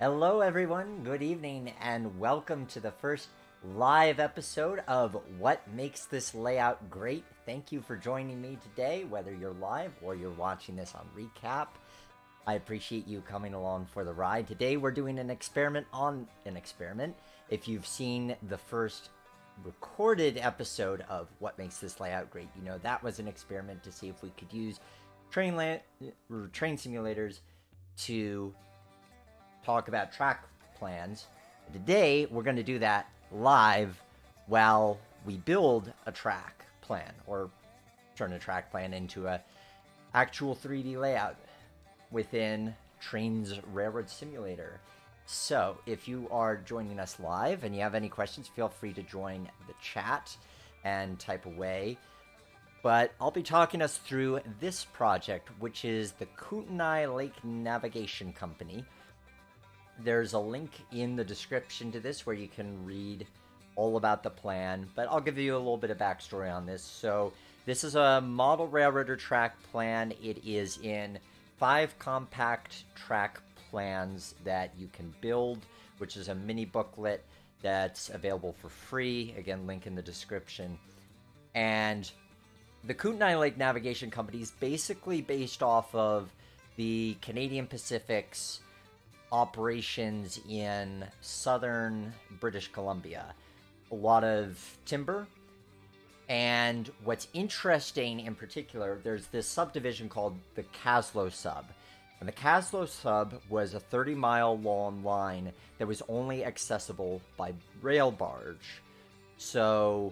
Hello, everyone. Good evening, and welcome to the first live episode of What Makes This Layout Great. Thank you for joining me today, whether you're live or you're watching this on recap. I appreciate you coming along for the ride. Today, we're doing an experiment on an experiment. If you've seen the first recorded episode of What Makes This Layout Great, you know that was an experiment to see if we could use train simulators to talk about track plans. Today, we're going to do that live while we build a track plan or turn a track plan into a actual 3D layout within Trains Railroad Simulator. So, if you are joining us live and you have any questions, feel free to join the chat and type away. But I'll be talking us through this project, which is the Kootenay Lake Navigation Company. There's a link in the description to this where you can read all about the plan, but I'll give you a little bit of backstory on this. So this is a model railroader track plan. It is in 5 compact track plans that you can build, which is a mini booklet that's available for free. Again, link in the description. And the Kootenay Lake Navigation Company is basically based off of the Canadian Pacific's operations in southern British Columbia. A lot of timber. And what's interesting in particular, there's this subdivision called the Caslow Sub. And the Caslow Sub was a 30-mile long line that was only accessible by rail barge. So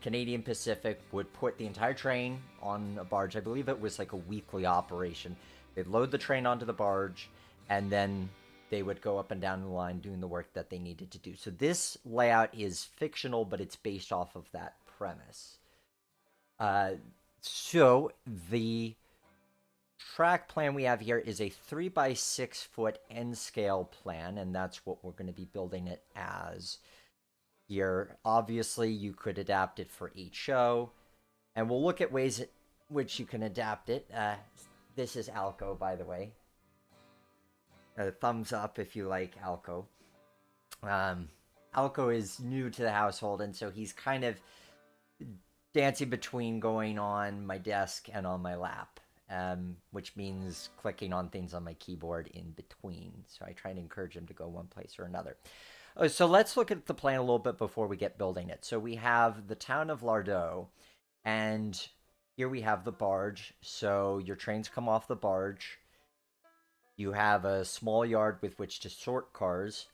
Canadian Pacific would put the entire train on a barge. I believe it was like a weekly operation. They'd load the train onto the barge, and then they would go up and down the line doing the work that they needed to do. So this layout is fictional, but it's based off of that premise. So the track plan we have here is a 3x6 foot N scale plan, and that's what we're going to be building it as here. Obviously, you could adapt it for each show, and we'll look at ways in which you can adapt it. This is Alco, by the way. Thumbs up if you like Alco. Alco is new to the household, and so he's kind of dancing between going on my desk and on my lap, which means clicking on things on my keyboard in between. So I try to encourage him to go one place or another. So let's look at the plan a little bit before we get building it. So we have the town of Lardo, and here we have the barge. So your trains come off the barge. You have a small yard with which to sort cars.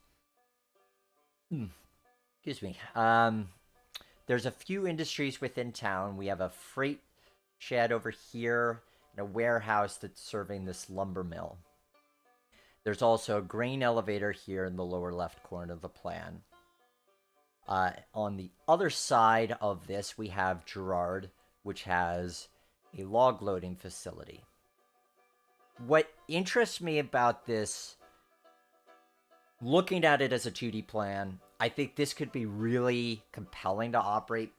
Excuse me. There's a few industries within town. We have a freight shed over here and a warehouse that's serving this lumber mill. There's also a grain elevator here in the lower left corner of the plan. On the other side of this, we have Girard, which has a log loading facility. What interests me about this, looking at it as a 2D plan, I think this could be really compelling to operate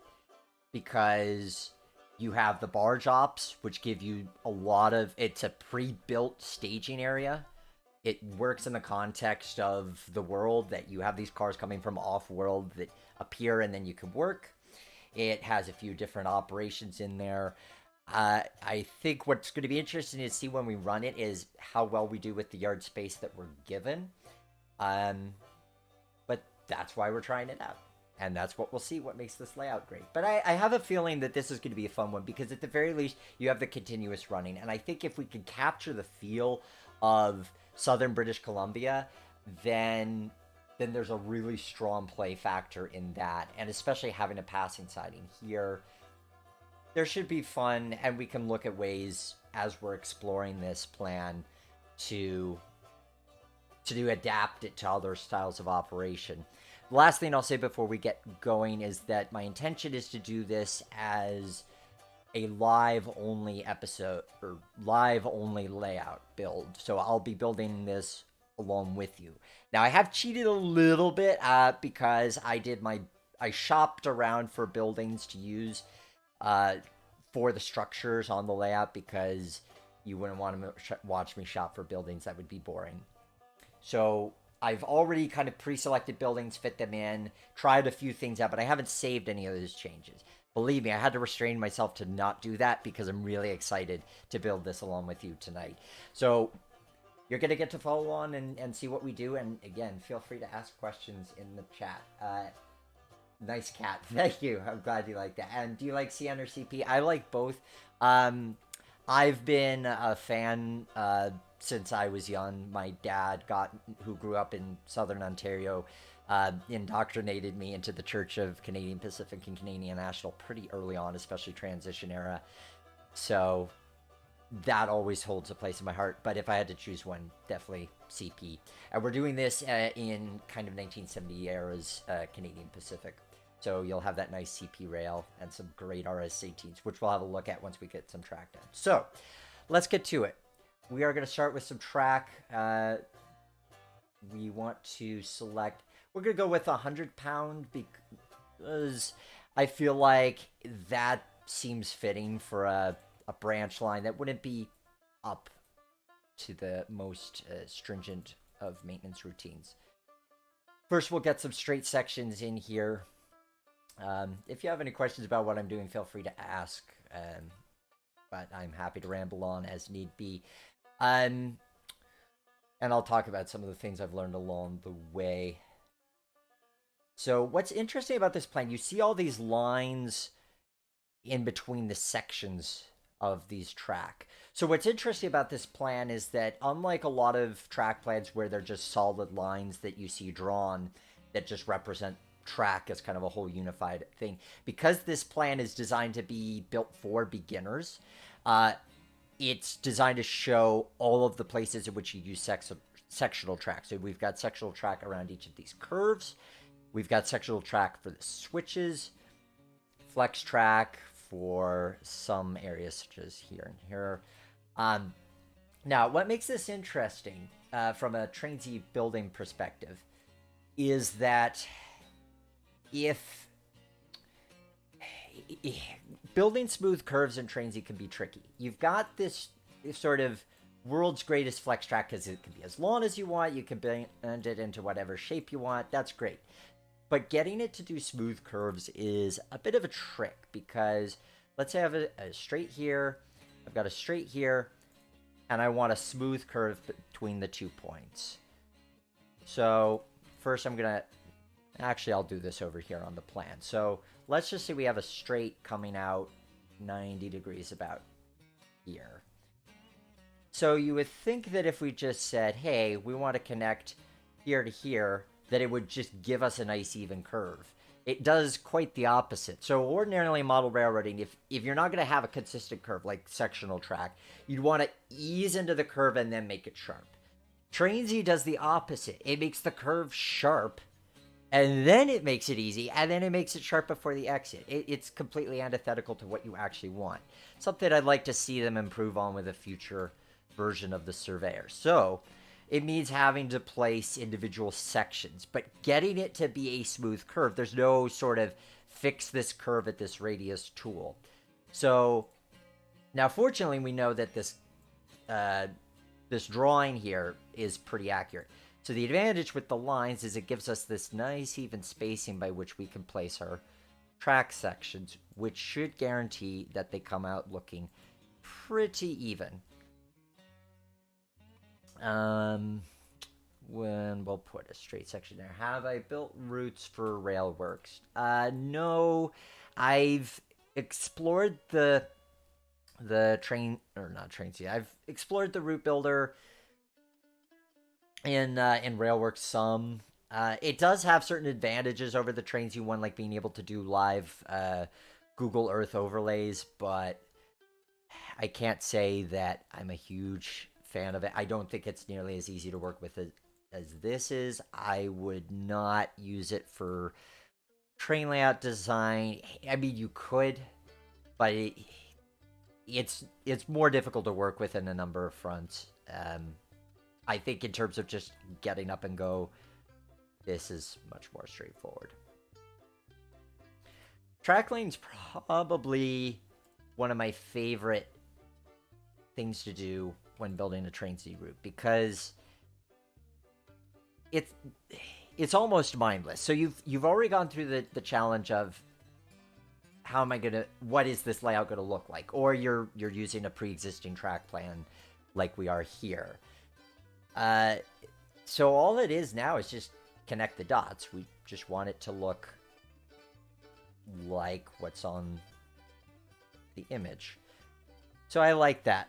because you have the barge ops, which give you a lot of, it's a pre-built staging area. It works in the context of the world that you have these cars coming from off-world that appear and then you can work. It has a few different operations in there. I think what's going to be interesting to see when we run it is how well we do with the yard space that we're given. But that's why we're trying it out. And that's what we'll see, what makes this layout great. But I have a feeling that this is going to be a fun one because at the very least, you have the continuous running. And I think if we can capture the feel of southern British Columbia, then there's a really strong play factor in that. And especially having a passing siding here, there should be fun, and we can look at ways as we're exploring this plan to adapt it to other styles of operation. The last thing I'll say before we get going is that my intention is to do this as a live-only episode, or live-only layout build. So I'll be building this along with you. Now, I have cheated a little bit because I shopped around for buildings to use for the structures on the layout because you wouldn't want to watch me shop for buildings. That would be boring. So I've already kind of pre-selected buildings, fit them in, tried a few things out, but I haven't saved any of those changes. Believe me, I had to restrain myself to not do that because I'm really excited to build this along with you tonight. So you're going to get to follow on and see what we do. And again, feel free to ask questions in the chat. Nice cat. Thank you. I'm glad you like that. And do you like CN or CP? I like both. I've been a fan since I was young. My dad, who grew up in Southern Ontario, indoctrinated me into the Church of Canadian Pacific and Canadian National pretty early on, especially transition era. So that always holds a place in my heart. But if I had to choose one, definitely CP. And we're doing this in kind of 1970 era's Canadian Pacific. So you'll have that nice CP rail and some great RS-18s, which we'll have a look at once we get some track done. So let's get to it. We are going to start with some track. We want to select, we're going to go with 100-pound because I feel like that seems fitting for a branch line that wouldn't be up to the most stringent of maintenance routines. First, we'll get some straight sections in here. If you have any questions about what I'm doing, feel free to ask, but I'm happy to ramble on as need be. And I'll talk about some of the things I've learned along the way. So what's interesting about this plan, you see all these lines in between the sections of these track. So what's interesting about this plan is that unlike a lot of track plans where they're just solid lines that you see drawn that just represent track as kind of a whole unified thing, because this plan is designed to be built for beginners, it's designed to show all of the places in which you use sectional track. So we've got sectional track around each of these curves. We've got sectional track for the switches, flex track for some areas such as here and here. Now, what makes this interesting from a Trainsy building perspective is that if building smooth curves in Trainsy can be tricky. You've got this sort of world's greatest flex track because it can be as long as you want. You can bend it into whatever shape you want. That's great. But getting it to do smooth curves is a bit of a trick because let's say I have a straight here, I've got a straight here, and I want a smooth curve between the 2 points. So first I'm going to, actually I'll do this over here on the plan. So let's just say we have a straight coming out 90 degrees about here. So you would think that if we just said, hey, we want to connect here to here, that it would just give us a nice even curve. It does quite the opposite. So ordinarily model railroading, if you're not going to have a consistent curve like sectional track, you'd want to ease into the curve and then make it sharp. Trainsy does the opposite. It makes the curve sharp, and then it makes it easy, and then it makes it sharp before the exit. It's completely antithetical to what you actually want. Something I'd like to see them improve on with a future version of the Surveyor. So it means having to place individual sections, but getting it to be a smooth curve. There's no sort of fix this curve at this radius tool. So now, fortunately, we know that this drawing here is pretty accurate. So the advantage with the lines is it gives us this nice even spacing by which we can place our track sections, which should guarantee that they come out looking pretty even. When we'll put a straight section there. Have I built routes for railworks? No. I've explored the train, or not Trainsy. I've explored the route builder in railworks some. It does have certain advantages over the Trainsy one, like being able to do live Google Earth overlays, but I can't say that I'm a huge fan of it. I don't think it's nearly as easy to work with as this is. I would not use it for train layout design. I mean, you could, but it's more difficult to work with in a number of fronts. I think in terms of just getting up and go, this is much more straightforward. Track lane's probably one of my favorite things to do when building a Trainsy route, because it's it's almost mindless. So you've already gone through the challenge of how am I gonna, what is this layout gonna look like, or you're using a pre-existing track plan like we are here. Uh, so all it is now is just connect the dots. We just want it to look like what's on the image. So I like that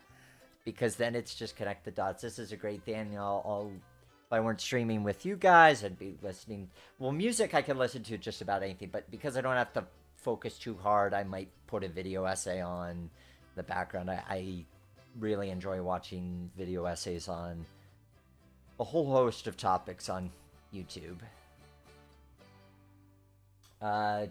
because then it's just connect the dots. This is a great thing. If I weren't streaming with you guys, I'd be listening. Well, music I can listen to just about anything, but because I don't have to focus too hard, I might put a video essay on the background. I really enjoy watching video essays on a whole host of topics on YouTube.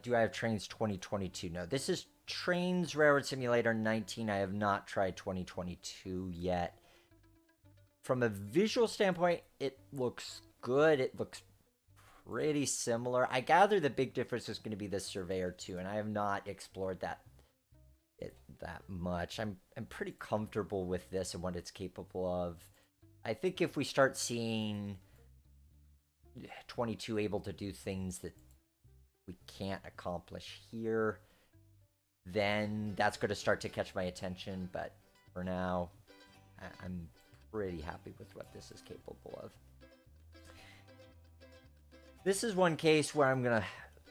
Do I have Trains 2022? No, this is Trains Railroad Simulator 19. I have not tried 2022 yet. From a visual standpoint, it looks good. It looks pretty similar. I gather the big difference is going to be the Surveyor 2, and I have not explored that much. I'm pretty comfortable with this and what it's capable of. I think if we start seeing 22 able to do things that we can't accomplish here, then that's going to start to catch my attention. But for now, I'm pretty happy with what this is capable of. This is one case where I'm going to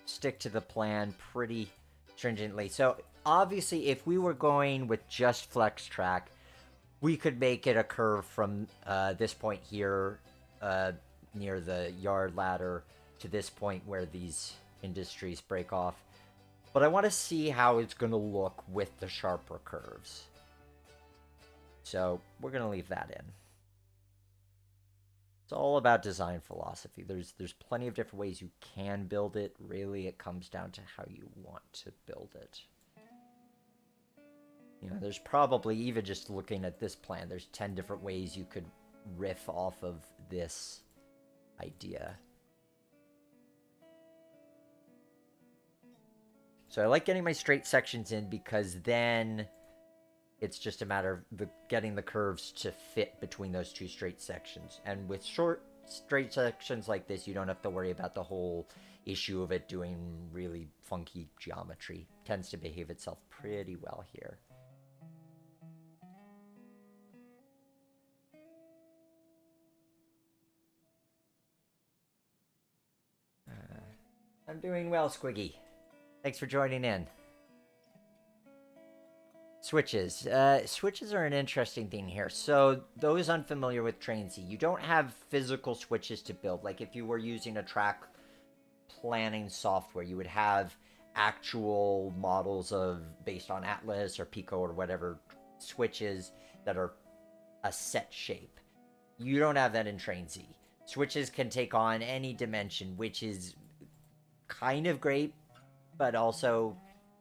stick to the plan pretty stringently. So obviously, if we were going with just flex track, we could make it a curve from this point here near the yard ladder to this point where these industries break off. But I want to see how it's going to look with the sharper curves. So we're going to leave that in. It's all about design philosophy. There's plenty of different ways you can build it. Really, it comes down to how you want to build it. You know, there's probably, even just looking at this plan, there's 10 different ways you could riff off of this idea. So I like getting my straight sections in because then it's just a matter of getting the curves to fit between those two straight sections. And with short straight sections like this, you don't have to worry about the whole issue of it doing really funky geometry. It tends to behave itself pretty well here. I'm doing well, Squiggy. Thanks for joining in. Switches. Switches are an interesting thing here. So, those unfamiliar with Trainsy, you don't have physical switches to build. Like if you were using a track planning software, you would have actual models of, based on Atlas or Pico or whatever, switches that are a set shape. You don't have that in Trainsy. Switches can take on any dimension, which is kind of great, but also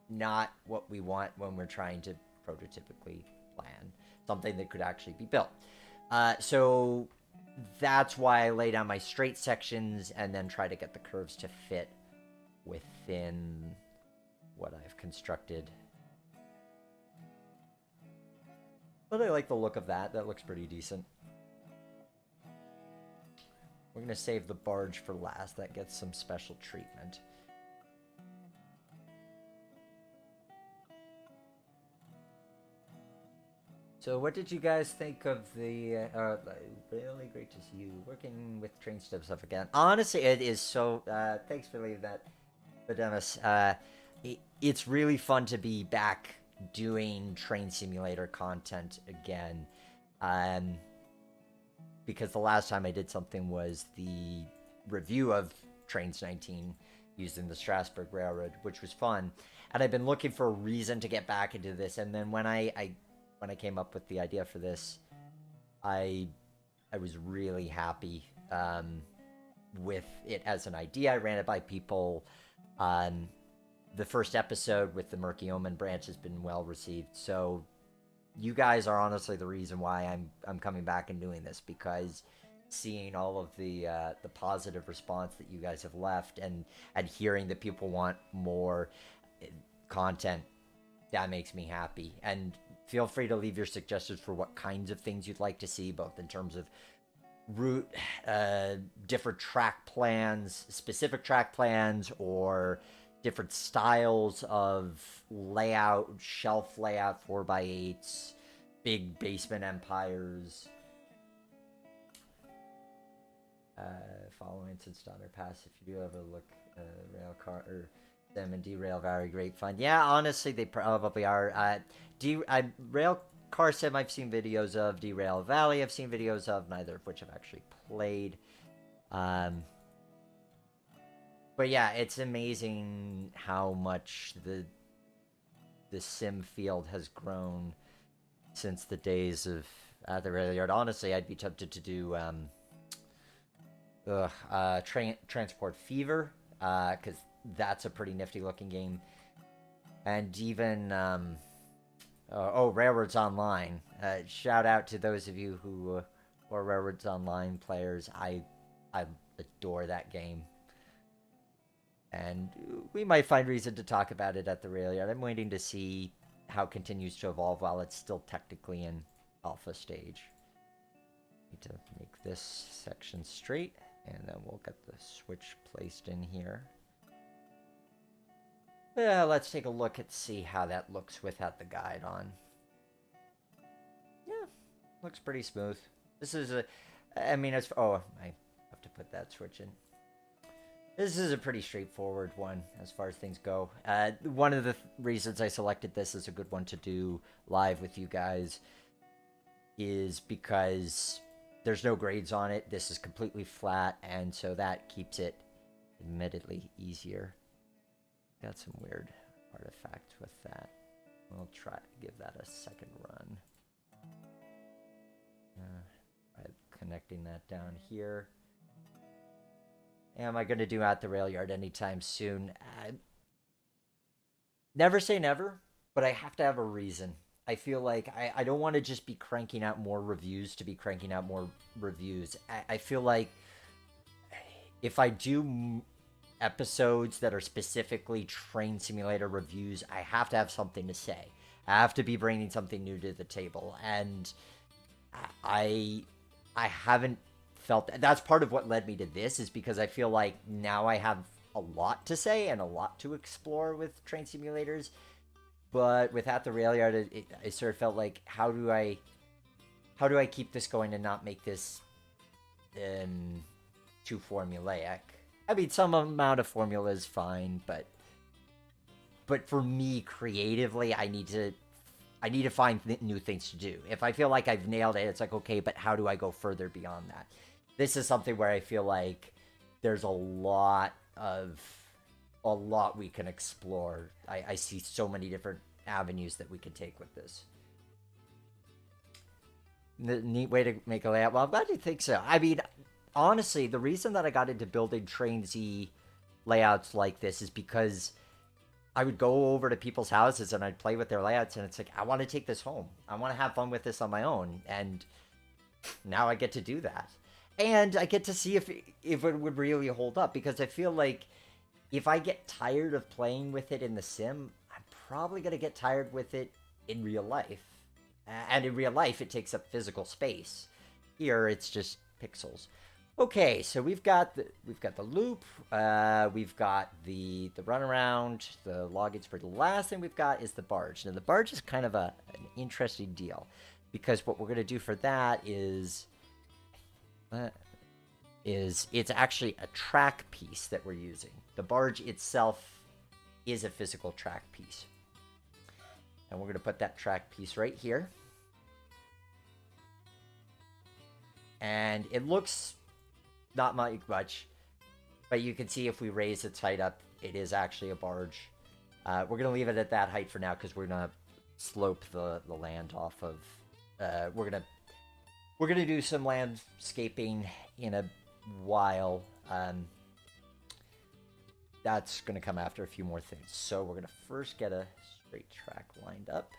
not what we want when we're trying to prototypically plan something that could actually be built. So that's why I lay down my straight sections and then try to get the curves to fit within what I've constructed. But I like the look of that. That looks pretty decent. We're going to save the barge for last. That gets some special treatment. So what did you guys think of the, really great to see you working with train stuff again. Honestly, it is so, thanks for leaving that, Bademus. It's really fun to be back doing train simulator content again. Because the last time I did something was the review of Trains 19 using the Strasbourg Railroad, which was fun. And I've been looking for a reason to get back into this. And then when I came up with the idea for this, I was really happy with it as an idea. I ran it by people. The first episode with the Murky Omen branch has been well received. So you guys are honestly the reason why I'm coming back and doing this, because seeing all of the positive response that you guys have left and hearing that people want more content, that makes me happy. And feel free to leave your suggestions for what kinds of things you'd like to see, both in terms of route, different track plans, specific track plans, or different styles of layout, shelf layout, 4x8s, big basement empires. Following since Donner Pass, if you do ever look rail car or them and derail very great fun. Yeah, honestly, they probably are. Rail car sim I've seen videos of. Derail Valley I've seen videos of. Neither of which I've actually played. But yeah, it's amazing how much the sim field has grown since the days of the rail yard. Honestly, I'd be tempted to do Transport Fever, because that's a pretty nifty looking game. And even Railroads Online. Shout out to those of you who are Railroads Online players. I adore that game, and we might find reason to talk about it at the rail yard. I'm waiting to see how it continues to evolve while it's still technically in alpha stage. Need to make this section straight, and then we'll get the switch placed in here. Yeah, let's take a look and see how that looks without the guide on. Yeah, looks pretty smooth. This is a, I mean, it's, oh, I have to put that switch in. This is a pretty straightforward one as far as things go. One of the reasons I selected this as a good one to do live with you guys is because there's no grades on it. This is completely flat, and so that keeps it admittedly easier. Got some weird artifacts with that. We'll try to give that a second run. Connecting that down here. Am I going to do at the rail yard anytime soon? Never say never, but I have to have a reason. I feel like I don't want to just be cranking out more reviews to be cranking out more reviews. I feel like if I do episodes that are specifically train simulator reviews, I have to have something to say. I have to be bringing something new to the table, and I haven't felt that's part of what led me to this, is because I feel like now I have a lot to say and a lot to explore with train simulators. But without the rail yard, I sort of felt like, how do I keep this going and not make this too formulaic? I mean, some amount of formula is fine, but for me creatively, I need to find new things to do. If I feel like I've nailed it, it's like, okay, but how do I go further beyond that? This is something where I feel like there's a lot we can explore. I see so many different avenues that we could take with this. Neat way to make a layout. Well, I'm glad you think so. I mean, honestly, the reason that I got into building Train Z layouts like this is because I would go over to people's houses and I'd play with their layouts, and it's like, I want to take this home. I want to have fun with this on my own, and now I get to do that. And I get to see if it would really hold up, because I feel like if I get tired of playing with it in the sim, I'm probably going to get tired with it in real life. And in real life, it takes up physical space. Here, it's just pixels. Okay, so we've got the loop, we've got the runaround, the logins. For the last thing we've got is the barge. Now the barge is kind of an interesting deal, because what we're going to do for that is it's actually a track piece that we're using. The barge itself is a physical track piece, and we're going to put that track piece right here. And it looks not much, but you can see if we raise its height up, it is actually a barge. We're going to leave it at that height for now, because we're going to slope the land off of... We're going to do some landscaping in a while. That's going to come after a few more things. So we're going to first get a straight track lined up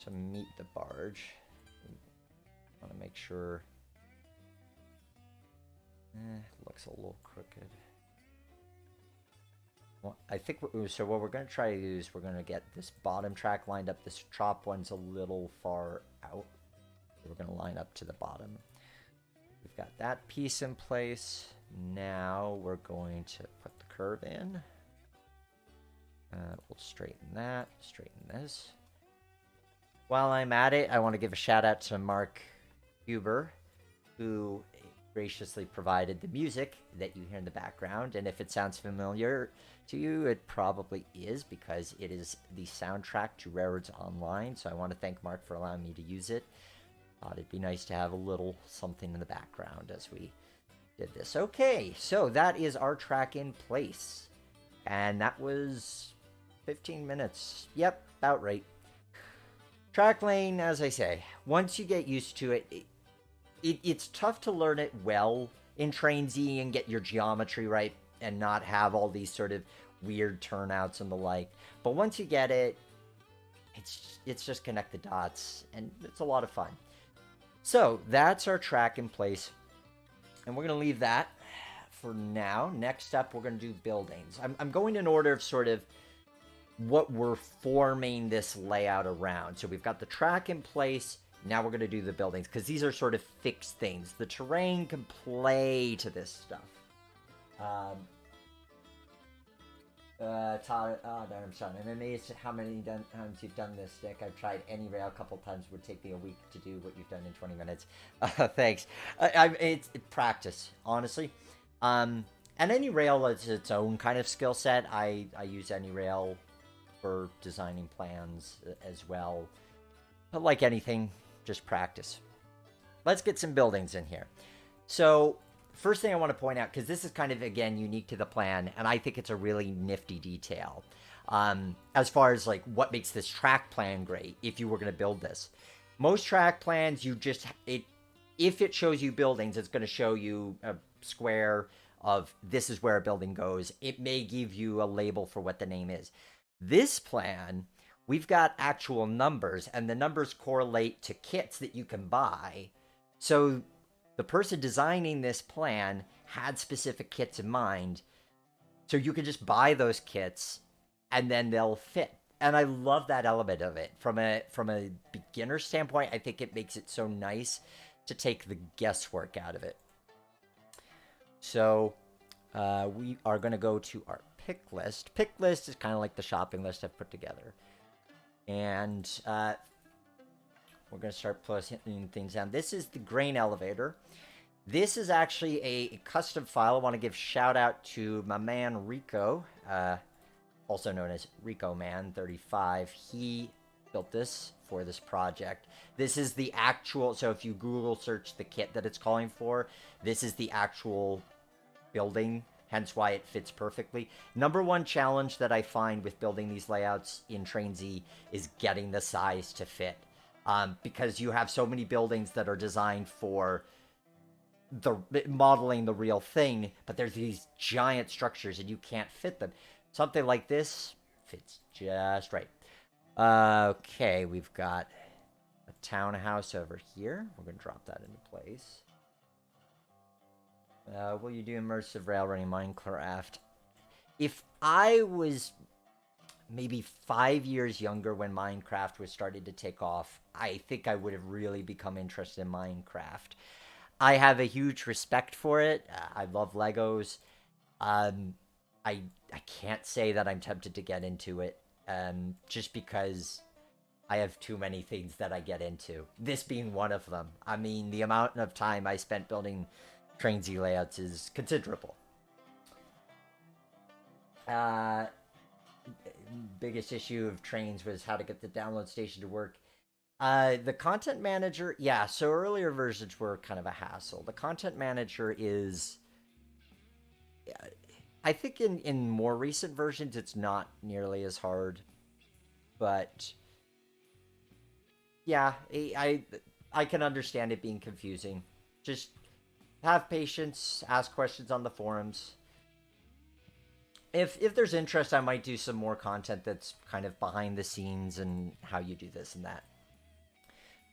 to meet the barge. I want to make sure... looks a little crooked. Well, I think so. What we're going to try to do is we're going to get this bottom track lined up. This top one's a little far out. We're going to line up to the bottom. We've got that piece in place. Now we're going to put the curve in. We'll straighten that, straighten this. While I'm at it, I want to give a shout out to Mark Huber, who graciously provided the music that you hear in the background. And if it sounds familiar to you, it probably is, because it is the soundtrack to Railroads Online. So I want to thank Mark for allowing me to use it. Thought it'd be nice to have a little something in the background as we did this. Okay, so that is our track in place. And that was 15 minutes. Yep, about right. Track lane, as I say, once you get used to it, it's tough to learn it well in Train Z and get your geometry right and not have all these sort of weird turnouts and the like. But once you get it, it's just connect the dots, and it's a lot of fun. So that's our track in place, and we're going to leave that for now. Next up, we're going to do buildings. I'm going in order of sort of what we're forming this layout around. So we've got the track in place. Now we're going to do the buildings, because these are sort of fixed things. The terrain can play to this stuff. Todd, I'm sorry. I'm amazed at how many times you've done this, Nick. I've tried any rail a couple times. It would take me a week to do what you've done in 20 minutes. Thanks. It's practice, honestly. And any rail is its own kind of skill set. I use any rail for designing plans as well. But like anything, just practice. Let's get some buildings in here. So first thing I want to point out, because this is kind of, again, unique to the plan, and I think it's a really nifty detail. As far as like what makes this track plan great, if you were going to build this. Most track plans, if it shows you buildings, it's going to show you a square of this is where a building goes. It may give you a label for what the name is. This plan, we've got actual numbers, and the numbers correlate to kits that you can buy. So the person designing this plan had specific kits in mind. So you can just buy those kits, and then they'll fit. And I love that element of it. From a beginner standpoint, I think it makes it so nice to take the guesswork out of it. So we are going to go to our pick list. Pick list is kind of like the shopping list I've put together. And we're going to start putting things down. This is the grain elevator. This is actually a custom file. I want to give shout out to my man Rico, also known as Rico Man 35. He built this for this project. This is the actual, so if you Google search the kit that it's calling for, this is the actual building, hence why it fits perfectly. Number one challenge that I find with building these layouts in Train Z is getting the size to fit. Because you have so many buildings that are designed for the modeling the real thing, but there's these giant structures and you can't fit them. Something like this fits just right. Okay, we've got a townhouse over here. We're going to drop that into place. Will you do immersive railroading Minecraft? If I was maybe 5 years younger when Minecraft was starting to take off, I think I would have really become interested in Minecraft. I have a huge respect for it. I love Legos. I can't say that I'm tempted to get into it, just because I have too many things that I get into. This being one of them. I mean, the amount of time I spent building Train Z layouts is considerable. Biggest issue of trains was how to get the download station to work. The content manager, yeah, so earlier versions were kind of a hassle. The content manager is, I think in more recent versions, it's not nearly as hard. But yeah, I can understand it being confusing. Just have patience, ask questions on the forums. If there's interest, I might do some more content that's kind of behind the scenes and how you do this and that.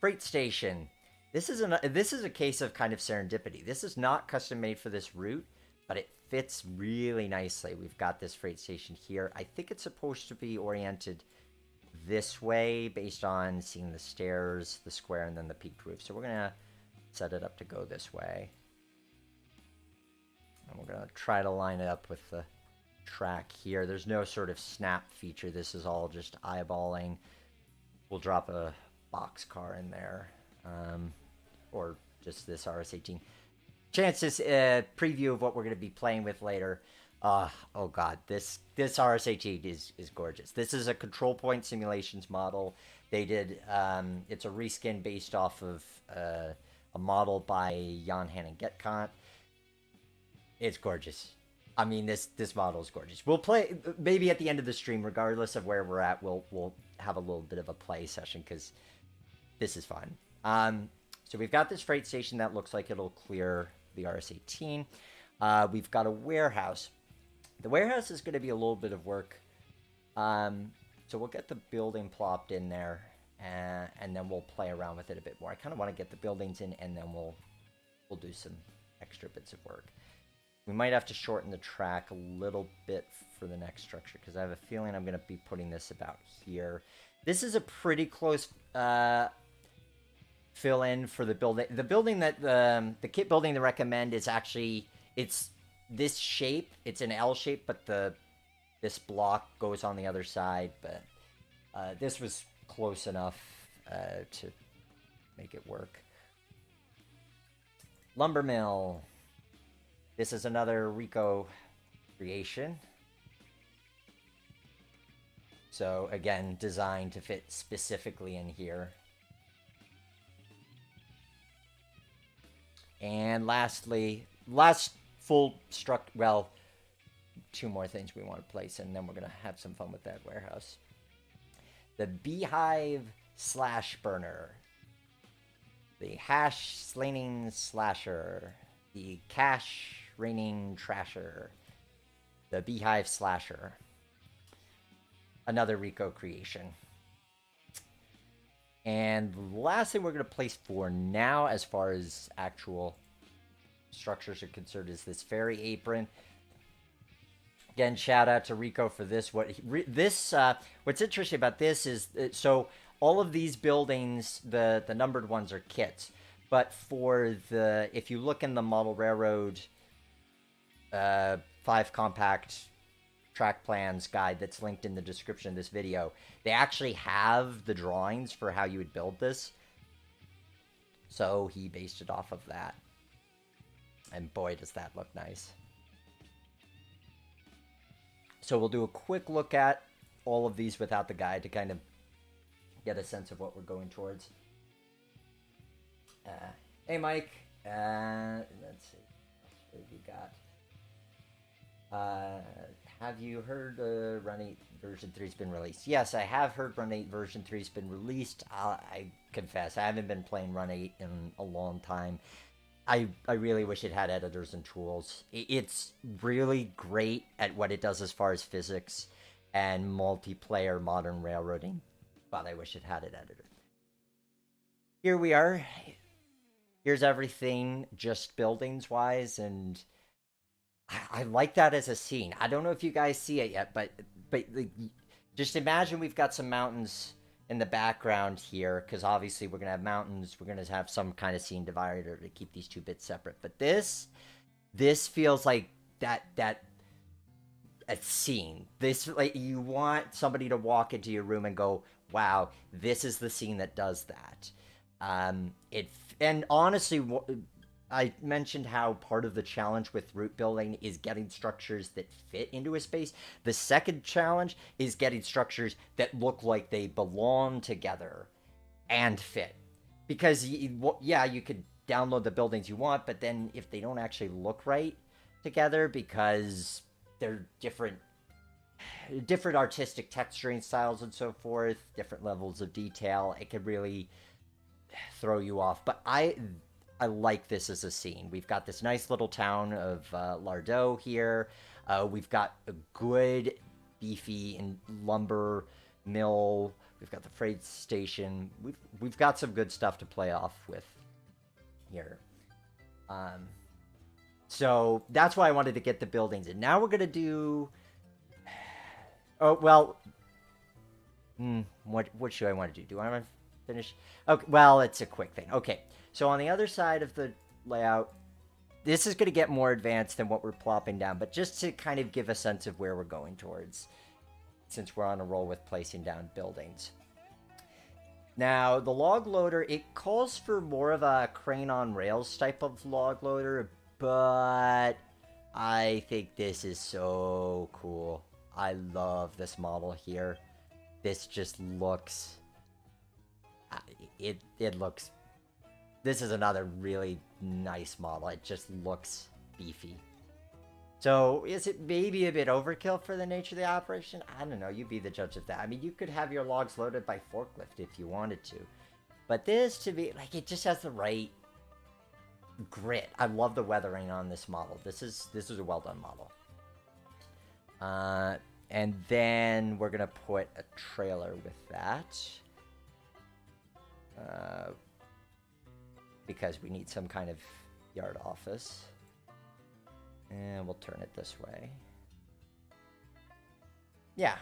Freight station. This is a case of kind of serendipity. This is not custom made for this route, but it fits really nicely. We've got this freight station here. I think it's supposed to be oriented this way based on seeing the stairs, the square, and then the peaked roof. So we're going to set it up to go this way. And we're going to try to line it up with the track here. There's no sort of snap feature. This is all just eyeballing. We'll drop a boxcar in there, or just this RS-18. Chances, preview of what we're going to be playing with later. Oh god, this RS-18 is gorgeous. This is a control point simulations model. They did, it's a reskin based off of a model by Jan Hannen Getkant. It's gorgeous. I mean, this model is gorgeous. We'll play, maybe at the end of the stream, regardless of where we're at, we'll have a little bit of a play session, because this is fun. So we've got this freight station that looks like it'll clear the RS-18. We've got a warehouse. The warehouse is going to be a little bit of work. So we'll get the building plopped in there, and then we'll play around with it a bit more. I kind of want to get the buildings in, and then we'll do some extra bits of work. We might have to shorten the track a little bit for the next structure, because I have a feeling I'm going to be putting this about here. This is a pretty close fill in for the building. The building that the kit building they recommend is actually, it's this shape. It's an L shape, but this block goes on the other side. But this was close enough to make it work. Lumber mill. This is another Rico creation. So again, designed to fit specifically in here. And lastly, last full well, two more things we want to place, and then we're going to have some fun with that warehouse. The beehive slash burner. The hash slaining slasher. The cash raining trasher. The beehive slasher. Another Rico creation. And the last thing we're going to place for now, as far as actual structures are concerned, is this ferry apron. Again, shout out to Rico for this. What's interesting about this is, so all of these buildings, the numbered ones are kits. But for if you look in the Model Railroad 5 Compact track plans guide that's linked in the description of this video, they actually have the drawings for how you would build this. So he based it off of that. And boy, does that look nice. So we'll do a quick look at all of these without the guide to kind of get a sense of what we're going towards. Hey, Mike. Let's see. What have you got? Have you heard Run 8 version 3 has been released? Yes, I have heard Run 8 version 3 has been released. I confess, I haven't been playing Run 8 in a long time. I really wish it had editors and tools. It's really great at what it does as far as physics and multiplayer modern railroading, but I wish it had an editor. Here we are. Here's everything just buildings-wise, and I like that as a scene. I don't know if you guys see it yet, but just imagine we've got some mountains in the background here, because obviously we're going to have mountains. We're going to have some kind of scene divider to keep these two bits separate. But this feels like a scene. This, like, you want somebody to walk into your room and go, wow, this is the scene that does that. And honestly, I mentioned how part of the challenge with route building is getting structures that fit into a space. The second challenge is getting structures that look like they belong together and fit. Because, yeah, you could download the buildings you want, but then if they don't actually look right together because they're different artistic texturing styles and so forth, different levels of detail, it could really throw you off. But I like this as a scene. We've got this nice little town of Lardo here. We've got a good beefy and lumber mill. We've got the freight station. We've got some good stuff to play off with here. So that's why I wanted to get the buildings in. Now we're gonna do. Oh well. What should I want to do? Do I want to finish? Okay. Well, it's a quick thing. Okay. So on the other side of the layout, this is going to get more advanced than what we're plopping down, but just to kind of give a sense of where we're going towards, since we're on a roll with placing down buildings. Now, the log loader, it calls for more of a crane on rails type of log loader, but I think this is so cool. I love this model here. This just looks... It looks... This is another really nice model. It just looks beefy. So, is it maybe a bit overkill for the nature of the operation? I don't know. You be the judge of that. I mean, you could have your logs loaded by forklift if you wanted to. But this, to be, like, it just has the right grit. I love the weathering on this model. This is a well-done model. And then we're going to put a trailer with that. Because we need some kind of yard office. And we'll turn it this way. Yeah.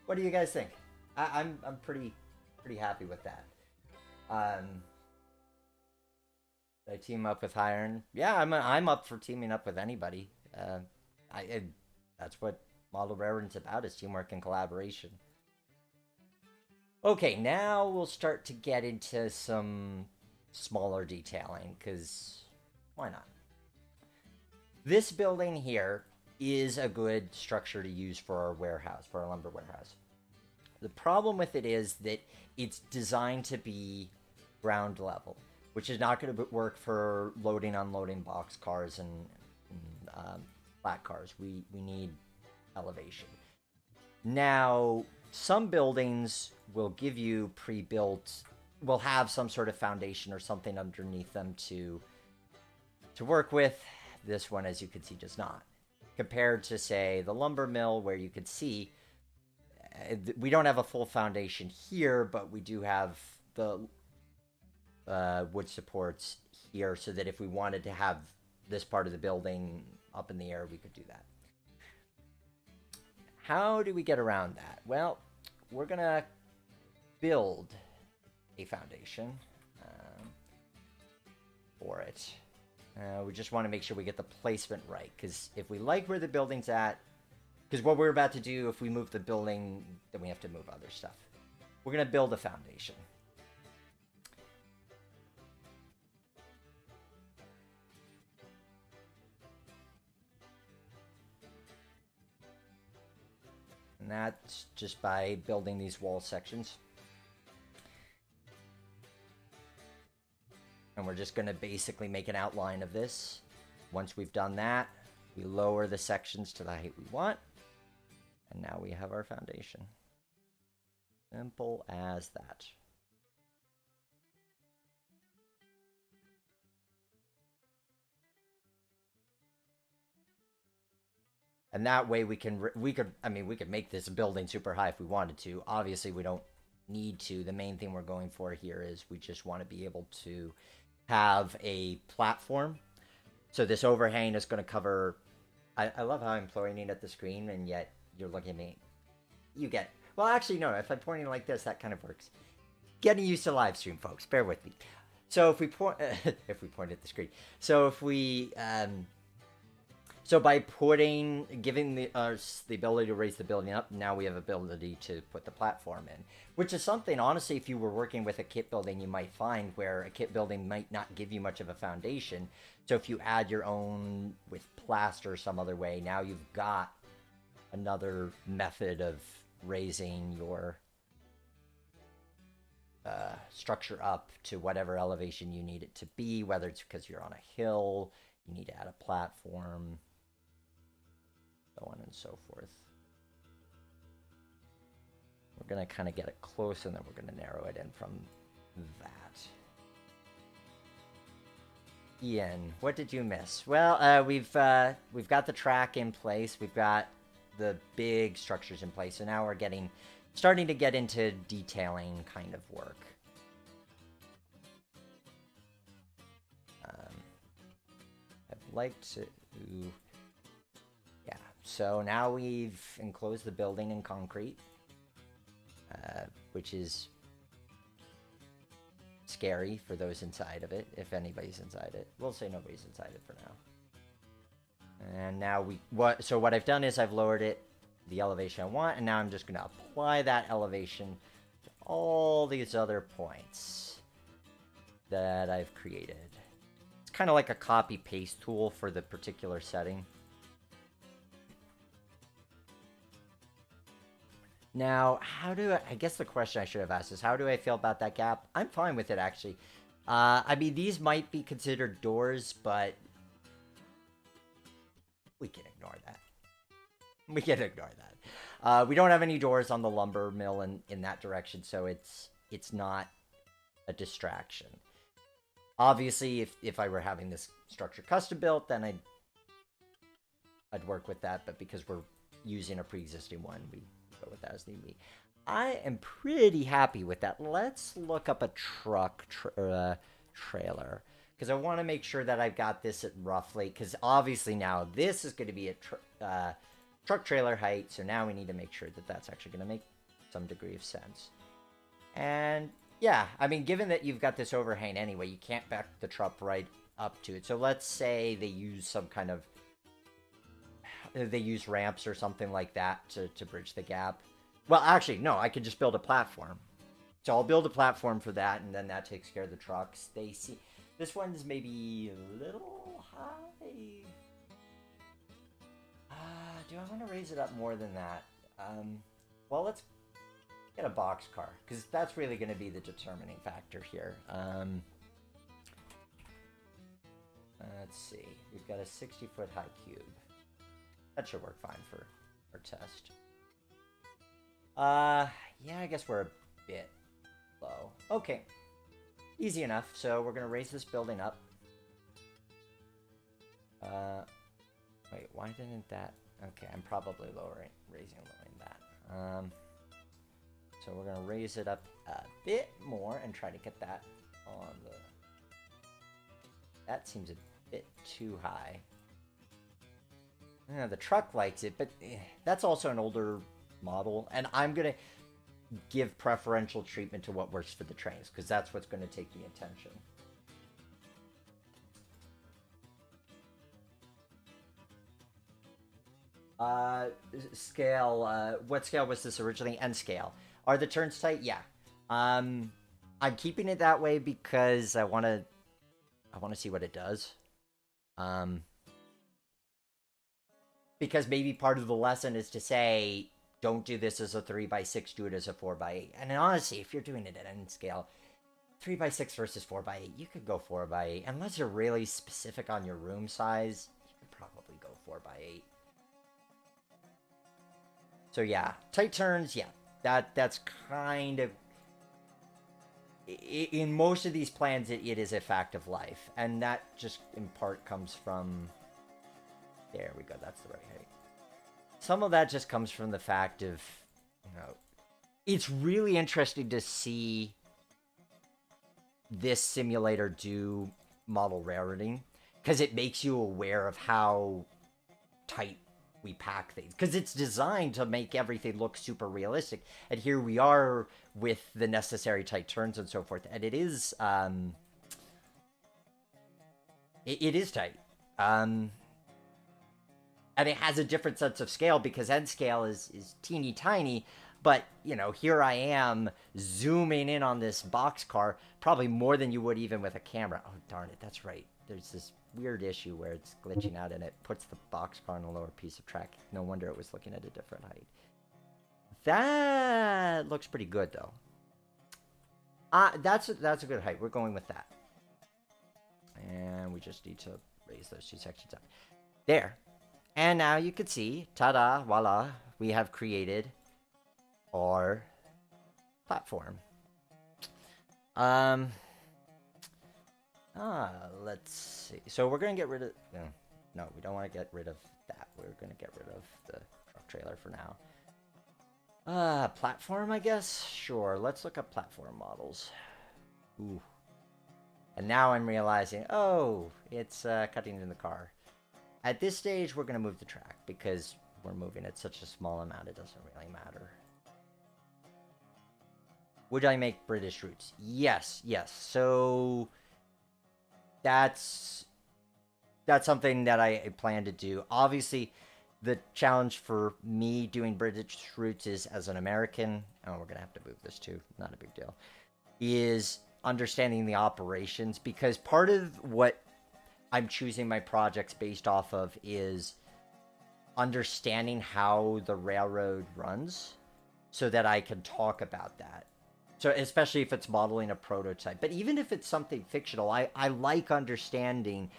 What do you guys think? I'm pretty happy with that. Did I team up with Hiron? Yeah, I'm up for teaming up with anybody. That's what Model Railroad's about, is teamwork and collaboration. Okay, now we'll start to get into some smaller detailing, because why not? This building here is a good structure to use for our warehouse, for our lumber warehouse. The problem with it is that it's designed to be ground level, which is not going to work for loading, unloading box cars and flat cars. We need elevation. Now, some buildings will give you pre-built, will have some sort of foundation or something underneath them to work with. This one, as you can see, does not. Compared to, say, the lumber mill, where you could see we don't have a full foundation here, but we do have the wood supports here, so that if we wanted to have this part of the building up in the air, we could do that. How do we get around that? Well, we're going to build a foundation for it. We just want to make sure we get the placement right, because if we like where the building's at, because what we're about to do, if we move the building, then we have to move other stuff. We're going to build a foundation. And that's just by building these wall sections. And we're just going to basically make an outline of this. Once we've done that, we lower the sections to the height we want. And now we have our foundation. Simple as that. And that way we could make this building super high if we wanted to. Obviously, we don't need to. The main thing we're going for here is we just want to be able to have a platform. So this overhang is going to cover... I love how I'm pointing at the screen, and yet you're looking at me. You get... Well, actually, no. If I'm pointing like this, that kind of works. Getting used to live stream, folks. Bear with me. So if we point... if we point at the screen. So if we... So by giving the ability to raise the building up, now we have ability to put the platform in. Which is something, honestly, if you were working with a kit building, you might find where a kit building might not give you much of a foundation. So if you add your own with plaster some other way, now you've got another method of raising your structure up to whatever elevation you need it to be, whether it's because you're on a hill, you need to add a platform, so on and so forth. We're going to kind of get it close, and then we're going to narrow it in from that. Ian, what did you miss? Well, we've got the track in place. We've got the big structures in place. So now we're starting to get into detailing kind of work. I'd like to... Yeah, so now we've enclosed the building in concrete, which is scary for those inside of it, if anybody's inside it. We'll say nobody's inside it for now. And now what I've done is I've lowered it the elevation I want, and now I'm just going to apply that elevation to all these other points that I've created. It's kind of like a copy-paste tool for the particular setting. Now, I guess the question I should have asked is, how do I feel about that gap? I'm fine with it, actually. I mean, these might be considered doors, but we can ignore that. We can ignore that. We don't have any doors on the lumber mill in that direction, so it's not a distraction. Obviously, if I were having this structure custom built, then I'd work with that, but because we're using a pre-existing one, we go with that as need be. I am pretty happy with that. Let's look up a truck trailer, because I want to make sure that I've got this at roughly, because obviously now this is going to be a truck trailer height, so now we need to make sure that that's actually going to make some degree of sense. And yeah, I mean, given that you've got this overhang anyway, you can't back the truck right up to it. So let's say they use some kind of, they use ramps or something like that to bridge the gap. Well, actually, no, I could just build a platform. So I'll build a platform for that, and then that takes care of the trucks. This one's maybe a little high. Do I want to raise it up more than that? Well, let's get a box car, because that's really going to be the determining factor here. Let's see. We've got a 60-foot high cube. That should work fine for our test. Yeah, I guess we're a bit low. Okay. Easy enough. So we're going to raise this building up. Wait, why didn't that... Okay, I'm probably raising and lowering that. So we're going to raise it up a bit more and try to get that on the... That seems a bit too high. The truck likes it, but that's also an older model, and I'm going to give preferential treatment to what works for the trains, because that's what's going to take the attention. Scale, what scale was this originally? N scale. Are the turns tight? Yeah. I'm keeping it that way because I want to see what it does. Because maybe part of the lesson is to say, don't do this as a 3x6, do it as a 4x8. And honestly, if you're doing it at N scale, 3x6 versus 4x8, you could go 4x8. Unless you're really specific on your room size, you could probably go 4x8. So yeah, tight turns, yeah. That's kind of... In most of these plans, it is a fact of life. And that just, in part, comes from... There we go, that's the right height. Some of that just comes from the fact of, it's really interesting to see this simulator do model rarity, because it makes you aware of how tight we pack things. Because it's designed to make everything look super realistic. And here we are with the necessary tight turns and so forth. And it is, it is tight. And it has a different sense of scale because N scale is teeny tiny, but, here I am zooming in on this boxcar, probably more than you would even with a camera. Oh, darn it, that's right. There's this weird issue where it's glitching out and it puts the boxcar on a lower piece of track. No wonder it was looking at a different height. That looks pretty good, though. That's a good height. We're going with that. And we just need to raise those two sections up. There. And now you can see, ta-da, voila, we have created our platform. Let's see. So we're going to get rid of... No, we don't want to get rid of that. We're going to get rid of the truck trailer for now. Platform, I guess? Sure, let's look up platform models. Ooh. And now I'm realizing, oh, it's cutting in the car. At this stage, we're going to move the track because we're moving at such a small amount, it doesn't really matter. Would I make British routes? Yes, yes. So that's something that I plan to do. Obviously, the challenge for me doing British routes is as an American. Oh, we're gonna have to move this too. Not a big deal. Is understanding the operations, because part of what I'm choosing my projects based off of is understanding how the railroad runs so that I can talk about that. So especially if it's modeling a prototype, but even if it's something fictional, I like understanding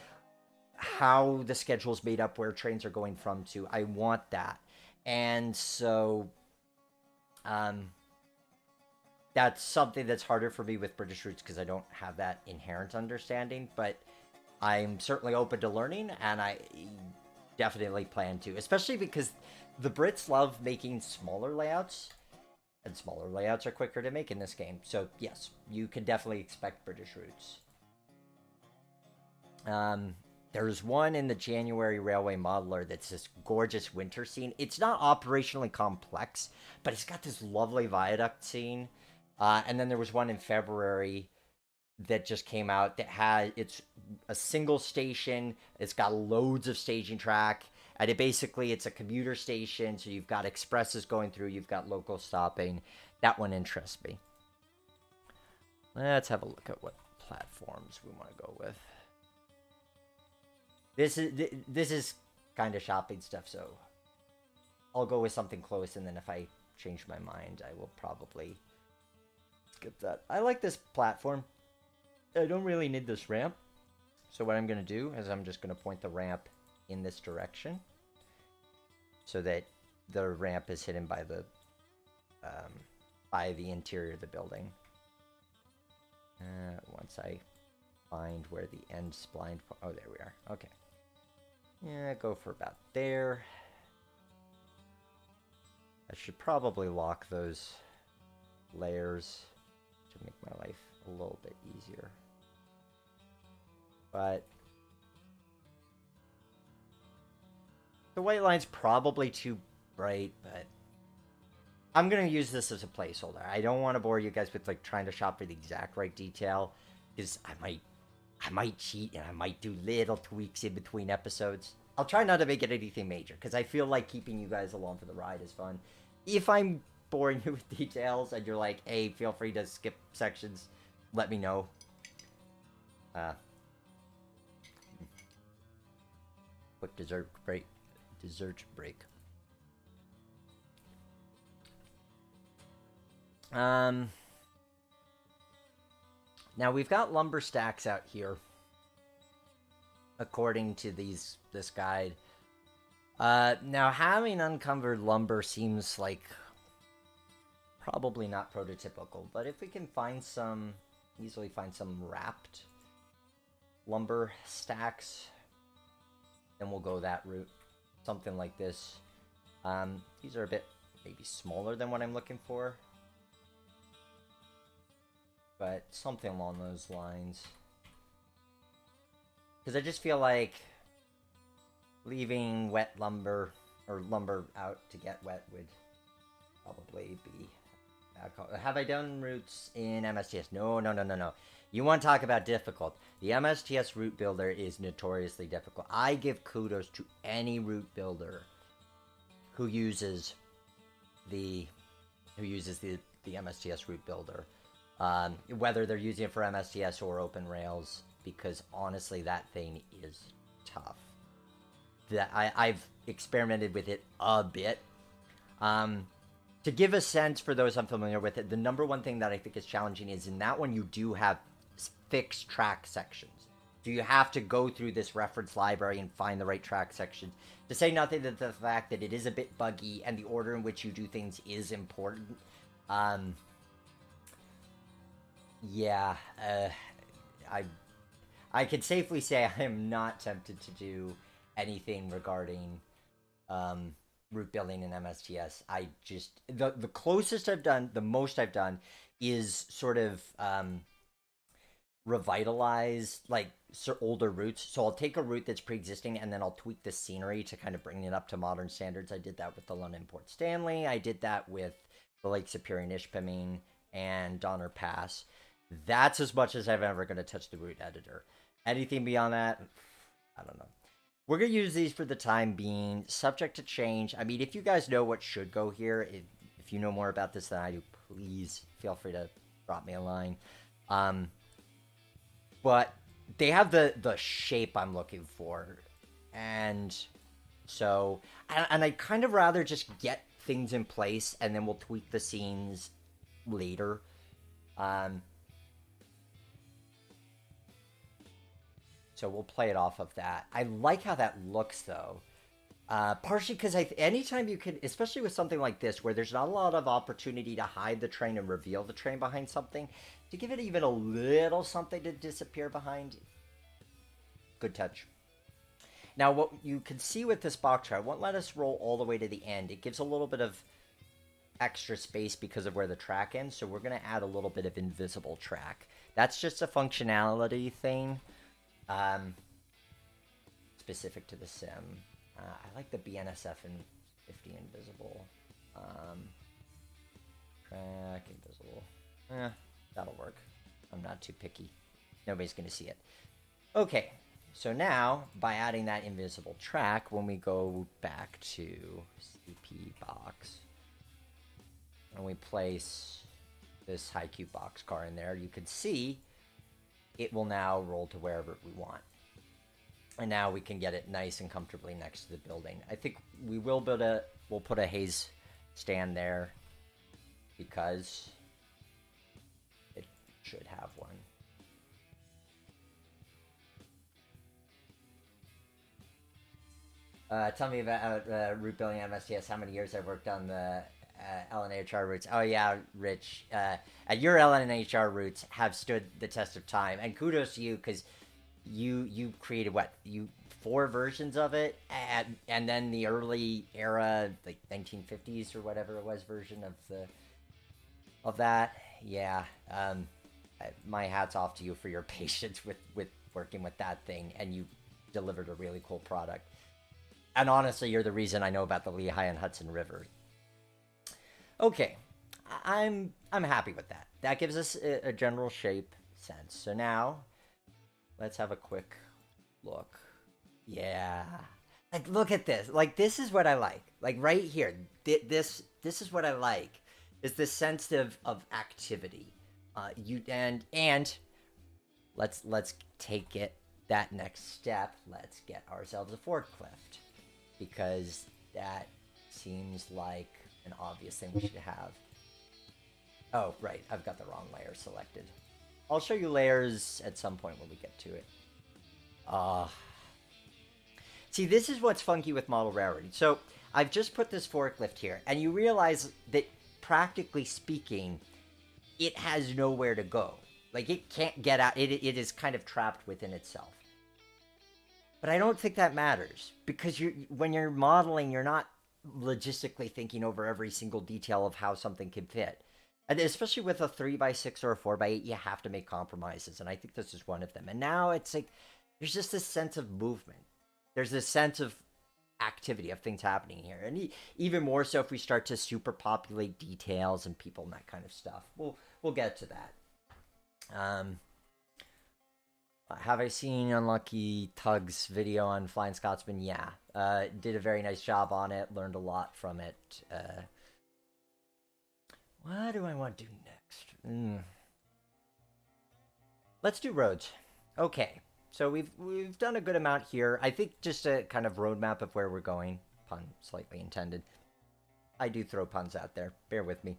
how the schedule's made up, where trains are going from to. I want that. And so um that's something that's harder for me with British routes because I don't have that inherent understanding, but I'm certainly open to learning, and I definitely plan to, especially because the Brits love making smaller layouts, and smaller layouts are quicker to make in this game. So yes, you can definitely expect British routes. There's one in the January Railway Modeler that's this gorgeous winter scene. It's not operationally complex, but it's got this lovely viaduct scene. And then there was one in February that just came out that had, it's a single station. It's got loads of staging track, and it's a commuter station. So you've got expresses going through, you've got local stopping. That one interests me. Let's have a look at what platforms we want to go with. This is kind of shopping stuff, so I'll go with something close, and then if I change my mind, I will probably skip that. I like this platform. I don't really need this ramp. So what I'm going to do is I'm just going to point the ramp in this direction so that the ramp is hidden by the interior of the building. Once I find where the end spline... Oh, there we are. Okay. Yeah, go for about there. I should probably lock those layers to make my life a little bit easier. But the white line's probably too bright, but I'm going to use this as a placeholder. I don't want to bore you guys with like trying to shop for the exact right detail, because I might cheat and I might do little tweaks in between episodes. I'll try not to make it anything major, because I feel like keeping you guys along for the ride is fun. If I'm boring you with details and you're like, hey, feel free to skip sections, let me know. Quick dessert break. Now we've got lumber stacks out here, according to this guide. Now having uncovered lumber seems like probably not prototypical, but if we can easily find some wrapped lumber stacks, then we'll go that route. Something like this. These are a bit maybe smaller than what I'm looking for, but something along those lines. Because I just feel like leaving wet lumber or lumber out to get wet would probably be bad call. Have I done routes in MSTS? No. You want to talk about difficult? The MSTS route builder is notoriously difficult. I give kudos to any route builder who uses the MSTS route builder, whether they're using it for MSTS or Open Rails, because honestly, that thing is tough. I've experimented with it a bit. To give a sense for those unfamiliar with it, the number one thing that I think is challenging is in that one you do have fixed track sections. So you have to go through this reference library and find the right track section. To say nothing of the fact that it is a bit buggy and the order in which you do things is important. Yeah, I can safely say I am not tempted to do anything regarding route building in MSTS. I just the closest I've done, the most I've done, is sort of revitalize like older routes. So I'll take a route that's pre-existing and then I'll tweak the scenery to kind of bring it up to modern standards. I did that with the London Port Stanley. I did that with the Lake Superior and Ishpeming, and Donner Pass. That's as much as I'm ever going to touch the root editor. Anything beyond that, I don't know. We're going to use these for the time being, subject to change. I mean, if you guys know what should go here, if you know more about this than I do, please feel free to drop me a line. But they have the shape I'm looking for. And so, and I'd kind of rather just get things in place and then we'll tweak the scenes later. So we'll play it off of that. I like how that looks, though. Partially because anytime you can, especially with something like this, where there's not a lot of opportunity to hide the train and reveal the train behind something, to give it even a little something to disappear behind, good touch. Now, what you can see with this box chart, won't let us roll all the way to the end. It gives a little bit of extra space because of where the track ends, so we're going to add a little bit of invisible track. That's just a functionality thing. Specific to the sim. I like the BNSF and 50 invisible. Track invisible. That'll work. I'm not too picky. Nobody's going to see it. Okay, so now by adding that invisible track, when we go back to CP box and we place this Haiku boxcar in there, you can see it will now roll to wherever we want. And now we can get it nice and comfortably next to the building. I think we will we'll put a haze stand there because it should have one. Tell me about route building at MSTS, how many years I've worked on the LNHR routes. Oh yeah, Rich. Your LNHR routes have stood the test of time, and kudos to you because you created what 4 versions of it, and then the early era, like 1950s or whatever it was, version of that. Yeah, my hat's off to you for your patience with working with that thing, and you delivered a really cool product. And honestly, you're the reason I know about the Lehigh and Hudson River. Okay, I'm happy with that. That gives us a general shape sense. So now, let's have a quick look. Yeah, like look at this. Like this is what I like. Like right here, this is what I like. Is this sense of activity. And let's take it that next step. Let's get ourselves a forklift because that seems like an obvious thing we should have. Oh, right. I've got the wrong layer selected. I'll show you layers at some point when we get to it. See, this is what's funky with model railroading. So I've just put this forklift here, and you realize that practically speaking, it has nowhere to go. Like, it can't get out. It is kind of trapped within itself. But I don't think that matters because when you're modeling, you're not logistically thinking over every single detail of how something can fit. And especially with a 3x6 or a 4x8, you have to make compromises. And I think this is one of them. And now it's like, there's just this sense of movement. There's this sense of activity of things happening here. And even more so if we start to super populate details and people and that kind of stuff. We'll get to that. Have I seen Unlucky Tug's video on Flying Scotsman? Yeah. Did a very nice job on it. Learned a lot from it. What do I want to do next? Let's do roads. Okay. So we've done a good amount here. I think just a kind of roadmap of where we're going. Pun slightly intended. I do throw puns out there. Bear with me.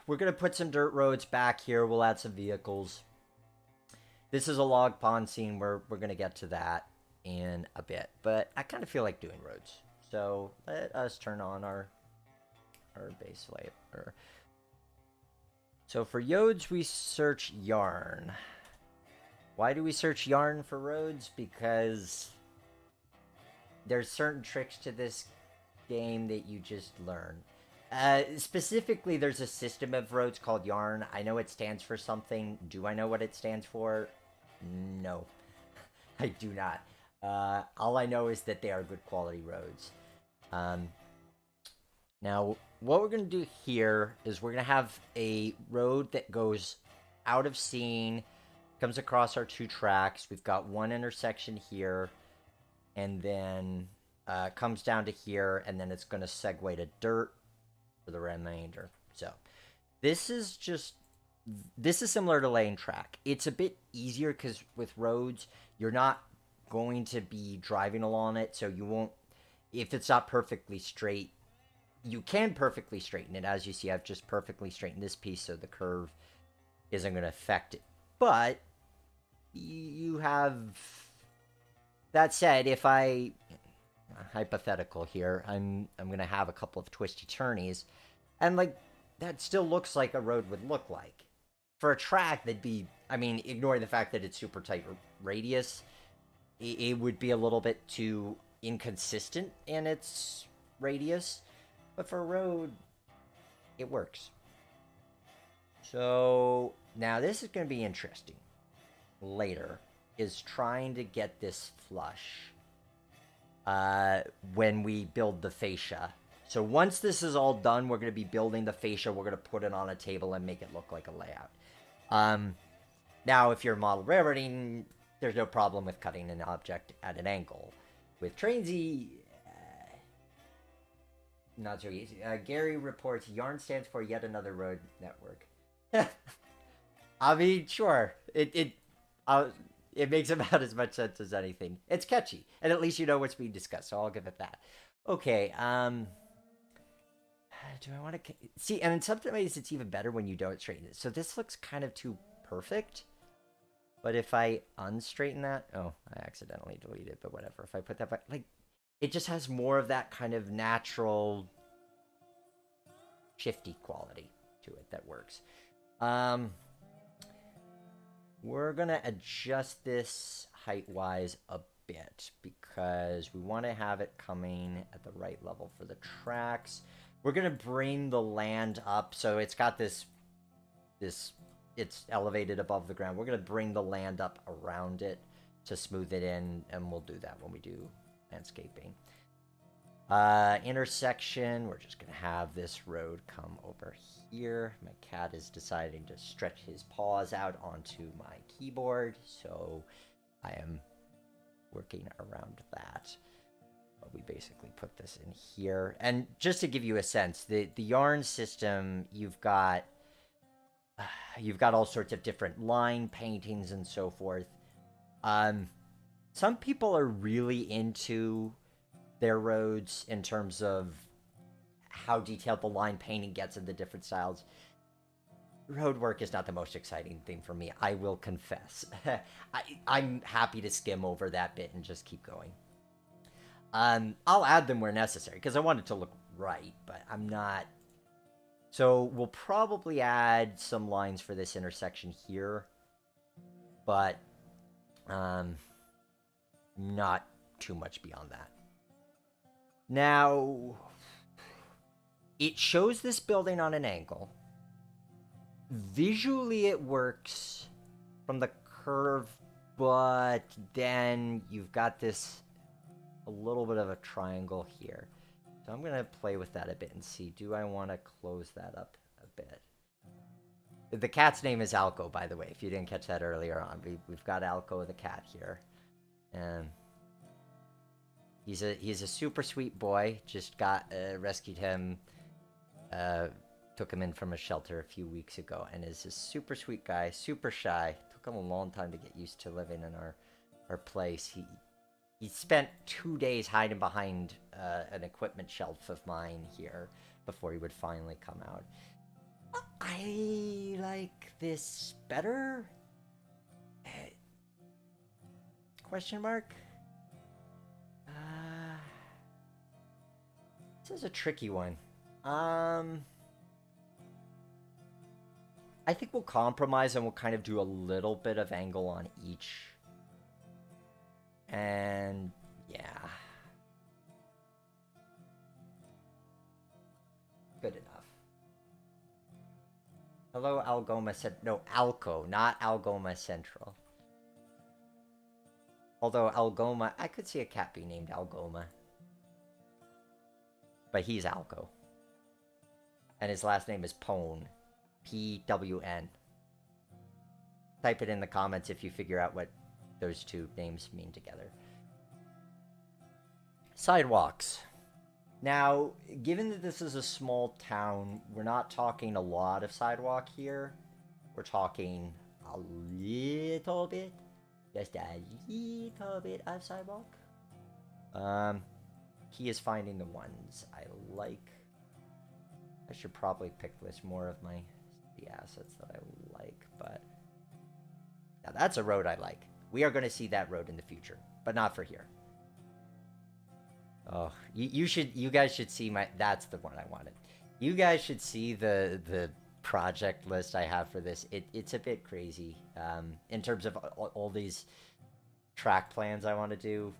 We're going to put some dirt roads back here. We'll add some vehicles. This is a log pond scene. We're going to get to that in a bit. But I kind of feel like doing roads. So let us turn on our base layer. So for roads, we search yarn. Why do we search yarn for roads? Because there's certain tricks to this game that you just learn. Specifically, there's a system of roads called yarn. I know it stands for something. Do I know what it stands for? No, I do not. All I know is that they are good quality roads. Now, what we're going to do here is we're going to have a road that goes out of scene, comes across our two tracks. We've got one intersection here, and then comes down to here, and then it's going to segue to dirt for the remainder. So this is just this is similar to lane track. It's a bit easier because with roads, you're not going to be driving along it, so you won't. If it's not perfectly straight, you can perfectly straighten it. As you see, I've just perfectly straightened this piece, so the curve isn't going to affect it. But you have that said, if I hypothetical here, I'm gonna have a couple of twisty turnies, and like that still looks like a road would look like. For a track, that'd be, I mean, ignoring the fact that it's super tight radius, it would be a little bit too inconsistent in its radius. But for a road, it works. So now this is going to be interesting. Later is trying to get this flush when we build the fascia. So once this is all done, we're going to be building the fascia. We're going to put it on a table and make it look like a layout. Now, if you're model railroading, there's no problem with cutting an object at an angle. With Trainsy, not so easy. Gary reports, yarn stands for yet another road network. I mean, sure. It makes about as much sense as anything. It's catchy, and at least you know what's being discussed, so I'll give it that. Okay, do I want to... See, and in some ways it's even better when you don't straighten it. So this looks kind of too perfect. But if I unstraighten that... Oh, I accidentally deleted it, but whatever. If I put that back... Like, it just has more of that kind of natural shifty quality to it that works. We're going to adjust this height-wise a bit because we want to have it coming at the right level for the tracks. We're going to bring the land up so it's got this it's elevated above the ground. We're going to bring the land up around it to smooth it in, and we'll do that when we do landscaping. Intersection, we're just going to have this road come over here. My cat is deciding to stretch his paws out onto my keyboard, so I am working around that. But we basically put this in here. And just to give you a sense, the yarn system, you've got all sorts of different line paintings and so forth. Some people are really into their roads in terms of how detailed the line painting gets in the different styles. Road work is not the most exciting thing for me, I will confess. I'm happy to skim over that bit and just keep going. I'll add them where necessary because I want it to look right, but I'm not... So we'll probably add some lines for this intersection here, but not too much beyond that. Now, it shows this building on an angle. Visually, it works from the curve, but then you've got this a little bit of a triangle here. So I'm going to play with that a bit and see, do I want to close that up a bit? The cat's name is Alco, by the way, if you didn't catch that earlier on. We've got Alco the cat here. And he's a super sweet boy. Just got rescued him, took him in from a shelter a few weeks ago, and is a super sweet guy, super shy. Took him a long time to get used to living in our place. He spent 2 days hiding behind an equipment shelf of mine here before he would finally come out. I like this better? Question mark? This is a tricky one. I think we'll compromise and we'll kind of do a little bit of angle on each. And yeah. Good enough. Hello, Algoma no, Alco, not Algoma Central. Although Algoma, I could see a cat be named Algoma. But he's Alco. And his last name is Pwn. P-W-N. Type it in the comments if you figure out what those two names mean together. Sidewalks. Now, given that this is a small town, we're not talking a lot of sidewalk here. We're talking a little bit. Just a little bit of sidewalk. Key is finding the ones I like. I should probably pick list more of the assets that I like, but now that's a road I like. We are going to see that road in the future, but not for here. Oh, you guys should see that's the one I wanted. You guys should see the project list I have for this. It's a bit crazy in terms of all these track plans I want to do.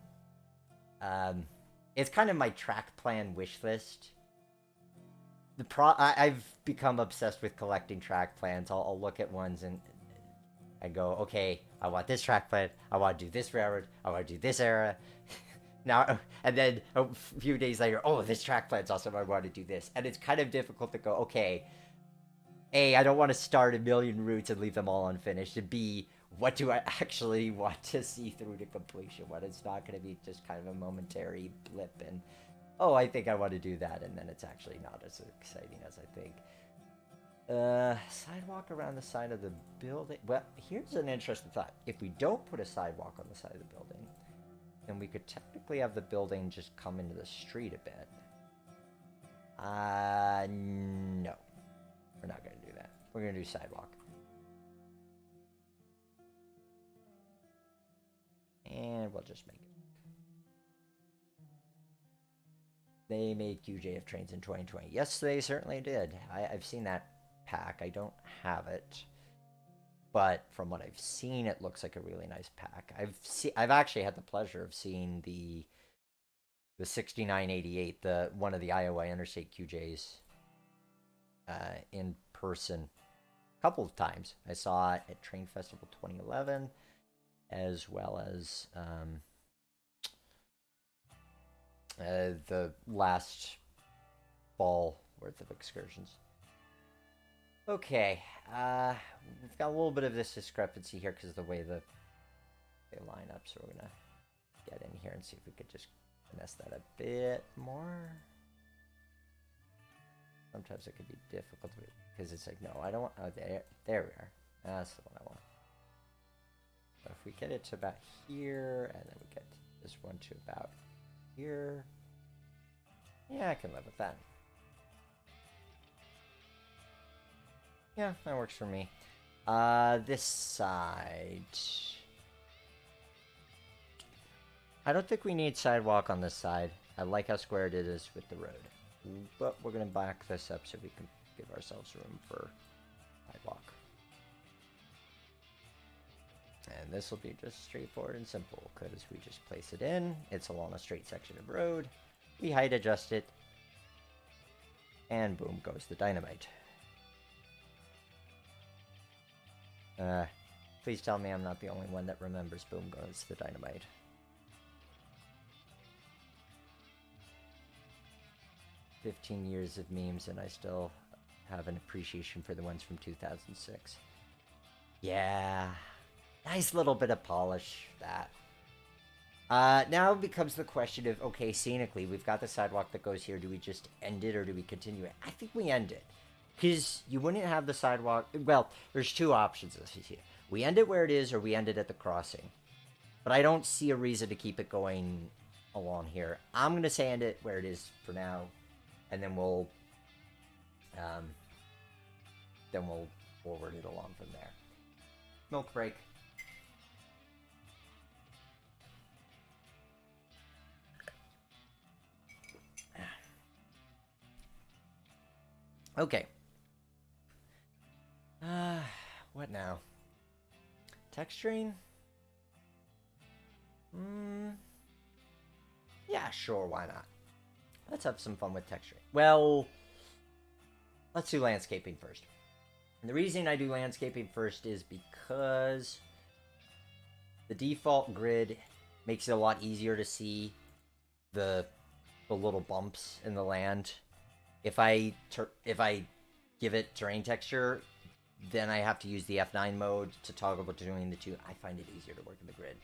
It's kind of my track plan wish list. I've become obsessed with collecting track plans. I'll look at ones and I go, okay, I want this track plan. I want to do this railroad. I want to do this era. Now, and then a few days later, oh, this track plan's awesome. I want to do this. And it's kind of difficult to go, okay, A, I don't want to start a million routes and leave them all unfinished. And B, what do I actually want to see through to completion when it's not going to be just kind of a momentary blip and, oh, I think I want to do that. And then it's actually not as exciting as I think. Sidewalk around the side of the building. Well, here's an interesting thought. If we don't put a sidewalk on the side of the building, then we could technically have the building just come into the street a bit. No. We're not going to do that. We're going to do sidewalk. And we'll just make it. They made QJF trains in 2020. Yes, they certainly did. I've seen that pack. I don't have it. But from what I've seen, it looks like a really nice pack. I've actually had the pleasure of seeing the 6988, one of the Iowa Interstate QJs, in person a couple of times. I saw it at Train Festival 2011, as well as the last fall worth of excursions. Okay, we've got a little bit of this discrepancy here because of the way they line up, so we're gonna get in here and see if we could just finesse that a bit more. Sometimes it can be difficult because it's like, no, I don't want, oh, there we are. That's the one I want. So if we get it to about here, and then we get this one to about here, yeah, I can live with that. Yeah, that works for me. This side. I don't think we need sidewalk on this side. I like how squared it is with the road. But we're going to back this up so we can give ourselves room for sidewalk. And this will be just straightforward and simple because we just place it in. It's along a straight section of road. We height adjust it. And boom goes the dynamite. Please tell me I'm not the only one that remembers boom goes the dynamite. "15 years of memes and I still have an appreciation for the ones from 2006. Yeah. Nice little bit of polish, that. Now becomes the question of, okay, scenically, we've got the sidewalk that goes here. Do we just end it or do we continue it? I think we end it. Because you wouldn't have the sidewalk. Well, there's two options here. We end it where it is or we end it at the crossing. But I don't see a reason to keep it going along here. I'm going to say end it where it is for now. And then we'll forward it along from there. Milk break. Okay. What now? Texturing? Yeah, sure, why not? Let's have some fun with texturing. Well, let's do landscaping first. And the reason I do landscaping first is because the default grid makes it a lot easier to see the little bumps in the land If I give it terrain texture, then I have to use the F9 mode to toggle between the two. I find it easier to work in the grid.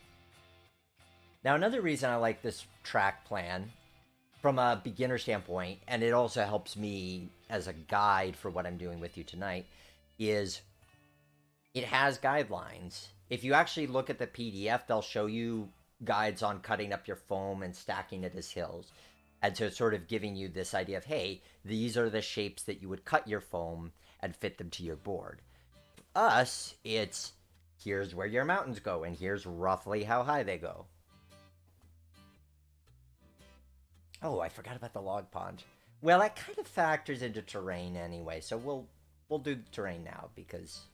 Now, another reason I like this track plan from a beginner standpoint, and it also helps me as a guide for what I'm doing with you tonight, is it has guidelines. If you actually look at the PDF, they'll show you guides on cutting up your foam and stacking it as hills. And so it's sort of giving you this idea of, hey, these are the shapes that you would cut your foam and fit them to your board. Us, it's here's where your mountains go, and here's roughly how high they go. Oh, I forgot about the log pond. Well, that kind of factors into terrain anyway, so we'll do terrain now because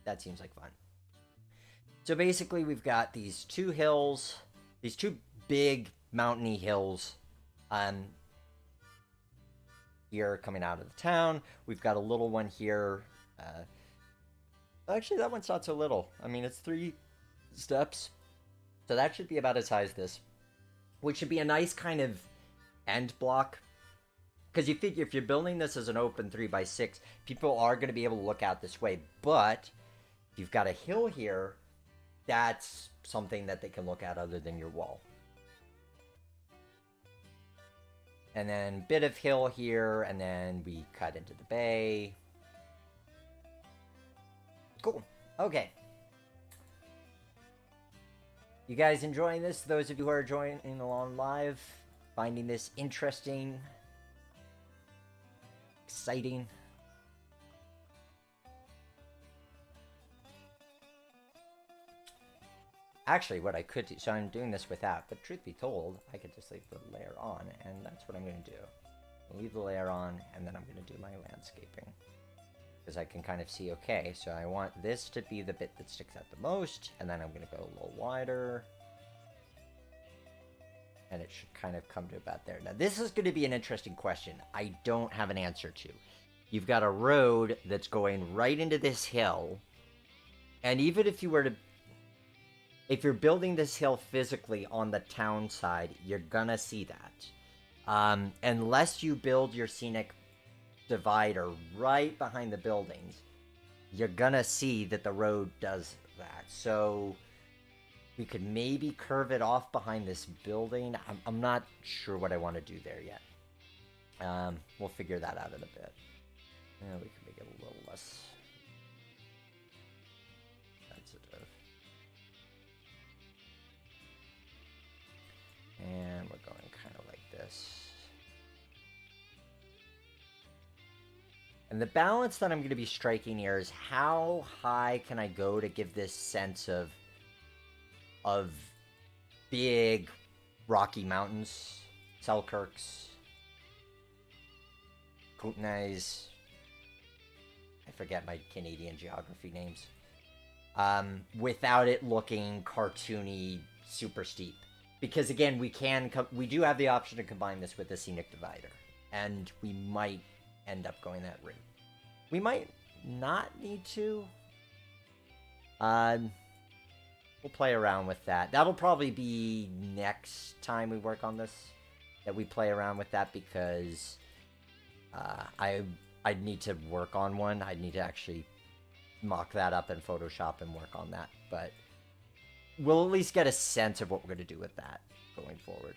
that seems like fun. So basically, we've got these two hills, these two big mountainy hills, here coming out of the town. We've got a little one here. Actually, that one's not so little. I mean, it's 3 steps, so that should be about as high as this, which should be a nice kind of end block. Because you figure if you're building this as an open 3x6, people are going to be able to look out this way. But if you've got a hill here, that's something that they can look at other than your wall. And then bit of hill here, and then we cut into the bay. Cool. Okay. You guys enjoying this? Those of you who are joining along live, finding this interesting, exciting? Actually, what I could do, so I'm doing this without, but truth be told, I could just leave the layer on, and that's what I'm going to do. I'll leave the layer on, and then I'm going to do my landscaping. Because I can kind of see, okay, so I want this to be the bit that sticks out the most, and then I'm going to go a little wider. And it should kind of come to about there. Now, this is going to be an interesting question I don't have an answer to. You've got a road that's going right into this hill, and even if you were to... If you're building this hill physically on the town side, you're gonna see that. Unless you build your scenic divider right behind the buildings, you're gonna see that the road does that. So we could maybe curve it off behind this building. I'm not sure what I want to do there yet. We'll figure that out in a bit. Yeah, we can make it a little less sensitive. And we're going kind of like this. And the balance that I'm going to be striking here is how high can I go to give this sense of big Rocky Mountains, Selkirks, Kootenays. I forget my Canadian geography names. Without it looking cartoony, super steep. Because again, we do have the option to combine this with the scenic divider, and we might end up going that route. We might not need to. We'll play around with that. That'll probably be next time we work on this, that we play around with that, because I'd need to work on one. I'd need to actually mock that up in Photoshop and work on that, but we'll at least get a sense of what we're going to do with that going forward.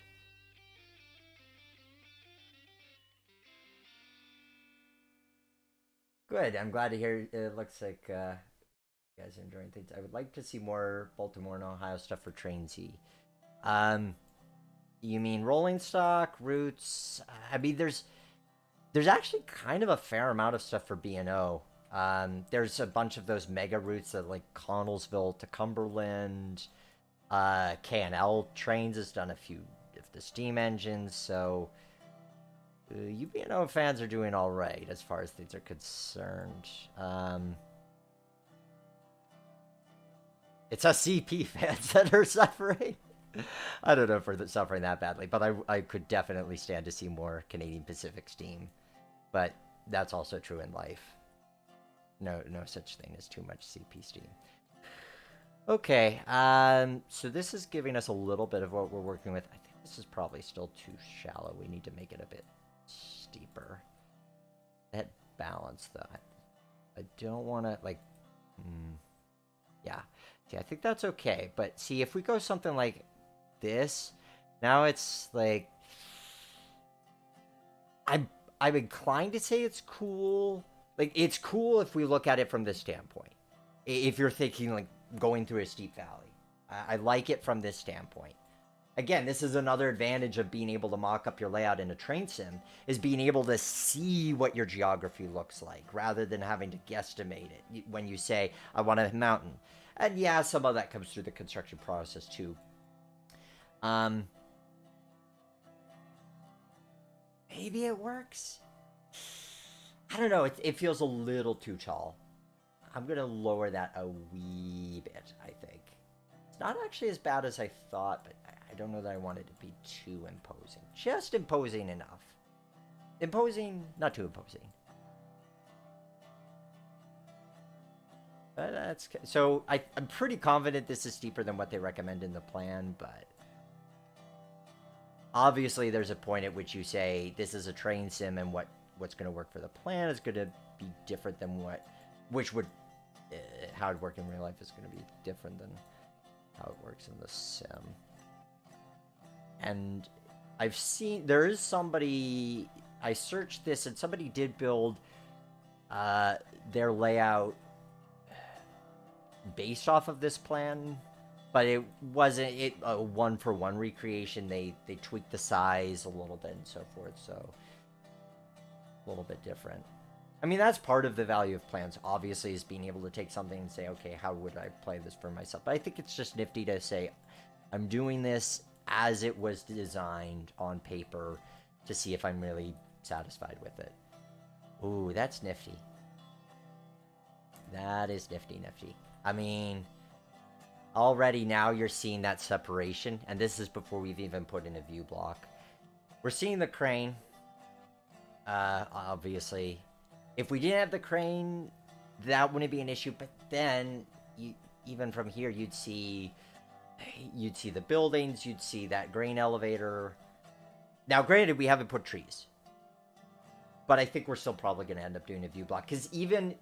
Good. I'm glad to hear it looks like you guys are enjoying things. I would like to see more Baltimore and Ohio stuff for Train Z. You mean rolling stock, routes? I mean, there's actually kind of a fair amount of stuff for B&O. There's a bunch of those mega routes that like Connellsville to Cumberland. K&L Trains has done a few of the steam engines, so you B&O fans are doing all right as far as things are concerned. It's us CP fans that are suffering. I don't know if we're suffering that badly, but I could definitely stand to see more Canadian Pacific steam. But that's also true in life. No such thing as too much CP steam. Okay, so this is giving us a little bit of what we're working with. I think this is probably still too shallow. We need to make it a bit steeper. That balance, though. I don't want to, like... yeah. See, I think that's okay. But see, if we go something like this, now it's like... I'm inclined to say it's cool. Like, it's cool if we look at it from this standpoint. If you're thinking, like, going through a steep valley. I like it from this standpoint. Again, this is another advantage of being able to mock up your layout in a train sim, is being able to see what your geography looks like, rather than having to guesstimate it when you say, I want a mountain. And yeah, some of that comes through the construction process, too. Maybe it works? I don't know, it feels a little too tall. I'm going to lower that a wee bit, I think. It's not actually as bad as I thought, but I don't know that I want it to be too imposing. Just imposing enough. Imposing, not too imposing. But that's... So I'm pretty confident this is steeper than what they recommend in the plan, but... Obviously, there's a point at which you say, this is a train sim, and what's going to work for the plan is going to be different than what... Which would... how it work in real life is going to be different than how it works in the sim. And I've seen... There is somebody... I searched this, and somebody did build their layout based off of this plan, but it wasn't a one-for-one recreation. They tweaked the size a little bit and so forth, so a little bit different. I mean, that's part of the value of plans, obviously, is being able to take something and say, okay, how would I play this for myself? But I think it's just nifty to say, I'm doing this as it was designed on paper to see if I'm really satisfied with it. Ooh, that's nifty. That is nifty. I mean, already now you're seeing that separation, and this is before we've even put in a view block. We're seeing the crane, obviously. If we didn't have the crane, that wouldn't be an issue, but then, even from here, you'd see the buildings, you'd see that grain elevator. Now, granted, we haven't put trees, but I think we're still probably going to end up doing a view block, because even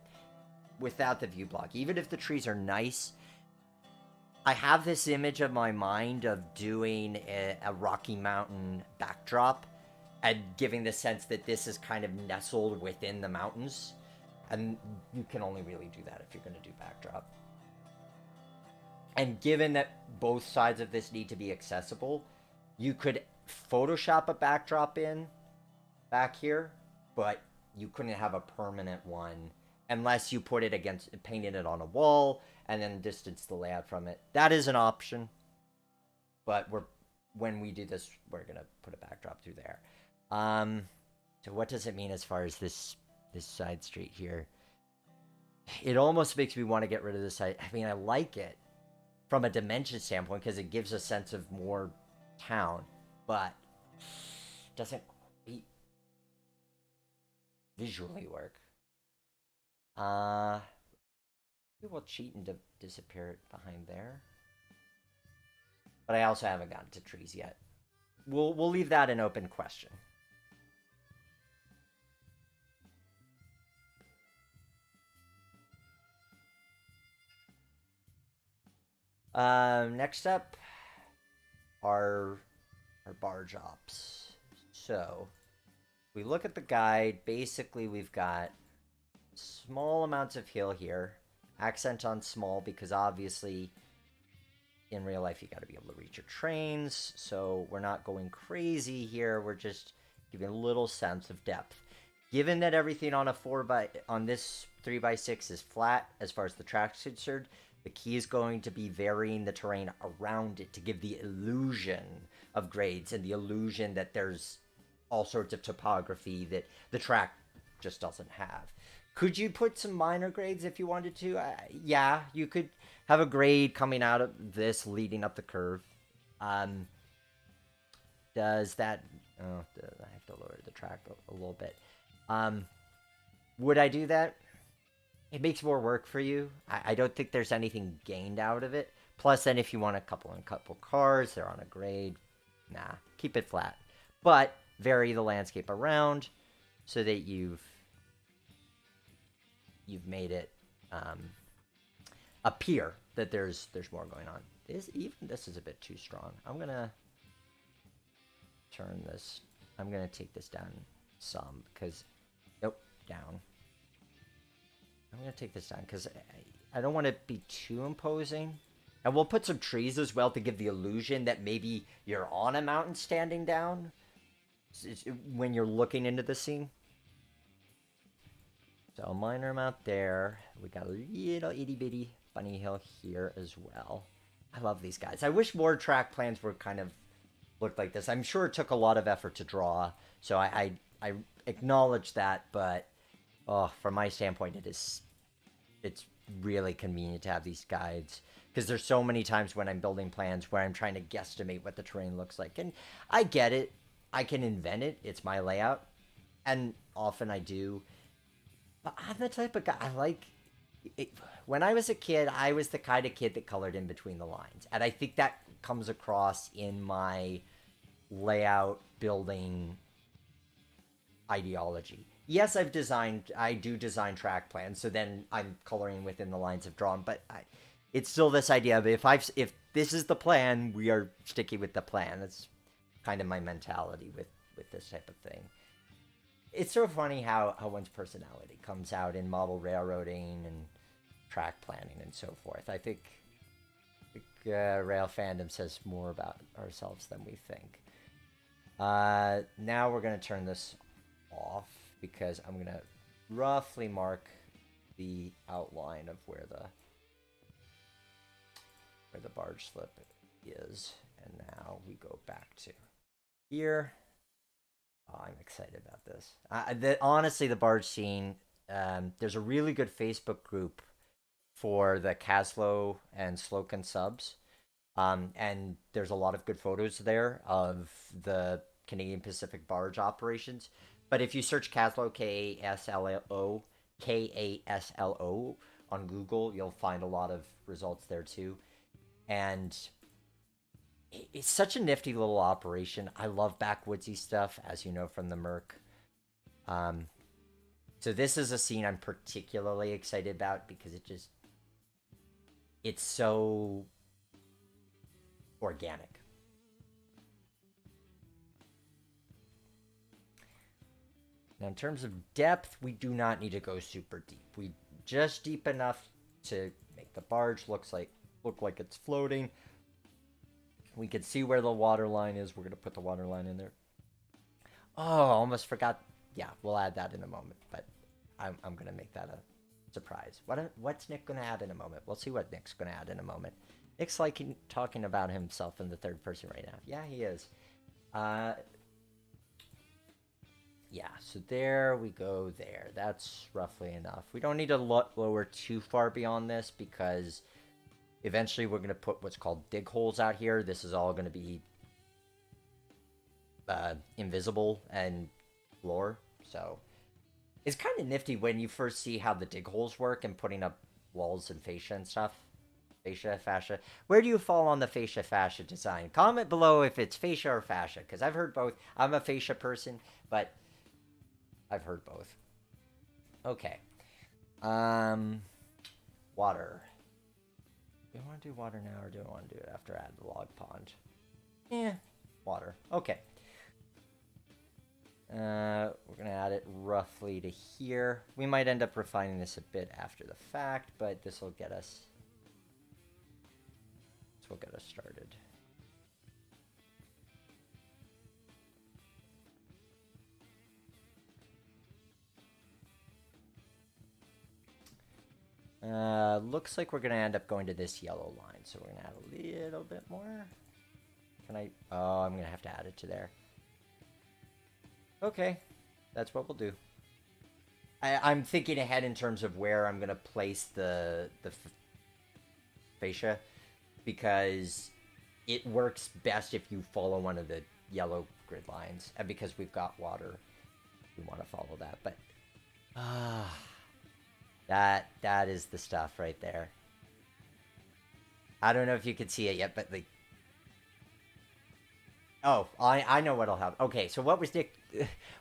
without the view block, even if the trees are nice, I have this image of my mind of doing a Rocky Mountain backdrop and giving the sense that this is kind of nestled within the mountains, and you can only really do that if you're going to do backdrop. And given that both sides of this need to be accessible, you could Photoshop a backdrop in back here, but you couldn't have a permanent one unless you put it against, painted it on a wall and then distance the layout from it. That is an option, but when we do this, we're gonna put a backdrop through there. So what does it mean as far as this side street here? It almost makes me want to get rid of this side. I mean, I like it from a dimension standpoint because it gives a sense of more town, but doesn't quite visually work. Maybe we'll cheat and disappear it behind there. But I also haven't gotten to trees yet. We'll leave that an open question. Next up are bar jobs. So, we look at the guide. Basically, we've got small amounts of hill here. Accent on small because obviously in real life you got to be able to reach your trains. So we're not going crazy here. We're just giving a little sense of depth. Given that everything on this 3x6 is flat as far as the track's concerned, the key is going to be varying the terrain around it to give the illusion of grades and the illusion that there's all sorts of topography that the track just doesn't have. Could you put some minor grades if you wanted to? Yeah, you could have a grade coming out of this leading up the curve. Does that... Oh, I have to lower the track a little bit. Would I do that? It makes more work for you. I don't think there's anything gained out of it. Plus, then if you want a couple cars, they're on a grade. Nah, keep it flat. But vary the landscape around so that you've you've made it appear that there's more going on. This is a bit too strong. I'm gonna turn this. I'm gonna take this down some because nope, down. I'm gonna take this down because I don't want to be too imposing. And we'll put some trees as well to give the illusion that maybe you're on a mountain standing down when you're looking into the scene. So a minor amount there. We got a little itty bitty bunny hill here as well. I love these guys. I wish more track plans were kind of looked like this. I'm sure it took a lot of effort to draw, so I acknowledge that. But from my standpoint, it's really convenient to have these guides because there's so many times when I'm building plans where I'm trying to guesstimate what the terrain looks like, and I get it. I can invent it. It's my layout, and often I do. But I'm the type of guy I like. When I was a kid, I was the kind of kid that colored in between the lines, and I think that comes across in my layout building ideology. Yes, I do design track plans, so then I'm coloring within the lines I've drawn, but it's still this idea of if this is the plan, we are sticking with the plan. That's kind of my mentality with this type of thing. It's so funny how one's personality comes out in model railroading and track planning and so forth. I think rail fandom says more about ourselves than we think. Now we're going to turn this off because I'm going to roughly mark the outline of where the barge slip is. And now we go back to here. Oh, I'm excited about this. Honestly, the barge scene, there's a really good Facebook group for the Caslow and Slocan subs. And there's a lot of good photos there of the Canadian Pacific barge operations. But if you search Caslow, Kaslo on Google, you'll find a lot of results there too. And it's such a nifty little operation. I love backwoodsy stuff, as you know from the Merc. So this is a scene I'm particularly excited about because it's so organic. Now, in terms of depth, we do not need to go super deep. We just deep enough to make the barge look like it's floating. We can see where the water line is. We're going to put the water line in there. Oh, almost forgot. Yeah, we'll add that in a moment, but I'm going to make that a surprise. What's Nick going to add in a moment? We'll see what Nick's going to add in a moment. Nick's talking about himself in the third person right now. Yeah, he is. Yeah, so there we go there. That's roughly enough. We don't need to lower too far beyond this because eventually we're going to put what's called dig holes out here. This is all going to be invisible and floor. So it's kind of nifty when you first see how the dig holes work and putting up walls and fascia and stuff. Fascia. Where do you fall on the fascia design? Comment below if it's fascia or fascia, because I've heard both. I'm a fascia person, but I've heard both. Okay. Water. Do I want to do water now or do I want to do it after I add the log pond? Water. Okay. We're going to add it roughly to here. We might end up refining this a bit after the fact, but this will get us started. Looks like we're going to end up going to this yellow line, so we're going to add a little bit more. Oh, I'm going to have to add it to there. Okay, that's what we'll do. I'm thinking ahead in terms of where I'm going to place the fascia, because it works best if you follow one of the yellow grid lines, and because we've got water, we want to follow that. But that is the stuff right there. I don't know if you can see it yet, but oh, I know what'll happen. Okay, so what was Nick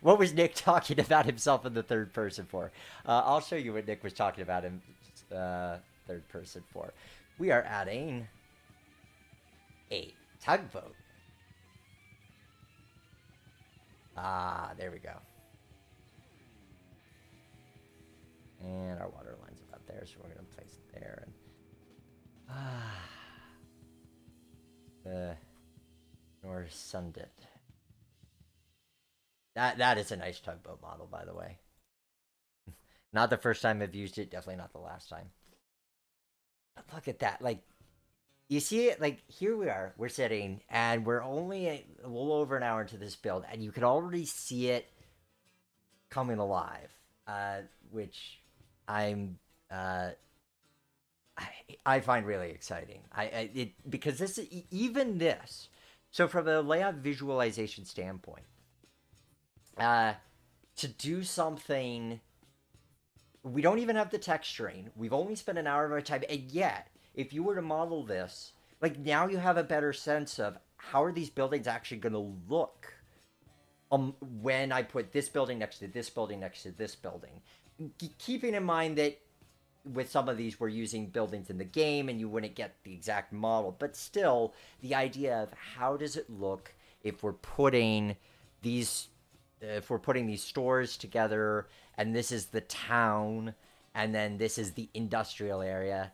what was Nick talking about himself in the third person for? I'll show you what Nick was talking about him third person for. We are adding a tugboat. Ah, there we go. And our water line's about there, so we're going to place it there. And Nor Sundit. That is a nice tugboat model, by the way. Not the first time I've used it, definitely not the last time. But look at that. Like, you see it? Like, here we are. We're sitting, and we're only a little over an hour into this build, and you can already see it coming alive, which I'm I find really exciting. Because this even this. So from a layout visualization standpoint, to do something, we don't even have the texturing. We've only spent an hour of our time, and yet, if you were to model this, like now you have a better sense of how are these buildings actually going to look when I put this building next to this building next to this building. Keeping in mind that with some of these we're using buildings in the game and you wouldn't get the exact model, but still the idea of how does it look if we're putting these stores together, and this is the town and then this is the industrial area,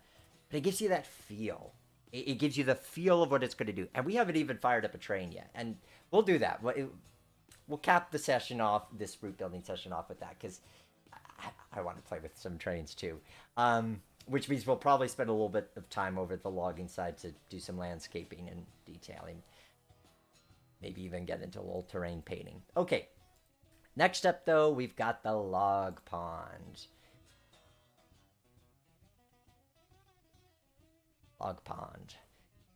but it gives you that feel. It gives you the feel of what it's going to do. And we haven't even fired up a train yet, and we'll do that. We'll cap the session off, this route building session off, with that, because I want to play with some trains too. Which means we'll probably spend a little bit of time over at the logging side to do some landscaping and detailing. Maybe even get into a little terrain painting. Okay. Next up, though, we've got the log pond. Log pond.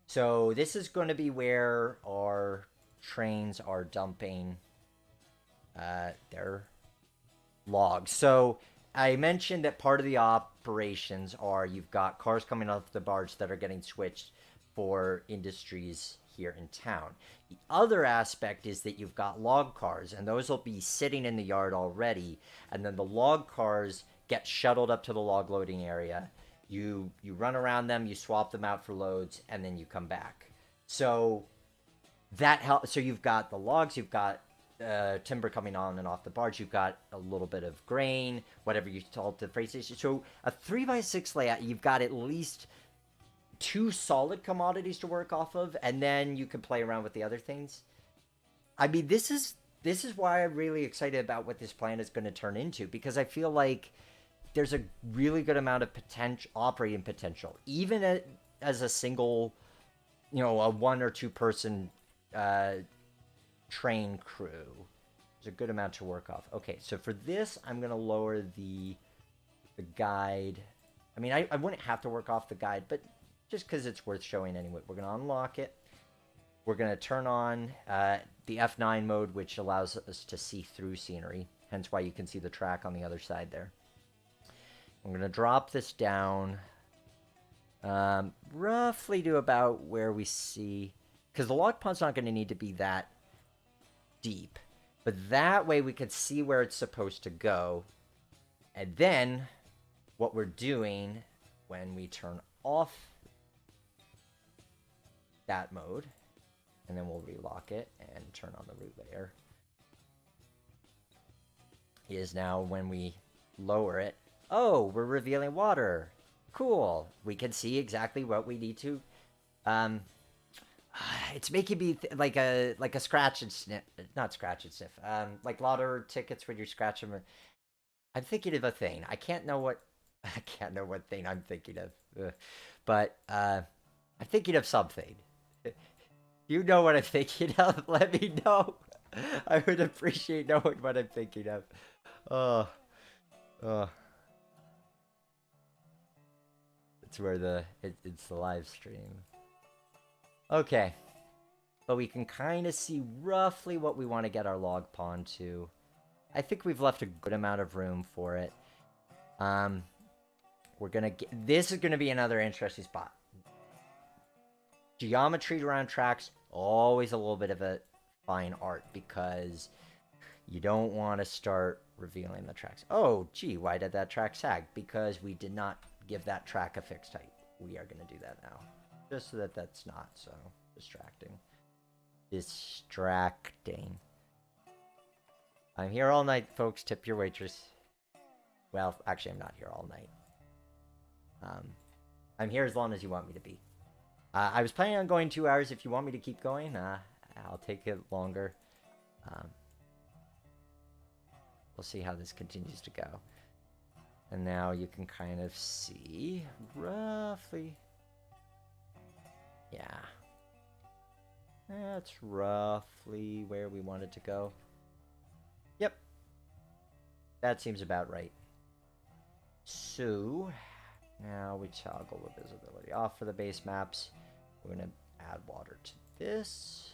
So this is going to be where our trains are dumping their logs. So I mentioned that part of the operations are you've got cars coming off the barge that are getting switched for industries here in town. The other aspect is that you've got log cars, and those will be sitting in the yard already, and then the log cars get shuttled up to the log loading area. You run around them, you swap them out for loads, and then you come back. So that helps. So you've got the logs, you've got timber coming on and off the barge, you've got a little bit of grain, whatever you told the freight station. So a 3x6 layout, you've got at least 2 solid commodities to work off of, and then you can play around with the other things. I mean, this is why I'm really excited about what this plan is going to turn into, because I feel like there's a really good amount of operating potential, even as a single, a 1 or 2 person train crew. There's a good amount to work off. Okay, so for this, I'm going to lower the guide. I mean, I wouldn't have to work off the guide, but just because it's worth showing anyway. We're going to unlock it. We're going to turn on the F9 mode, which allows us to see through scenery, hence why you can see the track on the other side there. I'm going to drop this down roughly to about where we see, because the log pond's not going to need to be that deep, but that way we could see where it's supposed to go. And then what we're doing when we turn off that mode, and then we'll relock it and turn on the root layer, is now when we lower it, oh, we're revealing water. Cool. We can see exactly what we need to. It's making me like a scratch and sniff, not scratch and sniff. Like lottery tickets when you scratch them. I'm thinking of a thing. I can't know what thing I'm thinking of, but I'm thinking of something. You know what I'm thinking of? Let me know. I would appreciate knowing what I'm thinking of. It's where it's the live stream. Okay. But we can kind of see roughly what we want to get our log pond to. I think we've left a good amount of room for it. This is gonna be another interesting spot. Geometry around tracks, always a little bit of a fine art, because You don't want to start revealing the tracks. Oh, gee, why did that track sag? Because we did not give that track a fixed height. We are going to do that now. Just so that that's not so distracting. Distracting. I'm here all night, folks. Tip your waitress. Well, actually, I'm not here all night. I'm here as long as you want me to be. I was planning on going 2 hours. If you want me to keep going, I'll take it longer. We'll see how this continues to go. And now you can kind of see roughly. Yeah. That's roughly where we want it to go. Yep. That seems about right. So, now we toggle the visibility off for the base maps. We're going to add water to this.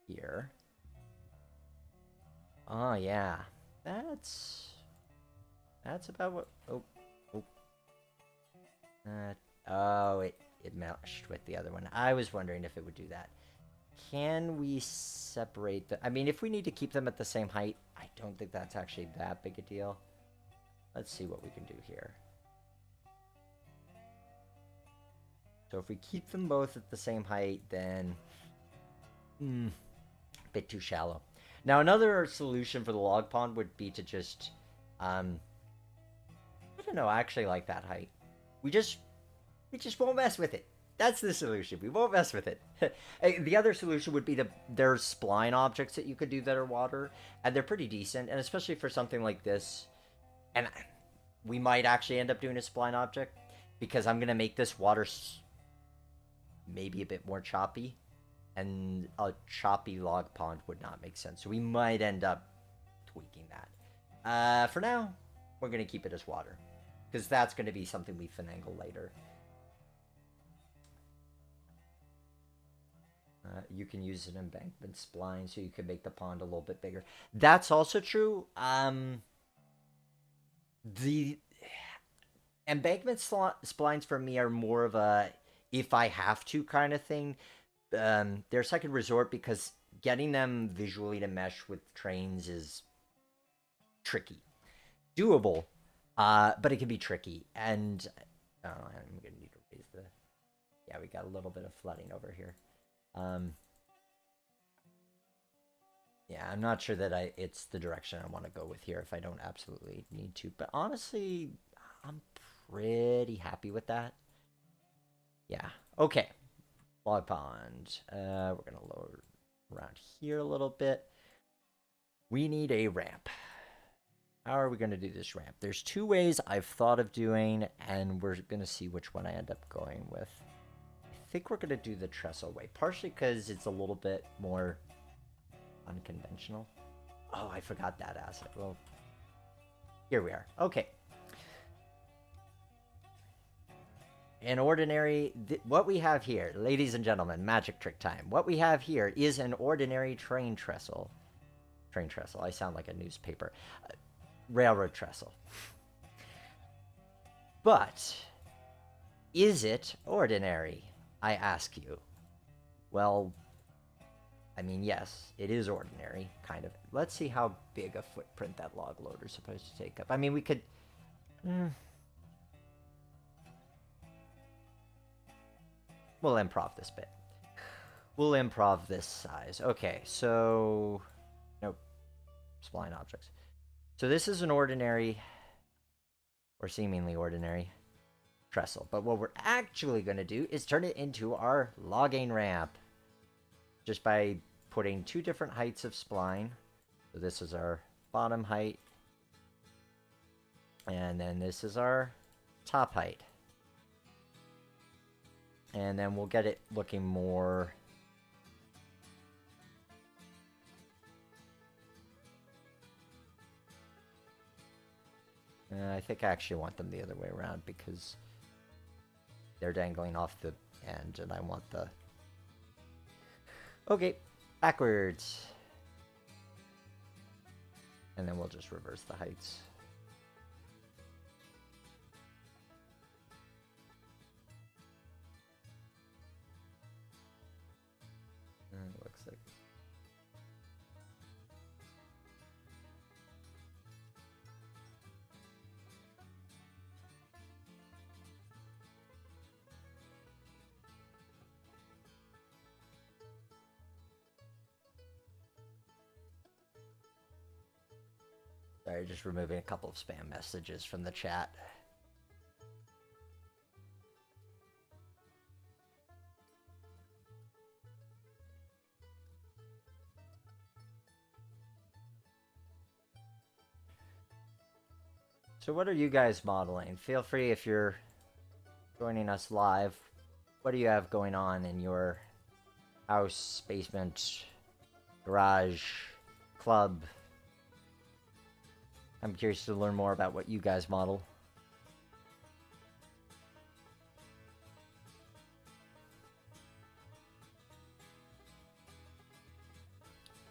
Here. Oh, yeah. That's about what... it meshed with the other one. I was wondering if it would do that. Can we separate the... I mean, if we need to keep them at the same height, I don't think that's actually that big a deal. Let's see what we can do here. So if we keep them both at the same height, then... a bit too shallow. Now, another solution for the log pond would be to just... I don't know, I actually like that height. We just won't mess with it. That's the solution. We won't mess with it. The other solution would be there's spline objects that you could do that are water, and they're pretty decent, and especially for something like this. And we might actually end up doing a spline object, because I'm going to make this water maybe a bit more choppy, and a choppy log pond would not make sense. So we might end up tweaking that. For now, we're going to keep it as water, because that's going to be something we finagle later. You can use an embankment spline so you can make the pond a little bit bigger. That's also true. The embankment splines for me are more of a if I have to kind of thing. They're second resort because getting them visually to mesh with trains is tricky. Doable, but it can be tricky. And I'm going to need to raise the... Yeah, we got a little bit of flooding over here. Yeah, I'm not sure that it's the direction I want to go with here if I don't absolutely need to. But honestly, I'm pretty happy with that. Yeah. Okay. Log pond. We're going to lower around here a little bit. We need a ramp. How are we going to do this ramp? There's two ways I've thought of doing, and we're going to see which one I end up going with. I think we're going to do the trestle way, partially because it's a little bit more unconventional. Oh, I forgot that asset. Well, here we are. Okay. An ordinary... what we have here, ladies and gentlemen, magic trick time. What we have here is an ordinary train trestle. Train trestle. I sound like a newspaper. Railroad trestle. But is it ordinary? I ask you. Well, I mean, yes, it is ordinary, kind of. Let's see how big a footprint that log loader is supposed to take up. I mean, we could... We'll improv this bit. We'll improv this size. Okay, so... Nope. Spline objects. So this is an ordinary, or seemingly ordinary, trestle. But what we're actually going to do is turn it into our logging ramp. Just by putting two different heights of spline. So this is our bottom height. And then this is our top height. And then we'll get it looking more... I think I actually want them the other way around because they're dangling off the end and I want the... Okay, backwards. And then we'll just reverse the heights. Sorry, just removing a couple of spam messages from the chat. So what are you guys modeling? Feel free if you're joining us live. What do you have going on in your house, basement, garage, club? I'm curious to learn more about what you guys model.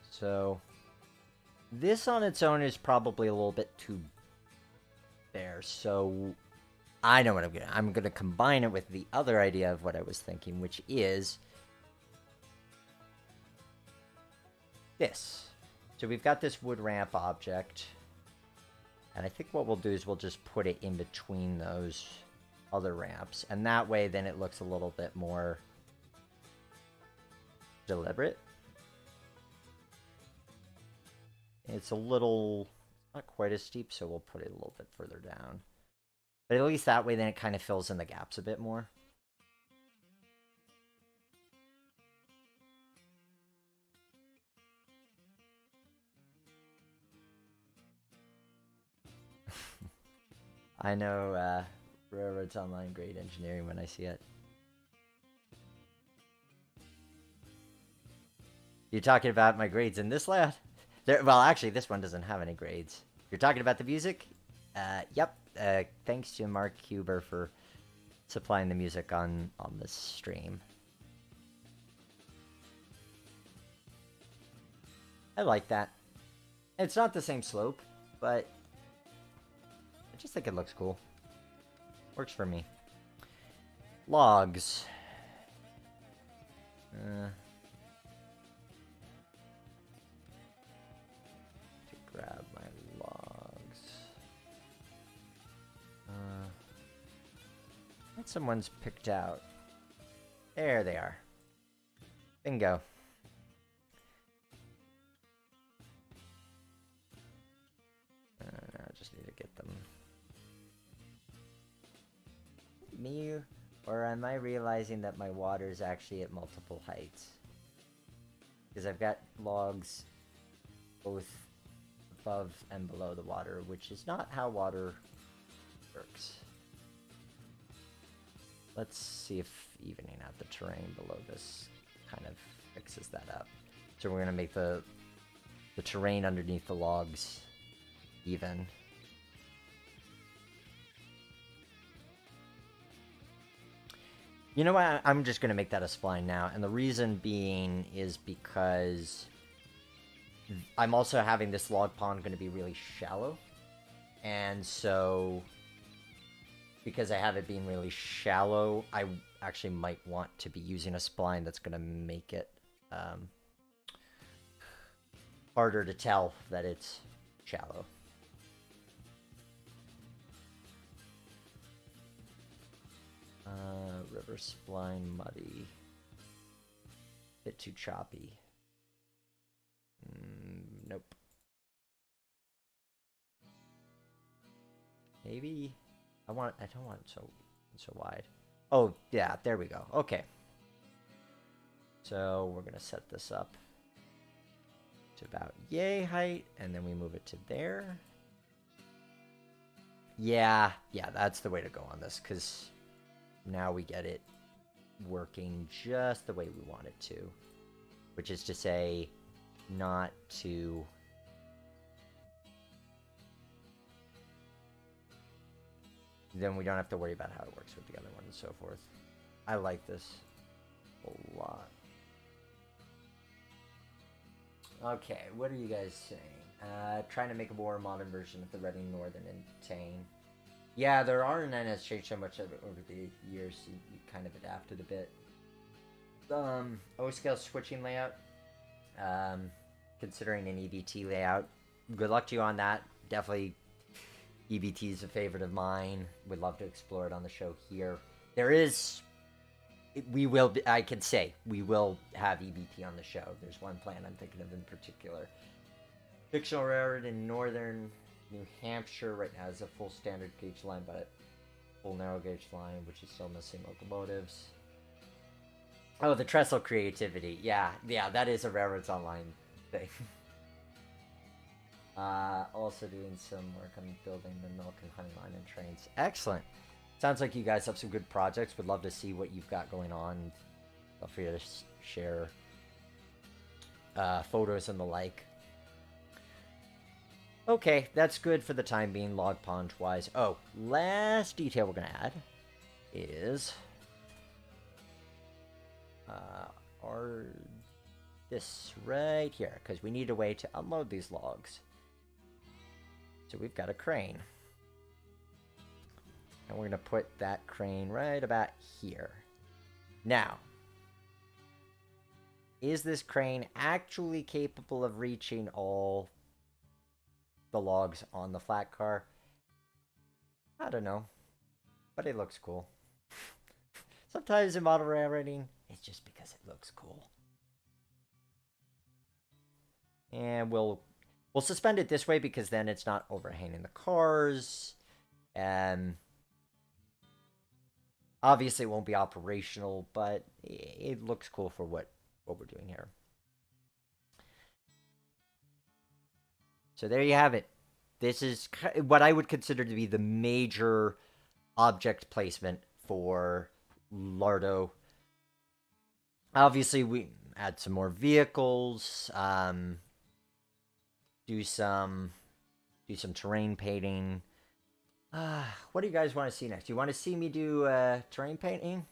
So this on its own is probably a little bit too bare. So I know what I'm gonna combine it with the other idea of what I was thinking, which is this. So we've got this wood ramp object, and I think what we'll do is we'll just put it in between those other ramps, and that way then it looks a little bit more deliberate. It's a little, not quite as steep, so we'll put it a little bit further down. But at least that way then it kind of fills in the gaps a bit more. I know Railroad's Online grade engineering when I see it. You're talking about my grades in this lab? Well, actually, this one doesn't have any grades. You're talking about the music? Yep. Thanks to Mark Huber for supplying the music on this stream. I like that. It's not the same slope, but I just think it looks cool. Works for me. Logs. Grab my logs. Someone's picked out. There they are. Bingo. I just need to get them. Me, or am I realizing that my water is actually at multiple heights? Because I've got logs both above and below the water, which is not how water works. Let's see if evening out the terrain below this kind of fixes that up. So we're gonna make the terrain underneath the logs even. You know what? I'm just gonna make that a spline now, and the reason being is because I'm also having this log pond going to be really shallow, and so because I have it being really shallow, I actually might want to be using a spline that's going to make it harder to tell that it's shallow. River spline muddy. Bit too choppy. Nope. Maybe I don't want it so wide. Oh yeah, there we go. Okay. So we're gonna set this up to about yay height, and then we move it to there. Yeah, that's the way to go on this, because now we get it working just the way we want it to, which is to say, not to then we don't have to worry about how it works with the other one and so forth. I like this a lot. Okay, what are you guys saying? Trying to make a more modern version of the Reading Northern and Tane. Yeah, there are, and then has changed so much of it over the years, so you kind of adapted a bit. O-scale switching layout. Considering an EBT layout. Good luck to you on that. Definitely EBT is a favorite of mine. Would love to explore it on the show here. There is... I can say, we will have EBT on the show. There's one plan I'm thinking of in particular. Fictional railroad in northern New Hampshire right now is a full standard gauge line, but a full narrow gauge line, which is still missing locomotives. Oh, the trestle creativity. Yeah, that is a Railroads Online thing. Also doing some work on building the milk and honey line and trains. Excellent. Sounds like you guys have some good projects. Would love to see what you've got going on. Feel free to share photos and the like. Okay, that's good for the time being, log pond wise. Oh, last detail we're gonna add is this right here, because we need a way to unload these logs. So we've got a crane. And we're going to put that crane right about here. Now, is this crane actually capable of reaching all the logs on the flat car? I don't know. But it looks cool. Sometimes in model railroading, it's just because it looks cool. And we'll suspend it this way because then it's not overhanging the cars. And obviously it won't be operational, but it looks cool for what we're doing here. So there you have it. This is what I would consider to be the major object placement for Lardo. Obviously, we add some more vehicles, do some terrain painting. What do you guys want to see next? You want to see me do terrain painting?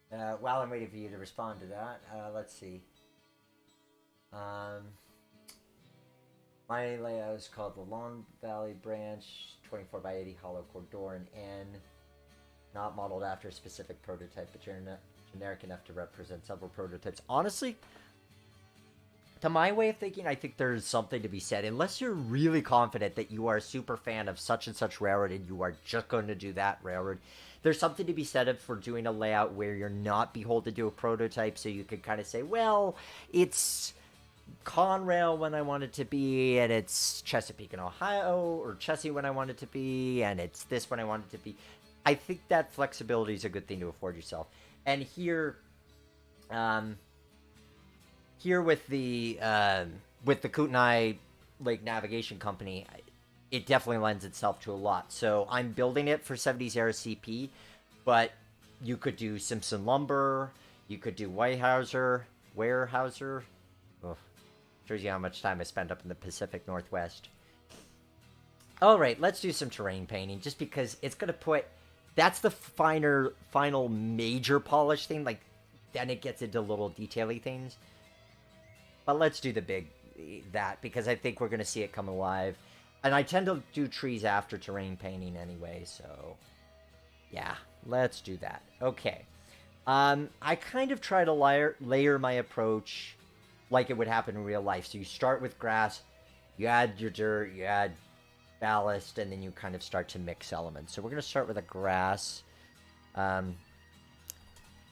While I'm waiting for you to respond to that, let's see. My layout is called the Long Valley Branch, 24 by 80 hollow core door in N. Not modeled after a specific prototype, but generic enough to represent several prototypes. Honestly, to my way of thinking, I think there's something to be said. Unless you're really confident that you are a super fan of such and such railroad and you are just going to do that railroad, there's something to be said for doing a layout where you're not beholden to a prototype, so you can kind of say, well, it's Conrail when I want it to be, and it's Chesapeake in Ohio, or Chessie when I want it to be, and it's this when I want it to be. I think that flexibility is a good thing to afford yourself. And here with the Kootenay Lake Navigation Company, it definitely lends itself to a lot. So I'm building it for 70s era CP, but you could do Simpson Lumber, you could do Weyerhaeuser. Oh, shows you how much time I spend up in the Pacific Northwest. All right, let's do some terrain painting, just because it's gonna put. That's the final major polish thing. Like, then it gets into little detaily things. But let's do that, because I think we're going to see it come alive. And I tend to do trees after terrain painting anyway, so yeah, let's do that. Okay. I kind of try to layer my approach like it would happen in real life. So you start with grass, you add your dirt, you add ballast, and then you kind of start to mix elements. So we're going to start with a grass. I'm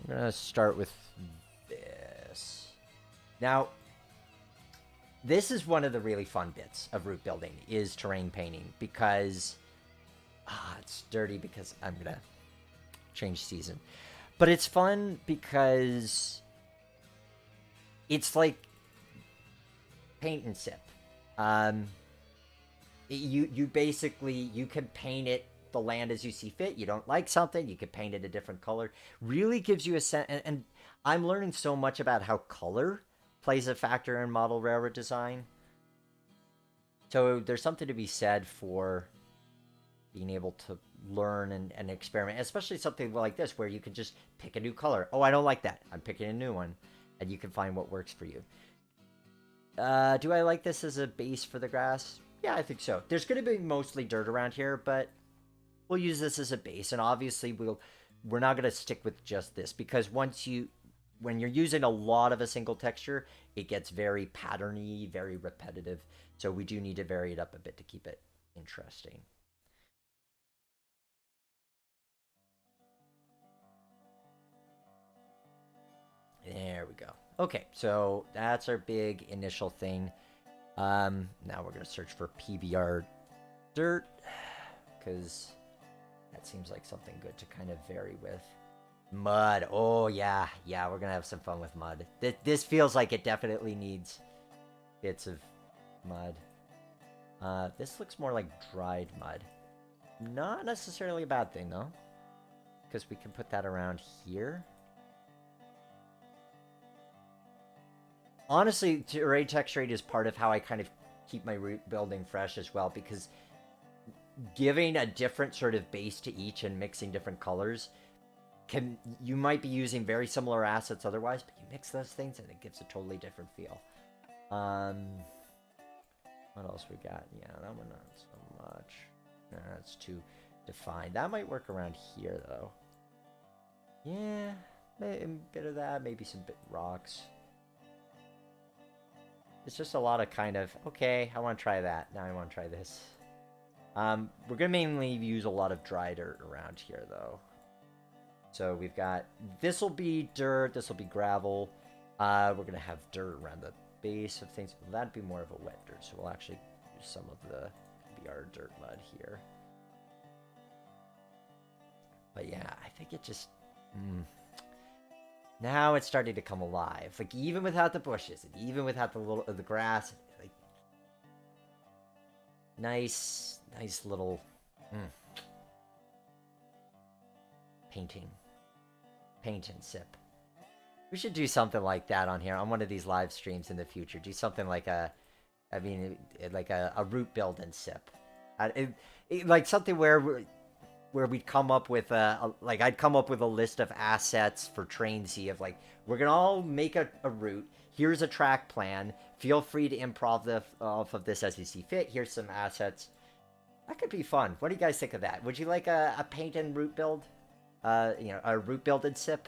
going to start with this. Now, this is one of the really fun bits of route building, is terrain painting, because it's dirty because I'm going to change season. But it's fun because it's like paint and sip. You basically, you can paint it the land as you see fit. You don't like something, you can paint it a different color. Really gives you a sense, and I'm learning so much about how color plays a factor in model railroad design. So there's something to be said for being able to learn and experiment, especially something like this where you can just pick a new color. Oh, I don't like that, I'm picking a new one, and you can find what works for you. Do I like this as a base for the grass? Yeah, I think so. There's going to be mostly dirt around here, but we'll use this as a base. And obviously, we're not going to stick with just this, because when you're using a lot of a single texture, it gets very patterny, very repetitive. So we do need to vary it up a bit to keep it interesting. There we go. Okay, so that's our big initial thing. Now we're gonna search for PBR dirt, because that seems like something good to kind of vary with. Mud. Oh yeah, yeah, we're gonna have some fun with mud. This feels like it definitely needs bits of mud. This looks more like dried mud. Not necessarily a bad thing though, because we can put that around here. Honestly, array texturate is part of how I kind of keep my root building fresh as well, because giving a different sort of base to each and mixing different colors you might be using very similar assets otherwise, but you mix those things and it gives a totally different feel. What else we got? Yeah, that one not so much. That's too defined. That might work around here though. Yeah, maybe a bit of that, maybe some bit rocks. It's just a lot of kind of, okay, I want to try that. Now I want to try this. We're going to mainly use a lot of dry dirt around here though. So we've got, this will be dirt, this will be gravel. We're going to have dirt around the base of things. Well, that'd be more of a wet dirt, so we'll actually use some of the PBR dirt mud here. But yeah, I think it just... Now it's starting to come alive. Like, even without the bushes, and even without the grass, like... Nice little... Painting. Paint and sip. We should do something like that on here, on one of these live streams in the future. Do something like like a root build and sip. Like something where we'd come up with like I'd come up with a list of assets for Train Z of like, we're gonna all make a route. Here's a track plan. Feel free to improv off of this as you see fit. Here's some assets. That could be fun. What do you guys think of that? Would you like a paint and route build? A root build and sip?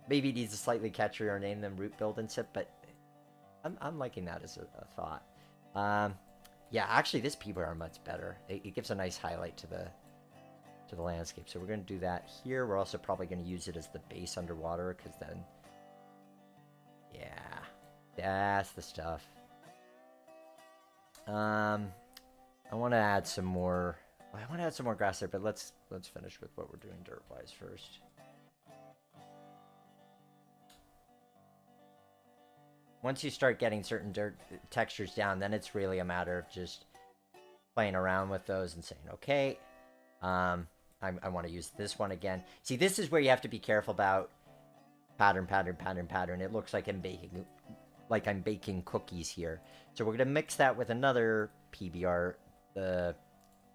Maybe it needs a slightly catchier name than root build and sip, but I'm liking that as a thought. Yeah, actually, this PBR much better. It gives a nice highlight to the landscape. So we're going to do that here. We're also probably going to use it as the base underwater, because then, yeah, that's the stuff. I want to add some more. I want to add some more grass there, but let's finish with what we're doing dirt-wise first. Once you start getting certain dirt textures down, then it's really a matter of just playing around with those and saying, okay, I want to use this one again. See, this is where you have to be careful about pattern. It looks like I'm baking cookies here. So we're going to mix that with another PBR,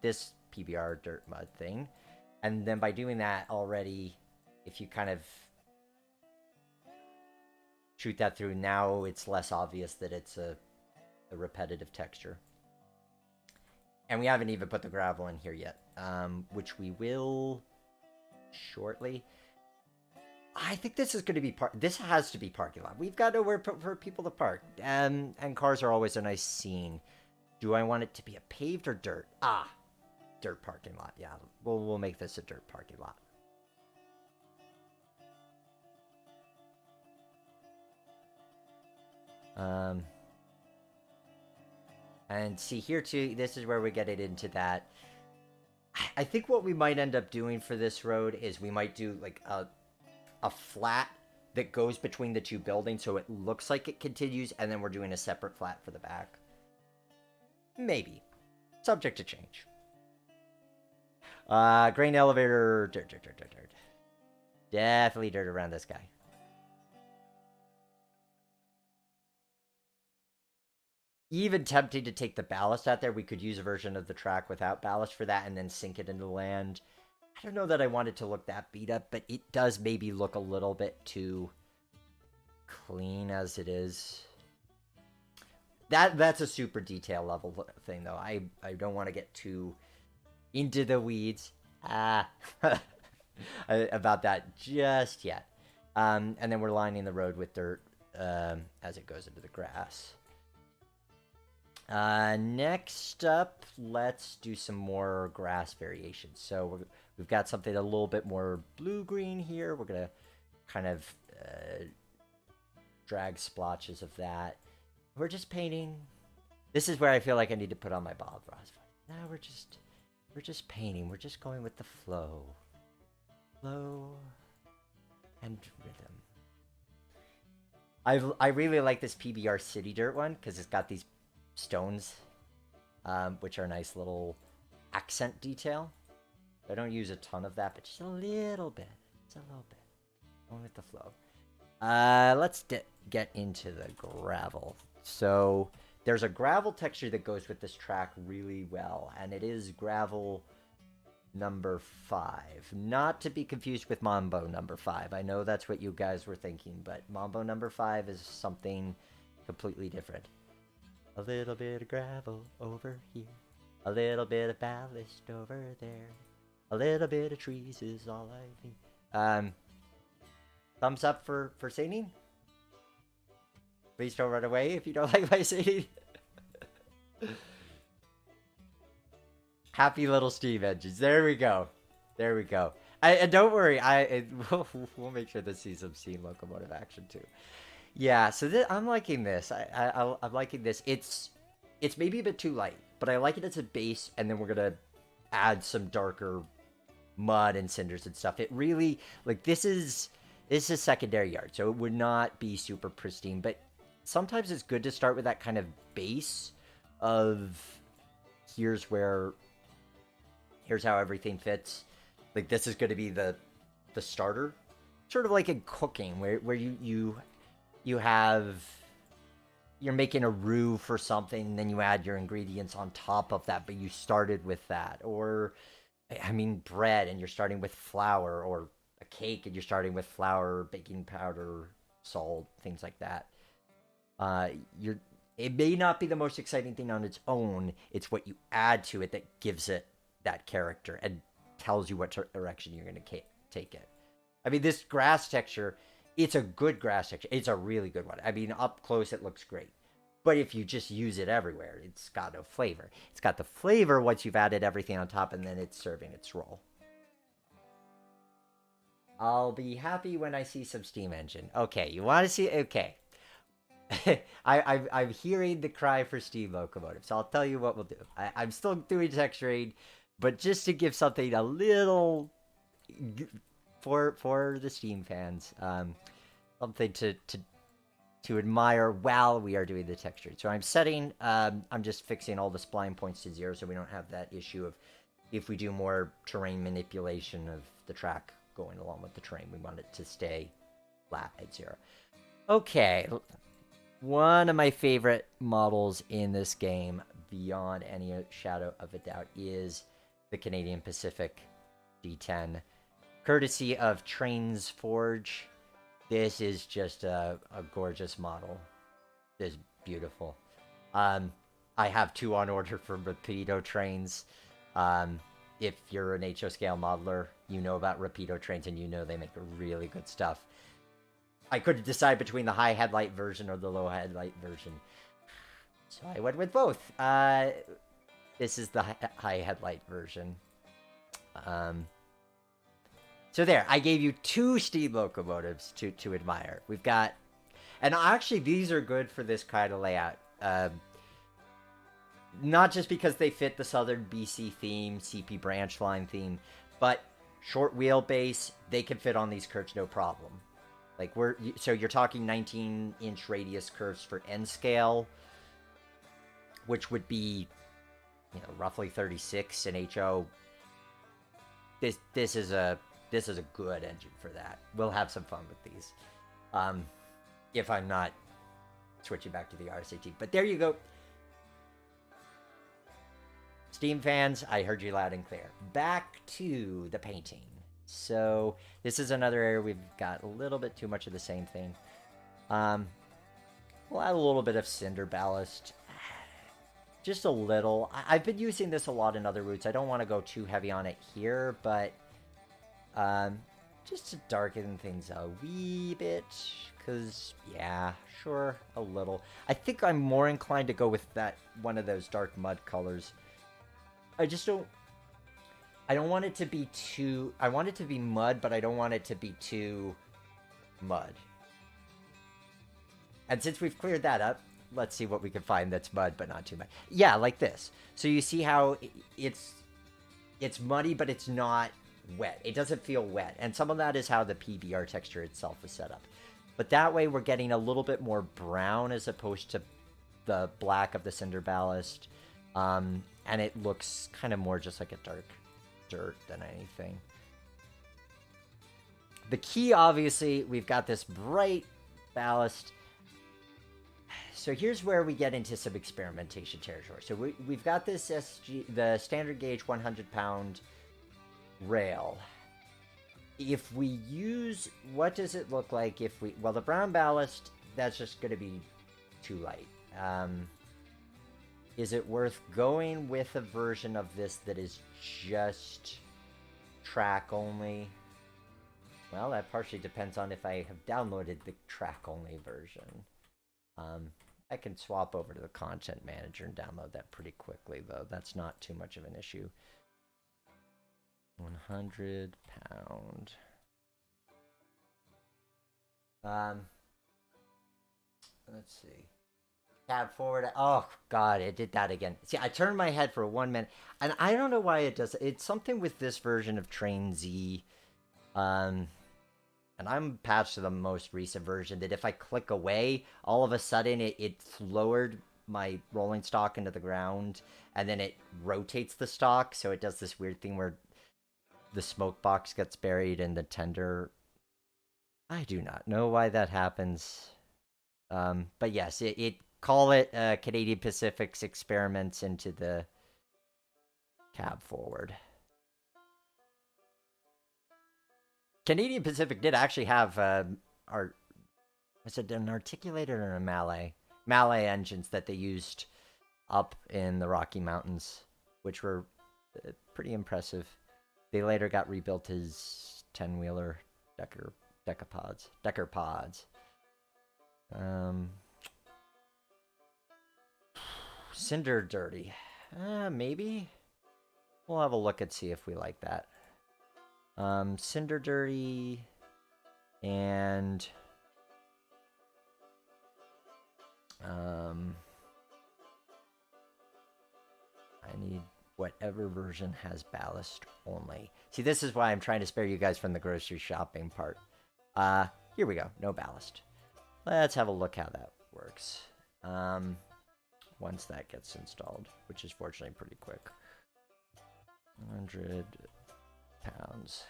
this PBR dirt mud thing. And then by doing that already, if you kind of shoot that through, now it's less obvious that it's a repetitive texture. And we haven't even put the gravel in here yet, which we will shortly. I think this is going to be this has to be parking lot. We've got nowhere for people to park, and cars are always a nice scene. Do I want it to be a paved or dirt? Dirt parking lot. Yeah, we'll make this a dirt parking lot. And see here too, this is where we get it into that. I think what we might end up doing for this road is we might do like a flat that goes between the two buildings, so it looks like it continues, and then we're doing a separate flat for the back. Maybe. Subject to change. Grain elevator, dirt. Definitely dirt around this guy. Even tempted to take the ballast out there. We could use a version of the track without ballast for that and then sink it into the land. I don't know that I want it to look that beat up, but it does maybe look a little bit too clean as it is. That's a super detail level thing, though. I don't want to get too into the weeds about that just yet. And then we're lining the road with dirt as it goes into the grass. Next up, let's do some more grass variations. So we've got something a little bit more blue-green here. We're going to kind of drag splotches of that. We're just painting. This is where I feel like I need to put on my Bob Ross voice. Now we're just painting. We're just going with the flow. Flow and rhythm. I really like this PBR City Dirt one because it's got these stones, which are a nice little accent detail. I don't use a ton of that, but just a little bit. Just a little bit. Going with the flow. Let's get into the gravel. So there's a gravel texture that goes with this track really well, and it is gravel number 5. Not to be confused with Mambo number 5. I know that's what you guys were thinking, but Mambo number 5 is something completely different. A little bit of gravel over here. A little bit of ballast over there. A little bit of trees is all I need. Thumbs up for singing? Please don't run away if you don't like my singing. Happy little steam engines. There we go. There we go. And don't worry, we'll make sure to see some steam locomotive action too. Yeah, so I'm liking this. I'm liking this. It's maybe a bit too light, but I like it as a base, and then we're gonna add some darker mud and cinders and stuff. It really, like, this is secondary yard, so it would not be super pristine, but sometimes it's good to start with that kind of base of here's how everything fits. Like, this is going to be the starter, sort of like in cooking, where you're making a roux for something, and then you add your ingredients on top of that, but you started with that. Or, I mean, bread, and you're starting with flour, or a cake, and you're starting with flour, baking powder, salt, things like that. It may not be the most exciting thing on its own. It's what you add to it that gives it that character and tells you what direction you're going to take it. I mean, this grass texture, it's a good grass texture. It's a really good one. I mean, up close, it looks great. But if you just use it everywhere, it's got no flavor. It's got the flavor once you've added everything on top, and then it's serving its role. I'll be happy when I see some steam engine. Okay, you want to see? Okay. I'm hearing the cry for steam locomotives. So I'll tell you what we'll do. I'm still doing texturing, but just to give something a little for the steam fans, something to admire while we are doing the texture. So I'm setting, I'm just fixing all the spline points to 0, so we don't have that issue of if we do more terrain manipulation of the track going along with the terrain, we want it to stay flat at 0. Okay, one of my favorite models in this game, beyond any shadow of a doubt, is the Canadian Pacific D10. Courtesy of Trains Forge, this is just a gorgeous model. It's beautiful. I have 2 on order from Rapido Trains. If you're an HO scale modeler, you know about Rapido Trains, and you know they make really good stuff. I couldn't decide between the high headlight version or the low headlight version, so I went with both. This is the high headlight version. So there, I gave you 2 steam locomotives to admire. We've got, and actually these are good for this kind of layout. Not just because they fit the Southern BC theme, CP branch line theme, but short wheelbase, they can fit on these curves no problem. Like, so you're talking 19-inch radius curves for N scale, which would be, roughly 36 in HO. This is a good engine for that. We'll have some fun with these. If I'm not switching back to the RCT. But there you go. Steam fans, I heard you loud and clear. Back to the painting. So this is another area we've got a little bit too much of the same thing. We'll add a little bit of cinder ballast. Just a little. I've been using this a lot in other routes. I don't want to go too heavy on it here, but just to darken things a wee bit. Because, yeah, sure, a little. I think I'm more inclined to go with that one of those dark mud colors. I don't want it to be too... I want it to be mud, but I don't want it to be too mud. And since we've cleared that up, let's see what we can find that's mud, but not too much. Yeah, like this. So you see how it's muddy, but it's not wet. It doesn't feel wet. And some of that is how the PBR texture itself is set up. But that way we're getting a little bit more brown as opposed to the black of the cinder ballast. And it looks kind of more just like a dark dirt than anything. The key, obviously, we've got this bright ballast. So here's where we get into some experimentation territory. So we've got this the standard gauge 100-pound rail. If we use, what does it look like if we, well, the brown ballast, that's just going to be too light. Is it worth going with a version of this that is just track only? Well, that partially depends on if I have downloaded the track only version. I can swap over to the content manager and download that pretty quickly, though. That's not too much of an issue. 100-pound. Let's see. Tab forward. Oh, God, it did that again. See, I turned my head for 1 minute, and I don't know why it does. It's something with this version of Train Z. And I'm patched to the most recent version that if I click away, all of a sudden it lowered my rolling stock into the ground, and then it rotates the stock, so it does this weird thing where the smoke box gets buried in the tender. I do not know why that happens. But yes, it call it Canadian Pacific's experiments into the cab forward. Canadian Pacific did actually have was it an articulated or a Malay engines that they used up in the Rocky Mountains, which were pretty impressive. They later got rebuilt as 10-wheeler Decker pods. Cinder dirty. Maybe. We'll have a look and see if we like that. Cinder dirty, and I need whatever version has ballast only. See, this is why I'm trying to spare you guys from the grocery shopping part. Here we go, no ballast. Let's have a look how that works. Once that gets installed, which is fortunately pretty quick. 100 pounds.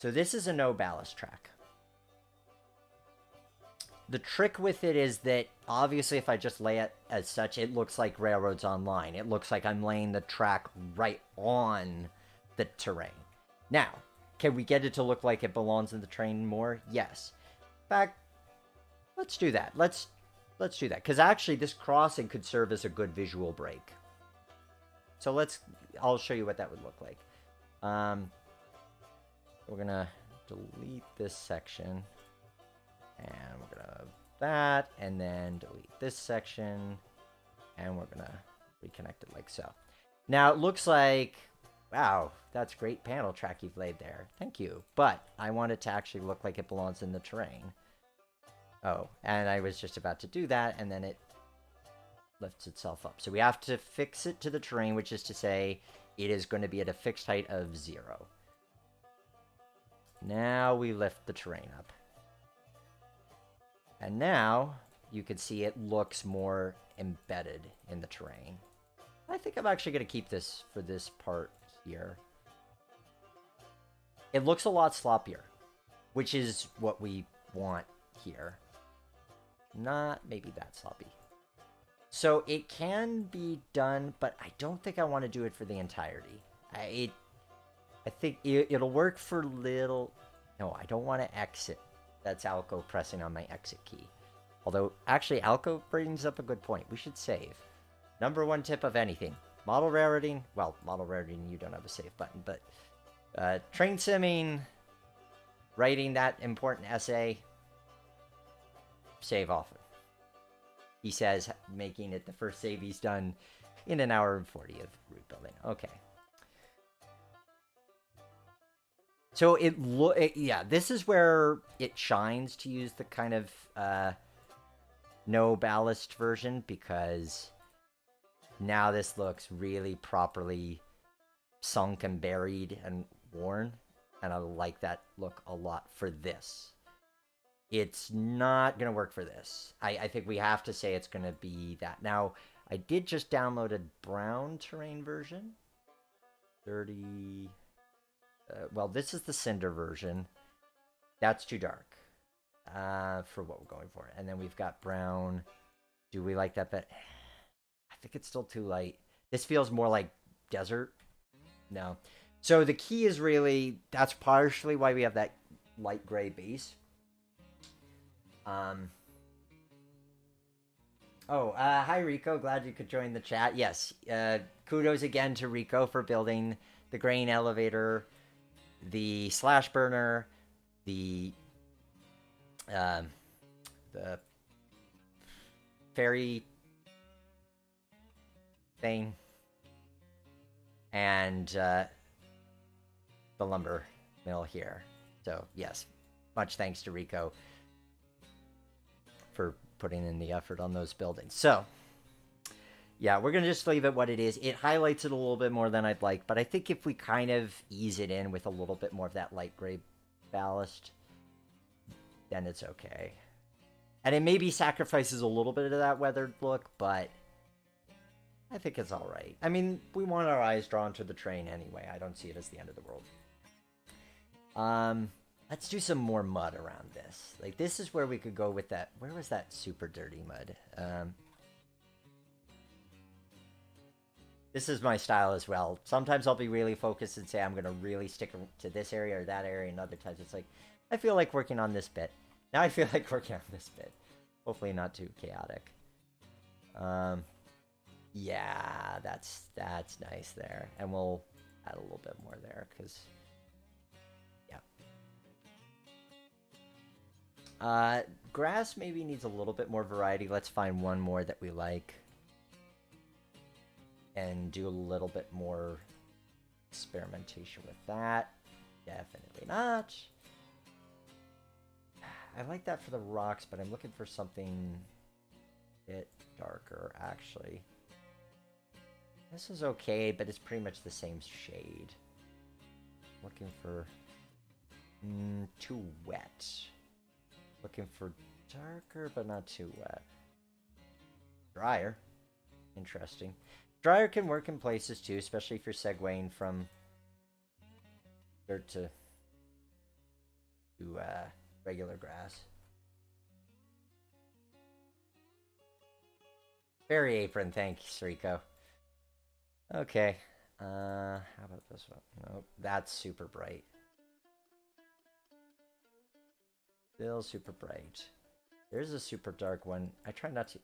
So this is a no ballast track. The trick with it is that obviously if I just lay it as such, it looks like Railroads Online. It looks like I'm laying the track right on the terrain. Now, can we get it to look like it belongs in the terrain more? Yes. In fact, let's do that. Let's do that, because actually this crossing could serve as a good visual break. So I'll show you what that would look like. We're gonna delete this section, and we're gonna that, and then delete this section, and we're gonna reconnect it like so. Now it looks like, wow, that's great panel track you've laid there. Thank you. But I want it to actually look like it belongs in the terrain. Oh, and I was just about to do that, and then it lifts itself up. So we have to fix it to the terrain, which is to say it is going to be at a fixed height of 0. Now we lift the terrain up. And now you can see it looks more embedded in the terrain. I think I'm actually going to keep this for this part here. It looks a lot sloppier, which is what we want here. Not maybe that sloppy. So it can be done, but I don't think I want to do it for the entirety. I think it'll work for little... No, I don't want to exit. That's Alco pressing on my exit key. Although, actually, Alco brings up a good point. We should save. Number one tip of anything. Model railroading. Well, model railroading, you don't have a save button, but train simming, writing that important essay, save often. He says, making it the first save he's done in an hour and 40 of route building. Okay. So yeah, this is where it shines to use the kind of no ballast version because now this looks really properly sunk and buried and worn, and I like that look a lot for this. It's not going to work for this. I think we have to say it's going to be that. Now, I did just download a brown terrain version. 30. Well, this is the cinder version. That's too dark for what we're going for. And then we've got brown. Do we like that bit? I think it's still too light. This feels more like desert. No. So the key is really, that's partially why we have that light gray base. Hi Rico, glad you could join the chat. Yes, kudos again to Rico for building the grain elevator, the slash burner, the ferry thing, and the lumber mill here. So yes, much thanks to Rico for putting in the effort on those buildings. So yeah, we're gonna just leave it what it is. It highlights it a little bit more than I'd like, but I think if we kind of ease it in with a little bit more of that light gray ballast, then it's okay. And it maybe sacrifices a little bit of that weathered look, but I think it's all right. I mean, we want our eyes drawn to the train anyway. I don't see it as the end of the world. Let's do some more mud around this. Like, this is where we could go with that. Where was that super dirty mud? This is my style as well. Sometimes I'll be really focused and say I'm going to really stick to this area or that area, and other times it's like, I feel like working on this bit. Now I feel like working on this bit. Hopefully not too chaotic. Yeah, that's nice there. And we'll add a little bit more there, because... grass maybe needs a little bit more variety. Let's find one more that we like. And do a little bit more experimentation with that. Definitely not. I like that for the rocks, but I'm looking for something a bit darker, actually. This is okay, but it's pretty much the same shade. Looking for... too wet. Looking for darker, but not too wet. Drier. Interesting. Drier can work in places too, especially if you're segueing from dirt to regular grass. Fairy apron, thanks, Rico. Okay. How about this one? Nope, that's super bright. Still super bright. There's a super dark one. I try not to...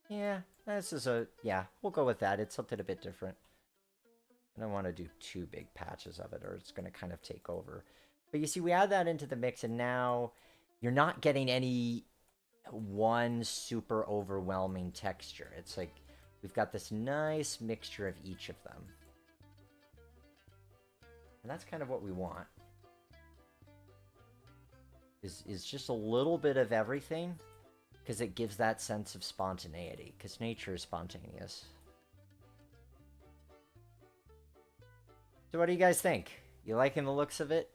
Yeah, this is a... Yeah, we'll go with that. It's something a bit different. I don't want to do too big patches of it, or it's going to kind of take over. But you see, we add that into the mix, and now you're not getting any one super overwhelming texture. It's like we've got this nice mixture of each of them. And that's kind of what we want. Is just a little bit of everything, because it gives that sense of spontaneity, because nature is spontaneous. So what do you guys think? You liking the looks of it?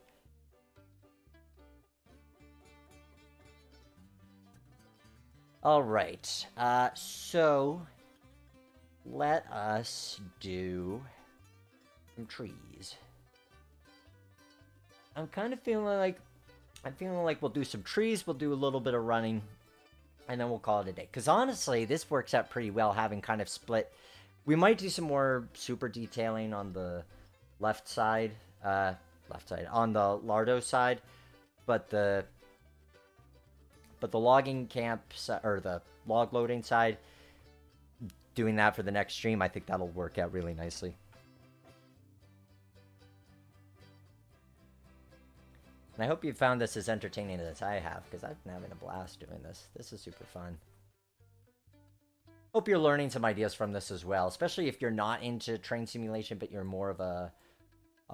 All right, so let us do some trees. I'm kind of feeling like we'll do some trees, we'll do a little bit of running, and then we'll call it a day. Because honestly, this works out pretty well, having kind of split. We might do some more super detailing on the left side, on the Lardo side, but the logging camp, or the log loading side, doing that for the next stream, I think that'll work out really nicely. And I hope you found this as entertaining as I have, because I've been having a blast doing this. This is super fun. Hope you're learning some ideas from this as well, especially if you're not into train simulation, but you're more of a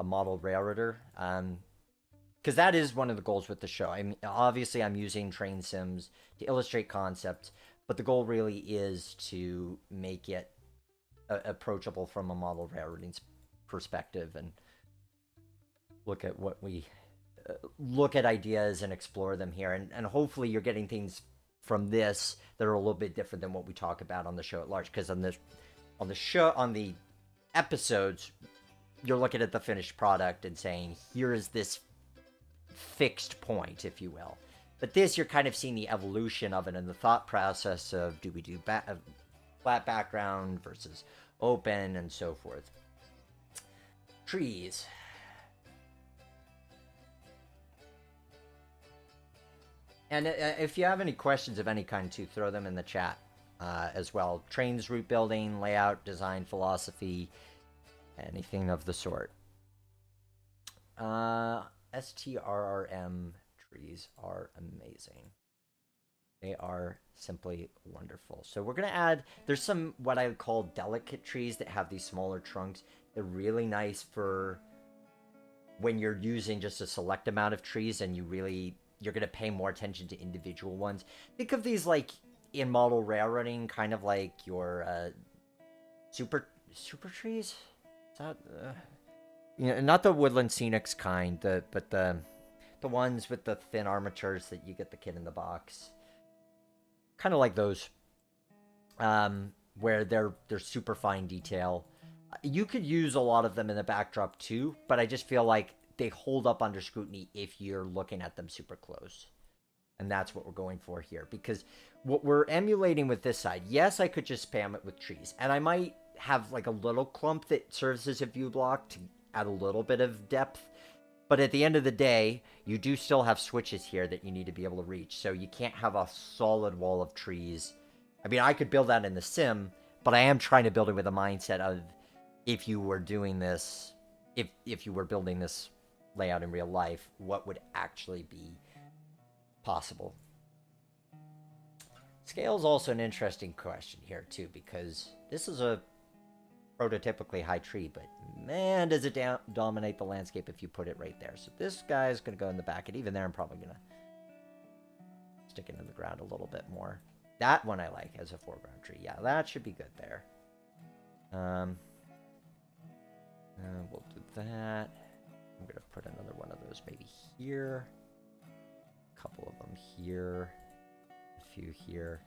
model railroader. Because that is one of the goals with the show. I mean, obviously, I'm using train sims to illustrate concepts, But the goal really is to make it approachable from a model railroading perspective, and look at what we look at ideas and explore them here. And hopefully you're getting things from this that are a little bit different than what we talk about on the show at large. Because on the episodes, you're looking at the finished product and saying, here is this fixed point, if you will. But this, you're kind of seeing the evolution of it and the thought process of, do we do flat background versus open and so forth. Trees. And if you have any questions of any kind, too, throw them in the chat as well. Trains, route building, layout, design, philosophy, anything of the sort. STRRM trees are amazing. They are simply wonderful. So we're going to add, there's some what I would call delicate trees that have these smaller trunks. They're really nice for when you're using just a select amount of trees and you're going to pay more attention to individual ones. Think of these like in model railroading, kind of like your super trees. Is that, not the woodland scenics kind, but the ones with the thin armatures that you get the kid in the box. Kind of like those, where they're super fine detail. You could use a lot of them in the backdrop too, but I just feel like they hold up under scrutiny if you're looking at them super close. And that's what we're going for here. Because what we're emulating with this side, yes, I could just spam it with trees. And I might have like a little clump that serves as a view block to add a little bit of depth. But at the end of the day, you do still have switches here that you need to be able to reach. So you can't have a solid wall of trees. I mean, I could build that in the sim, but I am trying to build it with a mindset of if you were doing this, if you were building this layout in real life, what would actually be possible. Scale is also an interesting question here too, because this is a prototypically high tree, but man, does it dominate the landscape if you put it right there. So this guy is going to go in the back, and even there I'm probably going to stick it in the ground a little bit more. That one I like as a foreground tree. Yeah, that should be good there. We'll do that. I'm going to put another one of those maybe here. A couple of them here. A few here.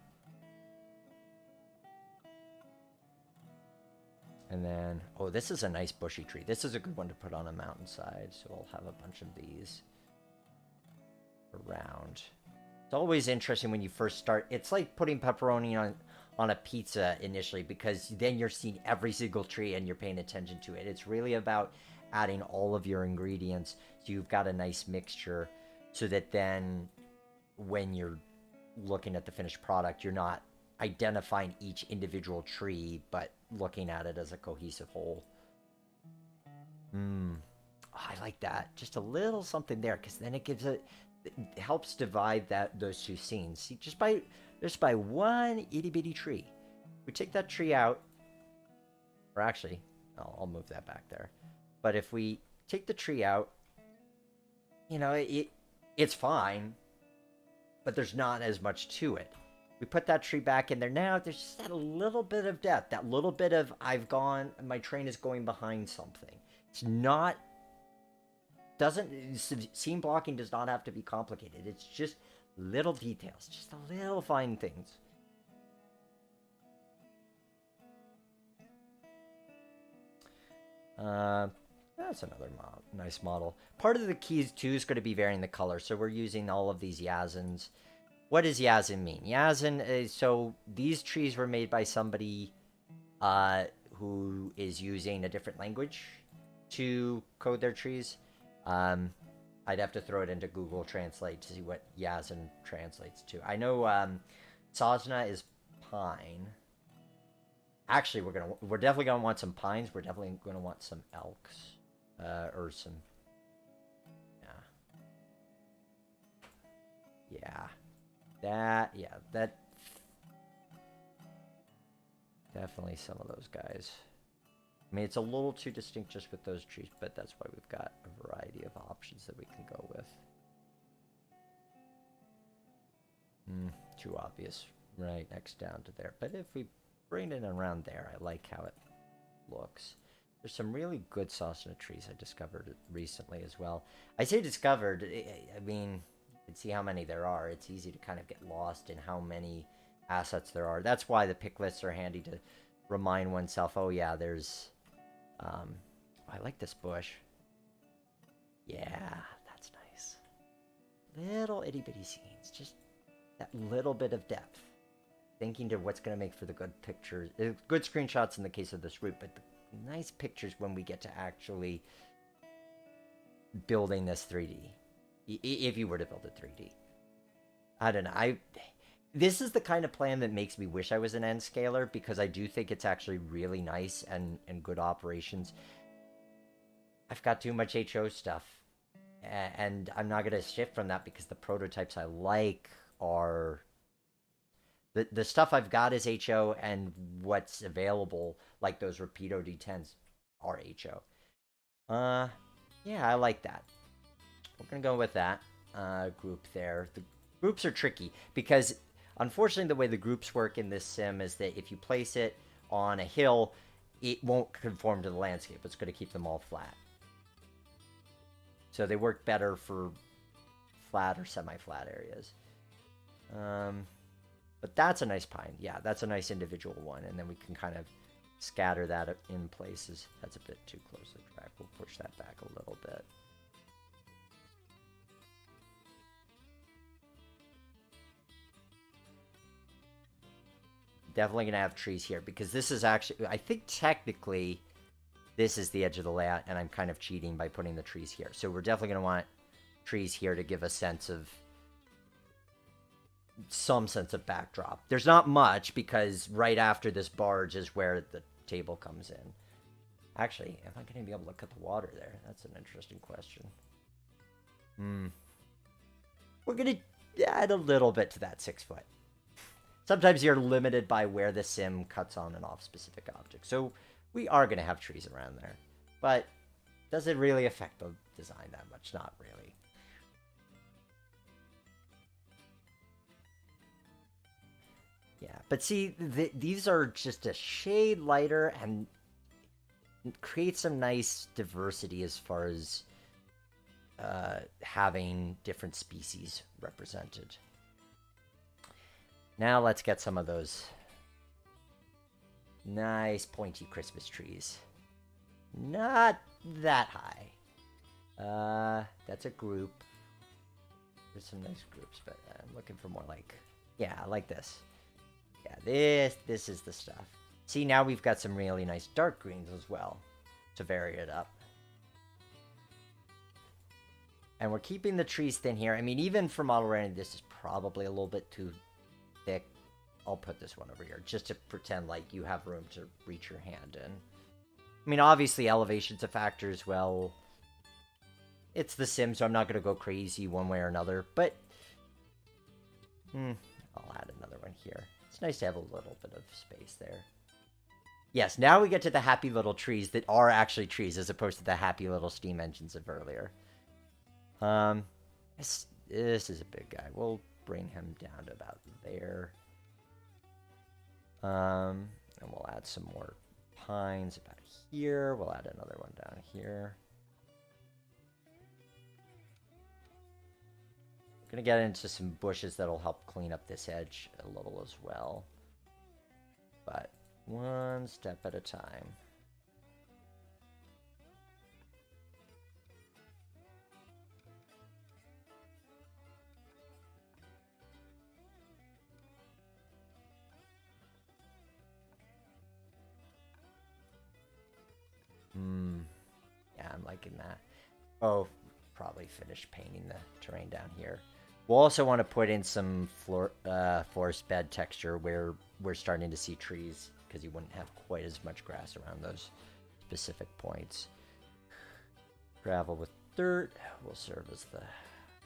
And then, oh, this is a nice bushy tree. This is a good one to put on a mountainside. So we'll have a bunch of these around. It's always interesting when you first start. It's like putting pepperoni on a pizza initially, because then you're seeing every single tree and you're paying attention to it. It's really about adding all of your ingredients so you've got a nice mixture, so that then when you're looking at the finished product, you're not identifying each individual tree, but looking at it as a cohesive whole. Oh, I like that. Just a little something there, because then it helps divide those two scenes. See, just by one itty bitty tree. We take that tree out, or actually, I'll move that back there. But if we take the tree out, it's fine, but there's not as much to it. We put that tree back in there now, there's just that little bit of depth, that little bit of my train is going behind something. Scene blocking does not have to be complicated. It's just little details, just a little fine things. That's another nice model. Part of the keys too is going to be varying the color. So we're using all of these Yazins. What does Yazin mean? Yazin is, so these trees were made by somebody who is using a different language to code their trees. I'd have to throw it into Google Translate to see what Yazin translates to. I know Sajna is pine. Actually, we're definitely gonna want some pines. We're definitely gonna want some elks, or some. Yeah. That. Definitely some of those guys. I mean, it's a little too distinct just with those trees, but that's why we've got a variety of options that we can go with. Too obvious. right next down to there. But if we bring it around there, I like how it looks. There's some really good Sausage trees I discovered recently as well. I say discovered, I mean, you can see how many there are. It's easy to kind of get lost in how many assets there are. That's why the pick lists are handy to remind oneself, oh yeah, there's, I like this bush. Yeah, that's nice. Little itty bitty scenes, just that little bit of depth. Thinking to what's going to make for the good pictures, good screenshots in the case of this route, but the nice pictures when we get to actually building this 3D. If you were to build it 3D. I don't know. This is the kind of plan that makes me wish I was an N scaler, because I do think it's actually really nice and good operations. I've got too much HO stuff, and I'm not going to shift from that because the prototypes I like are... The stuff I've got is HO, and what's available, like those Rapido D10s, are HO. Yeah, I like that. We're going to go with that group there. The groups are tricky, because unfortunately the way the groups work in this sim is that if you place it on a hill, it won't conform to the landscape. It's going to keep them all flat. So they work better for flat or semi-flat areas. But that's a nice pine. Yeah, that's a nice individual one. And then we can kind of scatter that in places. That's a bit too close to the track. We'll push that back a little bit. Definitely going to have trees here, because this is actually... I think technically this is the edge of the layout, and I'm kind of cheating by putting the trees here. So we're definitely going to want trees here to give a sense of... some sense of backdrop. There's not much, because right after this barge is where the table comes in. Actually, am I going to be able to cut the water there? That's an interesting question. We're going to add a little bit to that 6 foot. Sometimes you're limited by where the sim cuts on and off specific objects. So we are going to have trees around there. But does it really affect the design that much? Not really. Yeah, but see, these are just a shade lighter and create some nice diversity as far as having different species represented. Now let's get some of those nice pointy Christmas trees. Not that high. That's a group. There's some nice groups, but I'm looking for more like... Yeah, I like this. Yeah, this is the stuff. See, now we've got some really nice dark greens as well to vary it up. And we're keeping the trees thin here. I mean, even for model rendering, this is probably a little bit too thick. I'll put this one over here just to pretend like you have room to reach your hand in. I mean, obviously elevation's a factor as well. It's the sim, so I'm not going to go crazy one way or another, but I'll add another one here. It's nice to have a little bit of space there. Yes, now we get to the happy little trees that are actually trees as opposed to the happy little steam engines of earlier. This is a big guy. We'll bring him down to about there. And we'll add some more pines about here. We'll add another one down here. I'm gonna get into some bushes that'll help clean up this edge a little as well. But one step at a time. Yeah, I'm liking that. Oh, probably finish painting the terrain down here. We'll also want to put in some forest bed texture where we're starting to see trees, because you wouldn't have quite as much grass around those specific points. Gravel with dirt will serve as the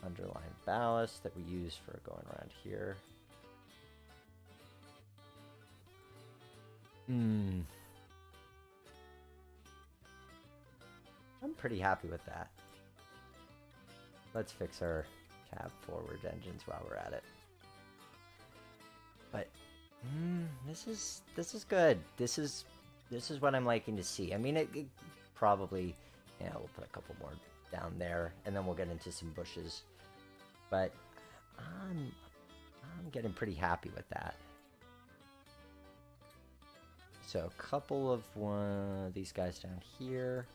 underlying ballast that we use for going around here. I'm pretty happy with that. Let's fix our cab forward engines while we're at it. But This is good. This is what I'm liking to see. I mean, it probably, yeah, we'll put a couple more down there, and then we'll get into some bushes. But I'm getting pretty happy with that. So a couple of these guys down here,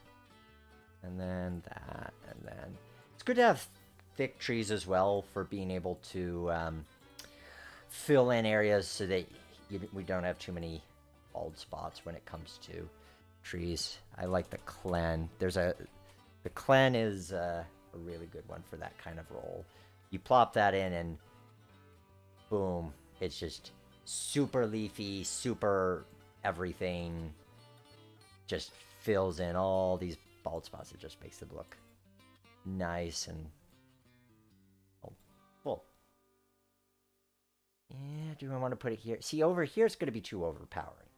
and then that, and then it's good to have thick trees as well for being able to fill in areas so that we don't have too many bald spots when it comes to trees. I like the clen. The clen is a really good one for that kind of role. You plop that in and boom, it's just super leafy, super everything, just fills in all these bald spots. It just makes them look nice and full. Yeah, do I want to put it here? See, over here it's going to be too overpowering,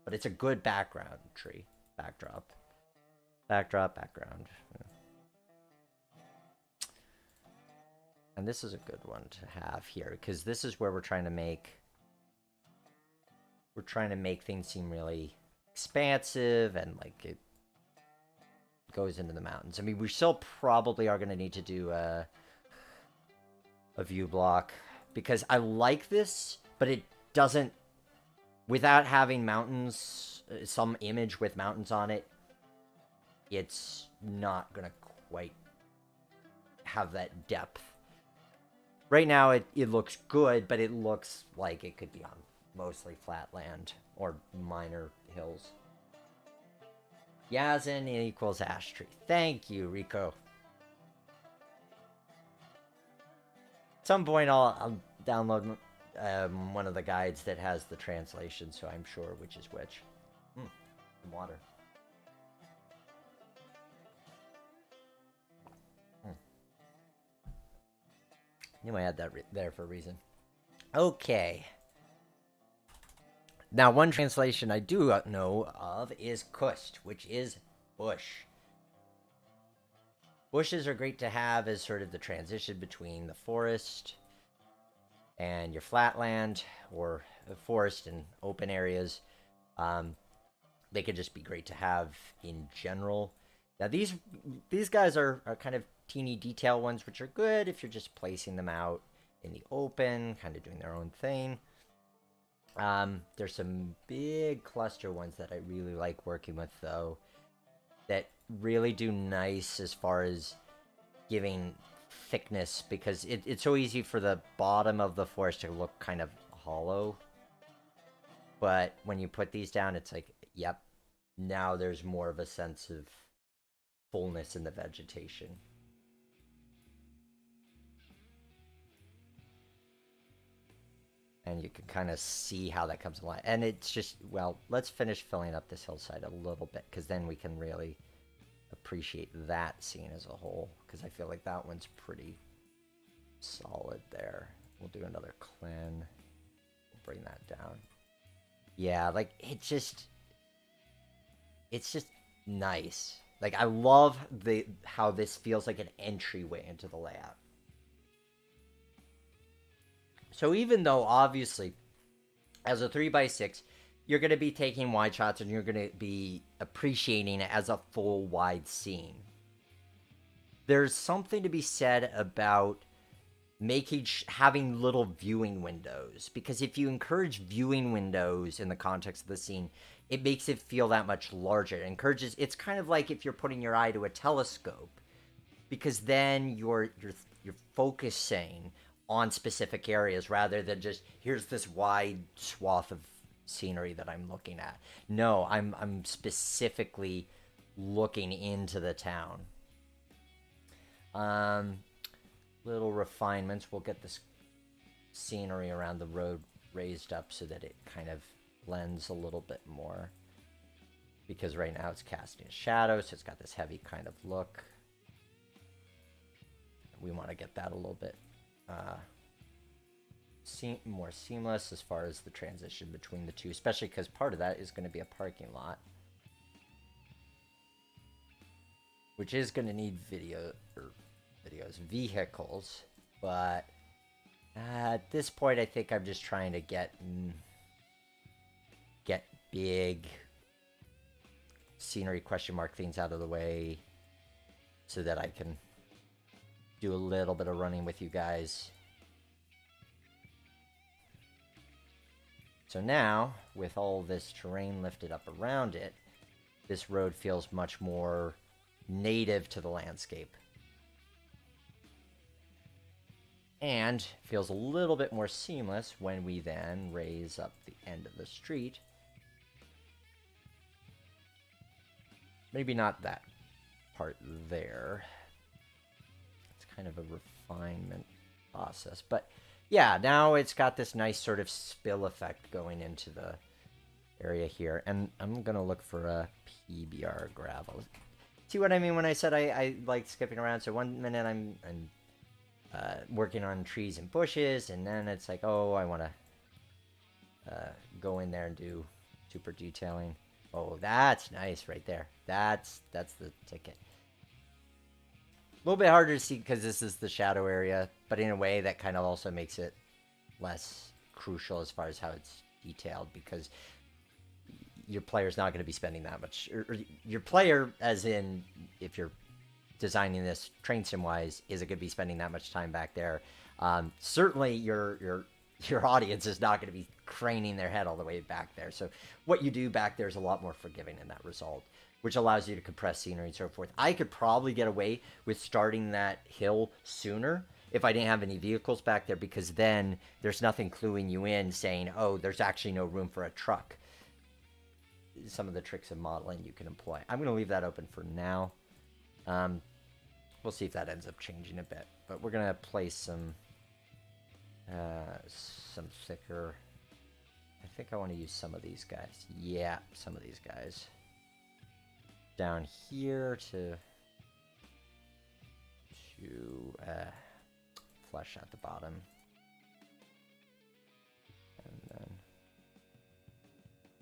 but it's a good background tree. Backdrop, background. And this is a good one to have here, because this is where we're trying to make things seem really expansive and like it goes into the mountains. I mean, we still probably are going to need to do a view block, because I like this, but it doesn't, without having mountains, some image with mountains on it, it's not going to quite have that depth. Right now, it looks good, but it looks like it could be on mostly flat land or minor hills. Yazin equals ash tree. Thank you, Rico. At some point, I'll download one of the guides that has the translation, so I'm sure which is which. Some water. Knew I had that there for a reason. Okay. Now, one translation I do know of is Kust, which is bush. Bushes are great to have as sort of the transition between the forest and your flatland, or forest and open areas. They could just be great to have in general. Now, these guys are kind of teeny detail ones, which are good if you're just placing them out in the open, kind of doing their own thing. There's some big cluster ones that I really like working with, though, that really do nice as far as giving thickness, because it's so easy for the bottom of the forest to look kind of hollow. But when you put these down, it's like, yep, now there's more of a sense of fullness in the vegetation. And you can kind of see how that comes alive. And it's just, well, let's finish filling up this hillside a little bit, because then we can really appreciate that scene as a whole, because I feel like that one's pretty solid there. We'll do another clen. We'll bring that down. Yeah, like, it's just nice. Like, I love how this feels like an entryway into the layout. So even though, obviously, as a 3x6, you're going to be taking wide shots and you're going to be appreciating it as a full wide scene, there's something to be said about having little viewing windows. Because if you encourage viewing windows in the context of the scene, it makes it feel that much larger. It encourages, it's kind of like if you're putting your eye to a telescope, because then you're focusing on specific areas rather than just, here's this wide swath of scenery that I'm looking at. No, I'm specifically looking into the town. Little refinements. We'll get this scenery around the road raised up so that it kind of blends a little bit more, because right now it's casting a shadow, so it's got this heavy kind of look. We want to get that a little bit more seamless as far as the transition between the two, especially because part of that is going to be a parking lot, which is going to need vehicles. But at this point, I think I'm just trying to get get big scenery question mark things out of the way so that I can do a little bit of running with you guys. So now, with all this terrain lifted up around it, this road feels much more native to the landscape. And feels a little bit more seamless when we then raise up the end of the street. Maybe not that part there. It's kind of a refinement process. But yeah, now it's got this nice sort of spill effect going into the area here. And I'm going to look for a PBR gravel. See what I mean when I said I like skipping around? So one minute I'm working on trees and bushes, and then it's like, oh, I want to go in there and do super detailing. Oh, that's nice right there. That's the ticket. A little bit harder to see because this is the shadow area, but in a way that kind of also makes it less crucial as far as how it's detailed, because your player's not going to be spending that much. Or your player, as in if you're designing this train sim wise, isn't going to be spending that much time back there. Certainly your audience is not going to be craning their head all the way back there. So what you do back there is a lot more forgiving in that result, which allows you to compress scenery and so forth. I could probably get away with starting that hill sooner if I didn't have any vehicles back there, because then there's nothing cluing you in saying, oh, there's actually no room for a truck. Some of the tricks of modeling you can employ. I'm going to leave that open for now. We'll see if that ends up changing a bit, but we're going to place some thicker. I think I want to use some of these guys. Yeah, some of these guys down here to flesh out the bottom, and then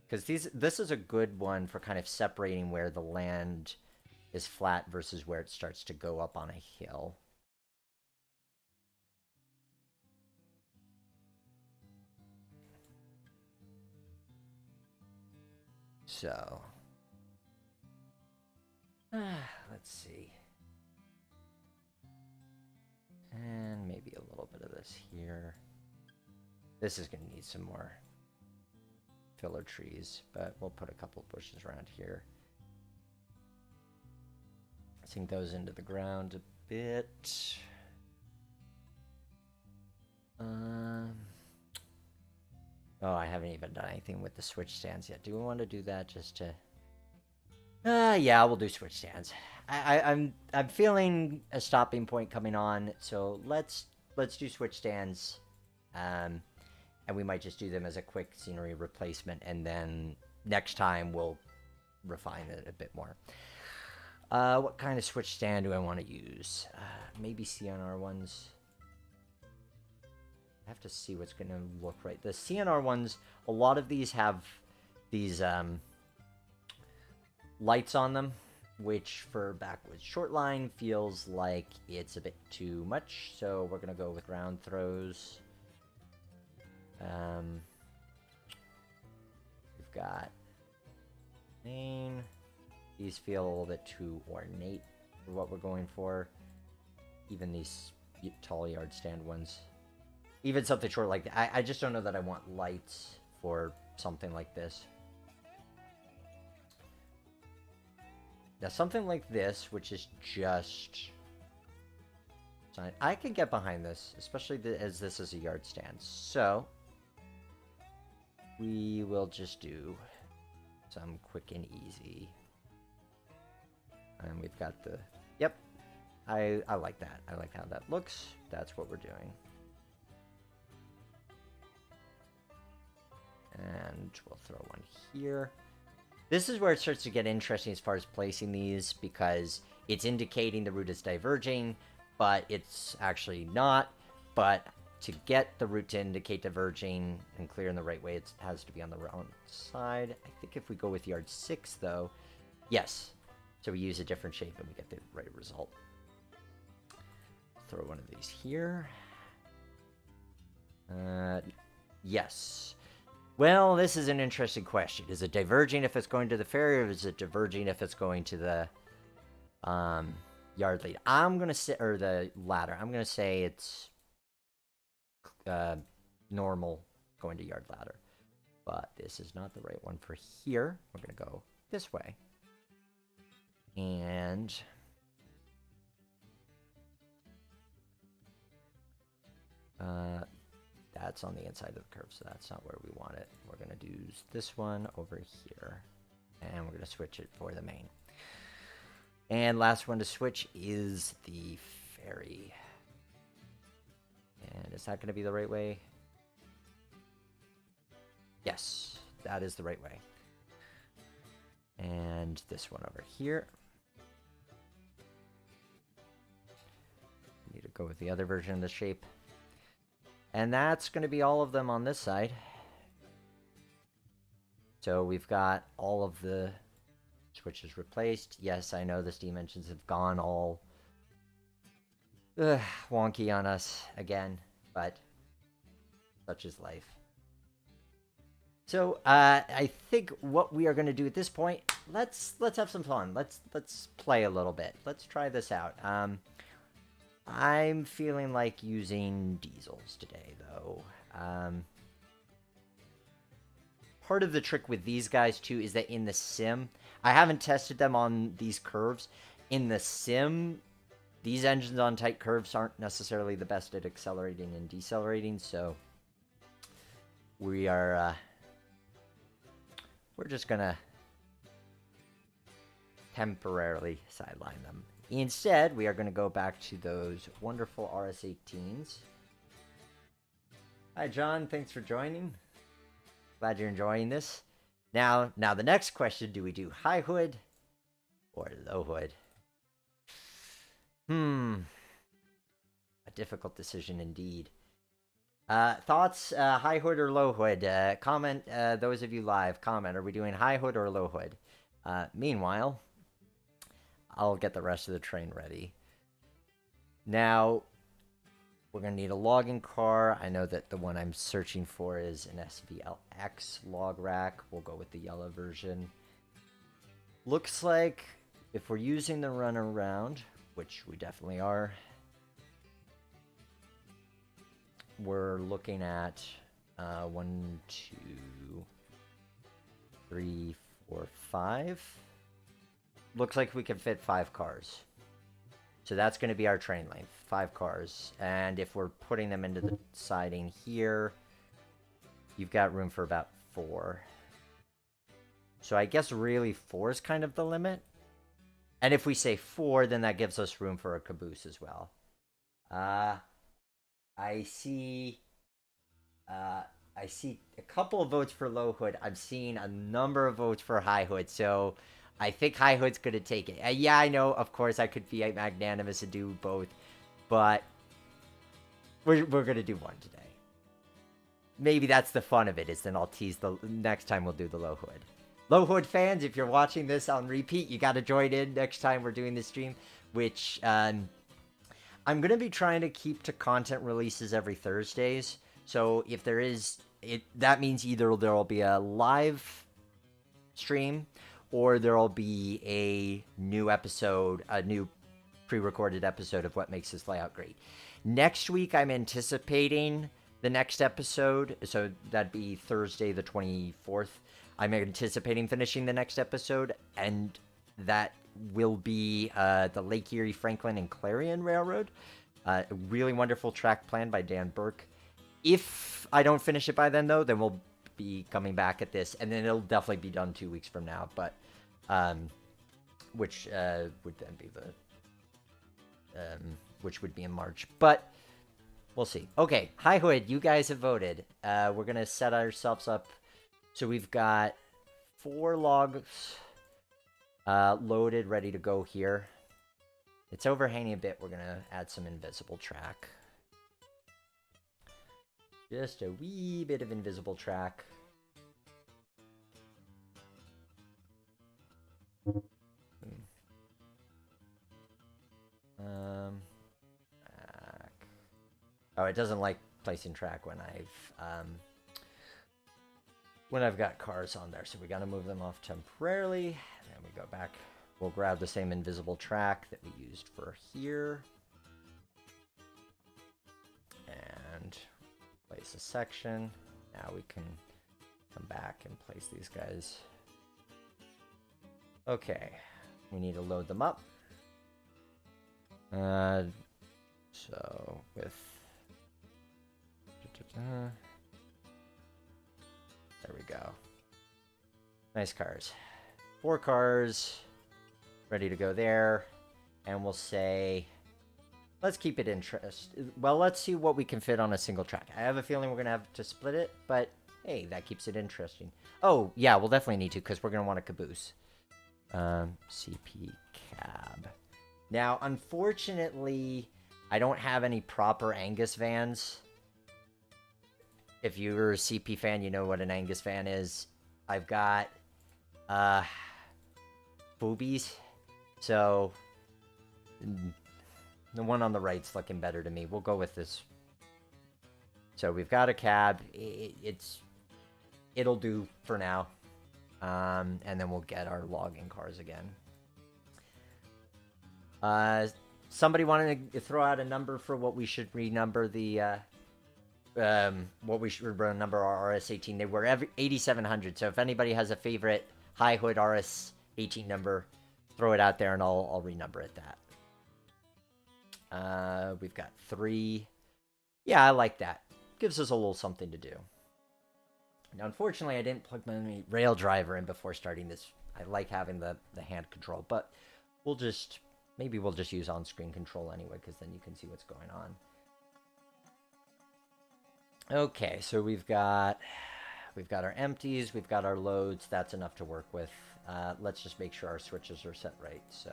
because this is a good one for kind of separating where the land is flat versus where it starts to go up on a hill. So, let's see. And maybe a little bit of this here. This is going to need some more filler trees, but we'll put a couple bushes around here. Sink those into the ground a bit. Oh, I haven't even done anything with the switch stands yet. Do we want to do that just to... yeah, we'll do switch stands. I'm feeling a stopping point coming on, so let's do switch stands, and we might just do them as a quick scenery replacement, and then next time we'll refine it a bit more. What kind of switch stand do I want to use? Maybe CNR ones. I have to see what's going to look right. The CNR ones, a lot of these have these lights on them, which for backwoods short line feels like it's a bit too much. So we're going to go with round throws. We've got main. These feel a little bit too ornate for what we're going for. Even these tall yard stand ones. Even something short like that. I just don't know that I want lights for something like this. Now, something like this, which is just... I can get behind this, especially as this is a yard stand. So, we will just do some quick and easy. And we've got the... Yep. I like that. I like how that looks. That's what we're doing. And we'll throw one here. This is where it starts to get interesting as far as placing these, because it's indicating the route is diverging, but it's actually not. But to get the route to indicate diverging and clear in the right way, it has to be on the wrong side. I think if we go with yard 6, though, yes. So we use a different shape and we get the right result. Throw one of these here. Yes. Well, this is an interesting question. Is it diverging if it's going to the ferry, or is it diverging if it's going to the yard lead? I'm gonna say, or the ladder. I'm gonna say it's normal going to yard ladder, but this is not the right one for here. We're gonna go this way, and that's on the inside of the curve, so that's not where we want it. We're gonna do this one over here, and we're gonna switch it for the main. And last one to switch is the ferry. And is that gonna be the right way? Yes, that is the right way. And this one over here. Need to go with the other version of the shape. And that's going to be all of them on this side. So we've got all of the switches replaced. Yes, I know the steam engines have gone all wonky on us again, but such is life. So I think what we are going to do at this point, let's have some fun. Let's play a little bit. Let's try this out. I'm feeling like using diesels today, though. Part of the trick with these guys, too, is that in the sim, I haven't tested them on these curves. In the sim, these engines on tight curves aren't necessarily the best at accelerating and decelerating, so we are, we're just gonna temporarily sideline them. Instead, we are going to go back to those wonderful RS-18s. Hi, John. Thanks for joining. Glad you're enjoying this. Now the next question, do we do high hood or low hood? A difficult decision indeed. Thoughts, high hood or low hood? Comment, those of you live, comment. Are we doing high hood or low hood? Meanwhile, I'll get the rest of the train ready. Now, we're going to need a logging car. I know that the one I'm searching for is an SVLX log rack. We'll go with the yellow version. Looks like if we're using the runaround, which we definitely are, we're looking at 1, 2, 3, 4, 5. Looks like we can fit 5 cars. So that's going to be our train length, 5 cars. And if we're putting them into the siding here, you've got room for about 4. So I guess really 4 is kind of the limit. And if we say 4, then that gives us room for a caboose as well. I see a couple of votes for low hood. I'm seeing a number of votes for high hood. So I think high hood's going to take it. Yeah, I know, of course, I could be magnanimous and do both. But we're going to do one today. Maybe that's the fun of it, is then I'll tease the next time we'll do the low hood. Low hood fans, if you're watching this on repeat, you got to join in next time we're doing this stream, which I'm going to be trying to keep to content releases every Thursdays. So if there is, that means either there will be a live stream or there will be a new episode, a new pre-recorded episode of What Makes This Layout Great. Next week, I'm anticipating the next episode, so that'd be Thursday the 24th. I'm anticipating finishing the next episode, and that will be the Lake Erie, Franklin, and Clarion Railroad. A really wonderful track plan by Dan Burke. If I don't finish it by then, though, then we'll be coming back at this, and then it'll definitely be done 2 weeks from now, but which would then be the which would be in March, but we'll see. Okay, high hood, you guys have voted. We're gonna set ourselves up so we've got 4 logs loaded, ready to go here. It's overhanging a bit. We're gonna add some invisible track. Just a wee bit of invisible track. Oh, it doesn't like placing track when I've when I've got cars on there. So we got to move them off temporarily. And then we go back. We'll grab the same invisible track that we used for here. And place a section. Now we can come back and place these guys. Okay. We need to load them up. So with... There we go. Nice cars. 4 cars. Ready to go there. And we'll say... Let's keep it interesting. Well, let's see what we can fit on a single track. I have a feeling we're going to have to split it, but hey, that keeps it interesting. Oh, yeah, we'll definitely need to because we're going to want a caboose. CP cab. Now, unfortunately, I don't have any proper Angus vans. If you're a CP fan, you know what an Angus van is. I've got boobies. So the one on the right's looking better to me. We'll go with this. So we've got a cab. It'll do for now. And then we'll get our logging cars again. Somebody wanted to throw out a number for what we should renumber the what we should renumber our RS18. They were 8700. So if anybody has a favorite high hood RS18 number, throw it out there and I'll renumber it that. We've got 3. Yeah, I like that. Gives us a little something to do. Now, unfortunately, I didn't plug my rail driver in before starting this. I like having the hand control, but maybe we'll just use on-screen control anyway, because then you can see what's going on. Okay, so we've got our empties, we've got our loads. That's enough to work with. Let's just make sure our switches are set right, so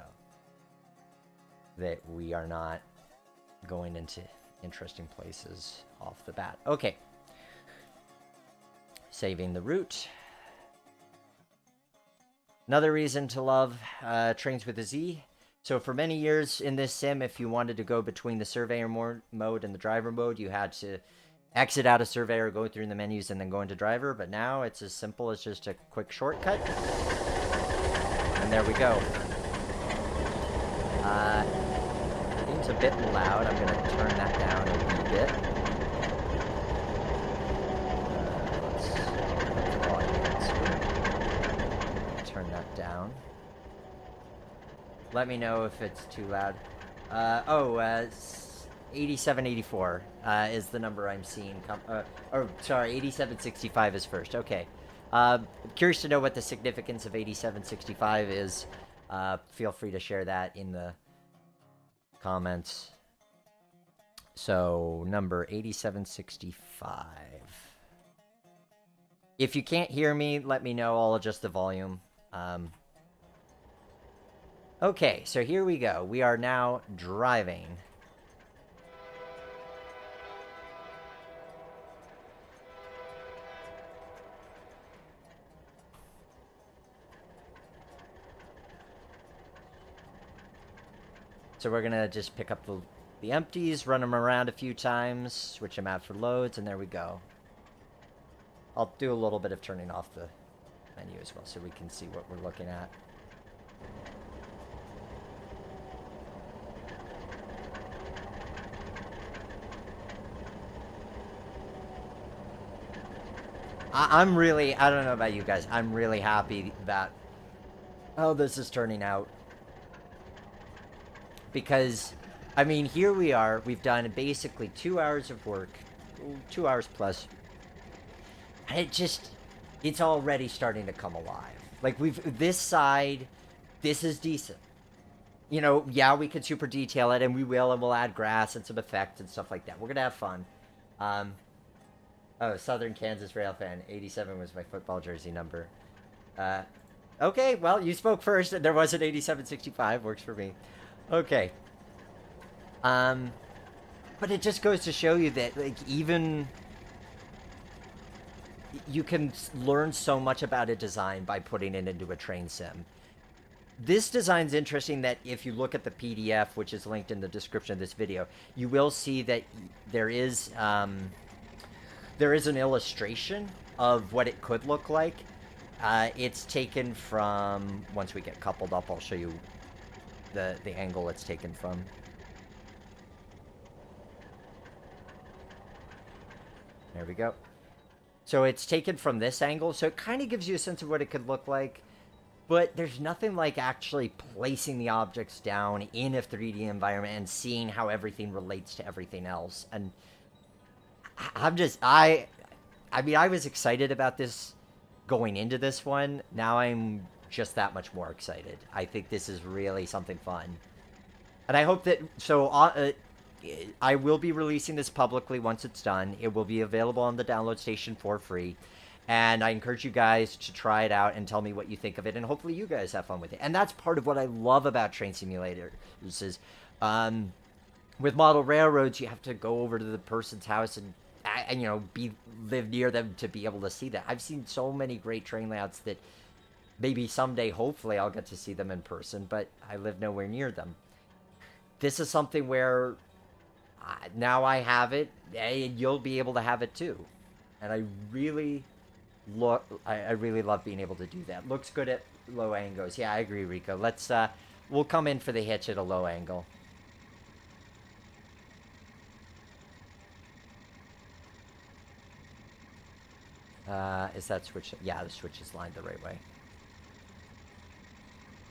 that we are not going into interesting places off the bat. Okay. Saving the route. Another reason to love Trains with a Z. So for many years in this sim, if you wanted to go between the surveyor mode and the driver mode, you had to exit out of surveyor, go through the menus, and then go into driver. But now it's as simple as just a quick shortcut. And there we go. Seems a bit loud. I'm going to turn that down a wee bit. Turn that down. Let me know if it's too loud. 8784 is the number I'm seeing. Sorry, 8765 is first. Okay. I'm curious to know what the significance of 8765 is. Feel free to share that in the comments. So, number 8765. If you can't hear me, let me know. I'll adjust the volume. Okay, so here we go. We are now driving. So we're gonna just pick up the empties, run them around a few times, switch them out for loads, and there we go. I'll do a little bit of turning off the menu as well so we can see what we're looking at. I'm really, I don't know about you guys, I'm really happy that how this is turning out. Because, I mean, here we are, we've done basically 2 hours of work, 2 hours plus. And it's already starting to come alive. Like, this side, this is decent. You know, yeah, we could super detail it, and we will, and we'll add grass and some effects and stuff like that. We're gonna have fun. Oh, Southern Kansas Rail fan. 87 was my football jersey number. Okay, well, you spoke first, and there was an 8765. Works for me. Okay. But it just goes to show you that, like, even... you can learn so much about a design by putting it into a train sim. This design's interesting that if you look at the PDF, which is linked in the description of this video, you will see that there is an illustration of what it could look like. It's taken from, once we get coupled up, I'll show you the angle it's taken from. There we go. So it's taken from this angle, so it kind of gives you a sense of what it could look like. But there's nothing like actually placing the objects down in a 3D environment and seeing how everything relates to everything else. And I mean, I was excited about this going into this one. Now I'm just that much more excited. I think this is really something fun. And I hope that, I will be releasing this publicly once it's done. It will be available on the download station for free. And I encourage you guys to try it out and tell me what you think of it. And hopefully you guys have fun with it. And that's part of what I love about train simulators is, with model railroads, you have to go over to the person's house and you know, live near them to be able to see that. I've seen so many great train layouts that maybe someday, hopefully, I'll get to see them in person, but I live nowhere near them. This is something where now I have it, and you'll be able to have it too. And I really love being able to do that. Looks good at low angles. Yeah, I agree, Rico. Let's we'll come in for the hitch at a low angle. Is that switch? Yeah, the switch is lined the right way.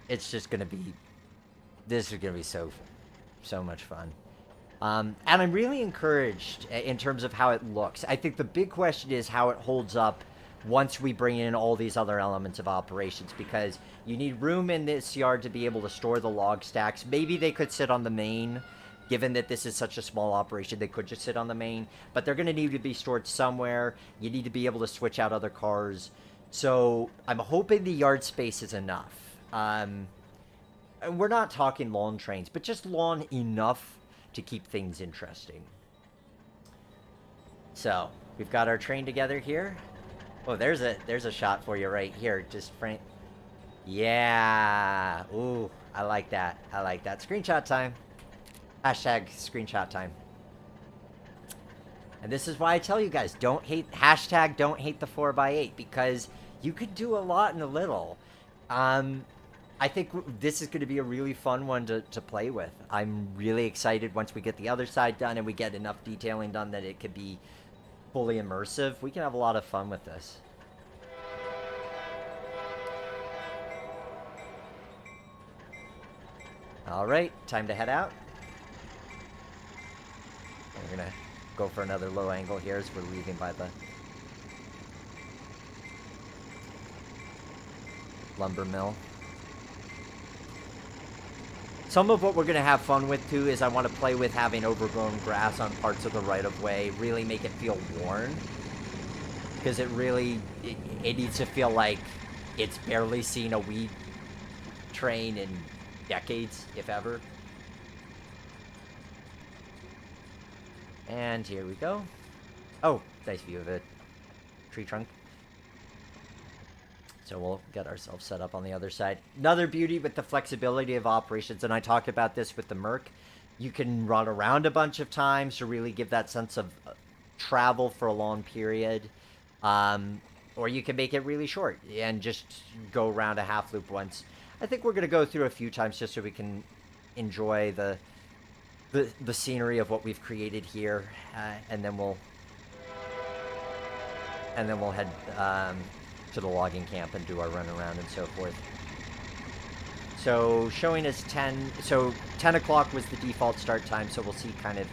It's just gonna be, this is gonna be so much fun. And I'm really encouraged in terms of how it looks. I think the big question is how it holds up once we bring in all these other elements of operations, because you need room in this yard to be able to store the log stacks. Maybe they could sit on the main. Given that this is such a small operation, they could just sit on the main, but they're going to need to be stored somewhere. You need to be able to switch out other cars. So I'm hoping the yard space is enough. And we're not talking lawn trains, but just lawn enough to keep things interesting. So we've got our train together here. Oh, there's a shot for you right here. Just frame. Yeah. Ooh, I like that. I like that. Screenshot time. Hashtag screenshot time. And this is why I tell you guys, don't hate the 4x8, because you could do a lot in a little. I think this is going to be a really fun one to play with. I'm really excited once we get the other side done and we get enough detailing done that it could be fully immersive. We can have a lot of fun with this. All right, time to head out. We're gonna go for another low angle here as we're leaving by the lumber mill. Some of what we're gonna have fun with too is I want to play with having overgrown grass on parts of the right-of-way, really make it feel worn, because it needs to feel like it's barely seen a weed train in decades, if ever. And here we go. Oh, nice view of it. Tree trunk. So we'll get ourselves set up on the other side. Another beauty with the flexibility of operations, and I talked about this with the Merc, you can run around a bunch of times to really give that sense of travel for a long period. Or you can make it really short and just go around a half loop once. I think we're going to go through a few times just so we can enjoy the scenery of what we've created here, and then we'll head to the logging camp and do our run around and so forth. So showing us 10 o'clock was the default start time, so we'll see kind of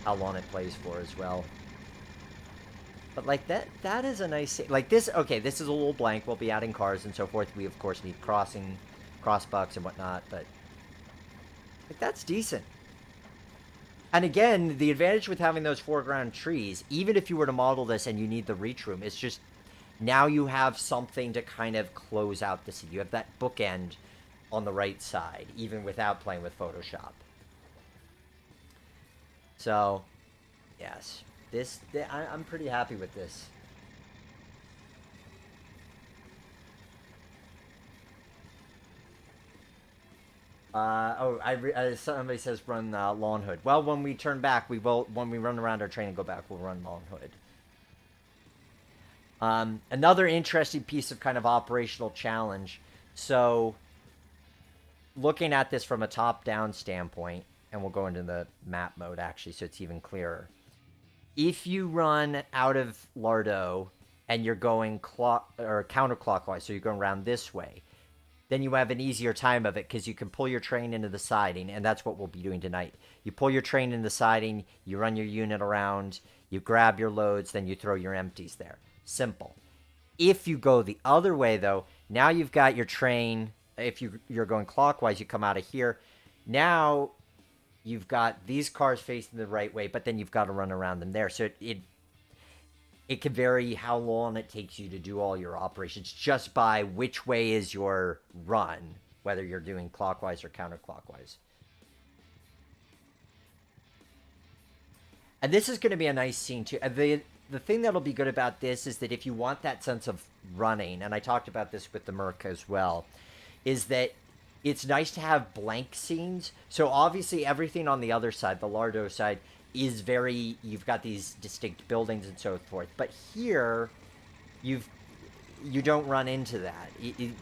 how long it plays for as well. But like that is a nice, like this, okay, this is a little blank. We'll be adding cars and so forth. We of course need crossbucks and whatnot, but like that's decent. And again, the advantage with having those foreground trees, even if you were to model this and you need the reach room, it's just now you have something to kind of close out the scene. You have that bookend on the right side, even without playing with Photoshop. So, yes, I'm pretty happy with this. Somebody says run lawn hood. Well, when we turn back, when we run around our train and go back, we'll run lawn hood. Another interesting piece of kind of operational challenge. So, looking at this from a top-down standpoint, and we'll go into the map mode actually, so it's even clearer. If you run out of Lardo and you're going counterclockwise, so you're going around this way, then you have an easier time of it because you can pull your train into the siding, and that's what we'll be doing tonight. You pull your train into the siding, you run your unit around, you grab your loads, then you throw your empties there. Simple. If you go the other way, though, now you've got your train. If you're going clockwise, you come out of here. Now you've got these cars facing the right way, but then you've got to run around them there. So it can vary how long it takes you to do all your operations just by which way is your run, whether you're doing clockwise or counterclockwise. And this is going to be a nice scene too. The thing that'll be good about this is that if you want that sense of running, and I talked about this with the Merc as well, is that it's nice to have blank scenes. So obviously everything on the other side, the Lardo side, is you've got these distinct buildings and so forth. But here, you don't run into that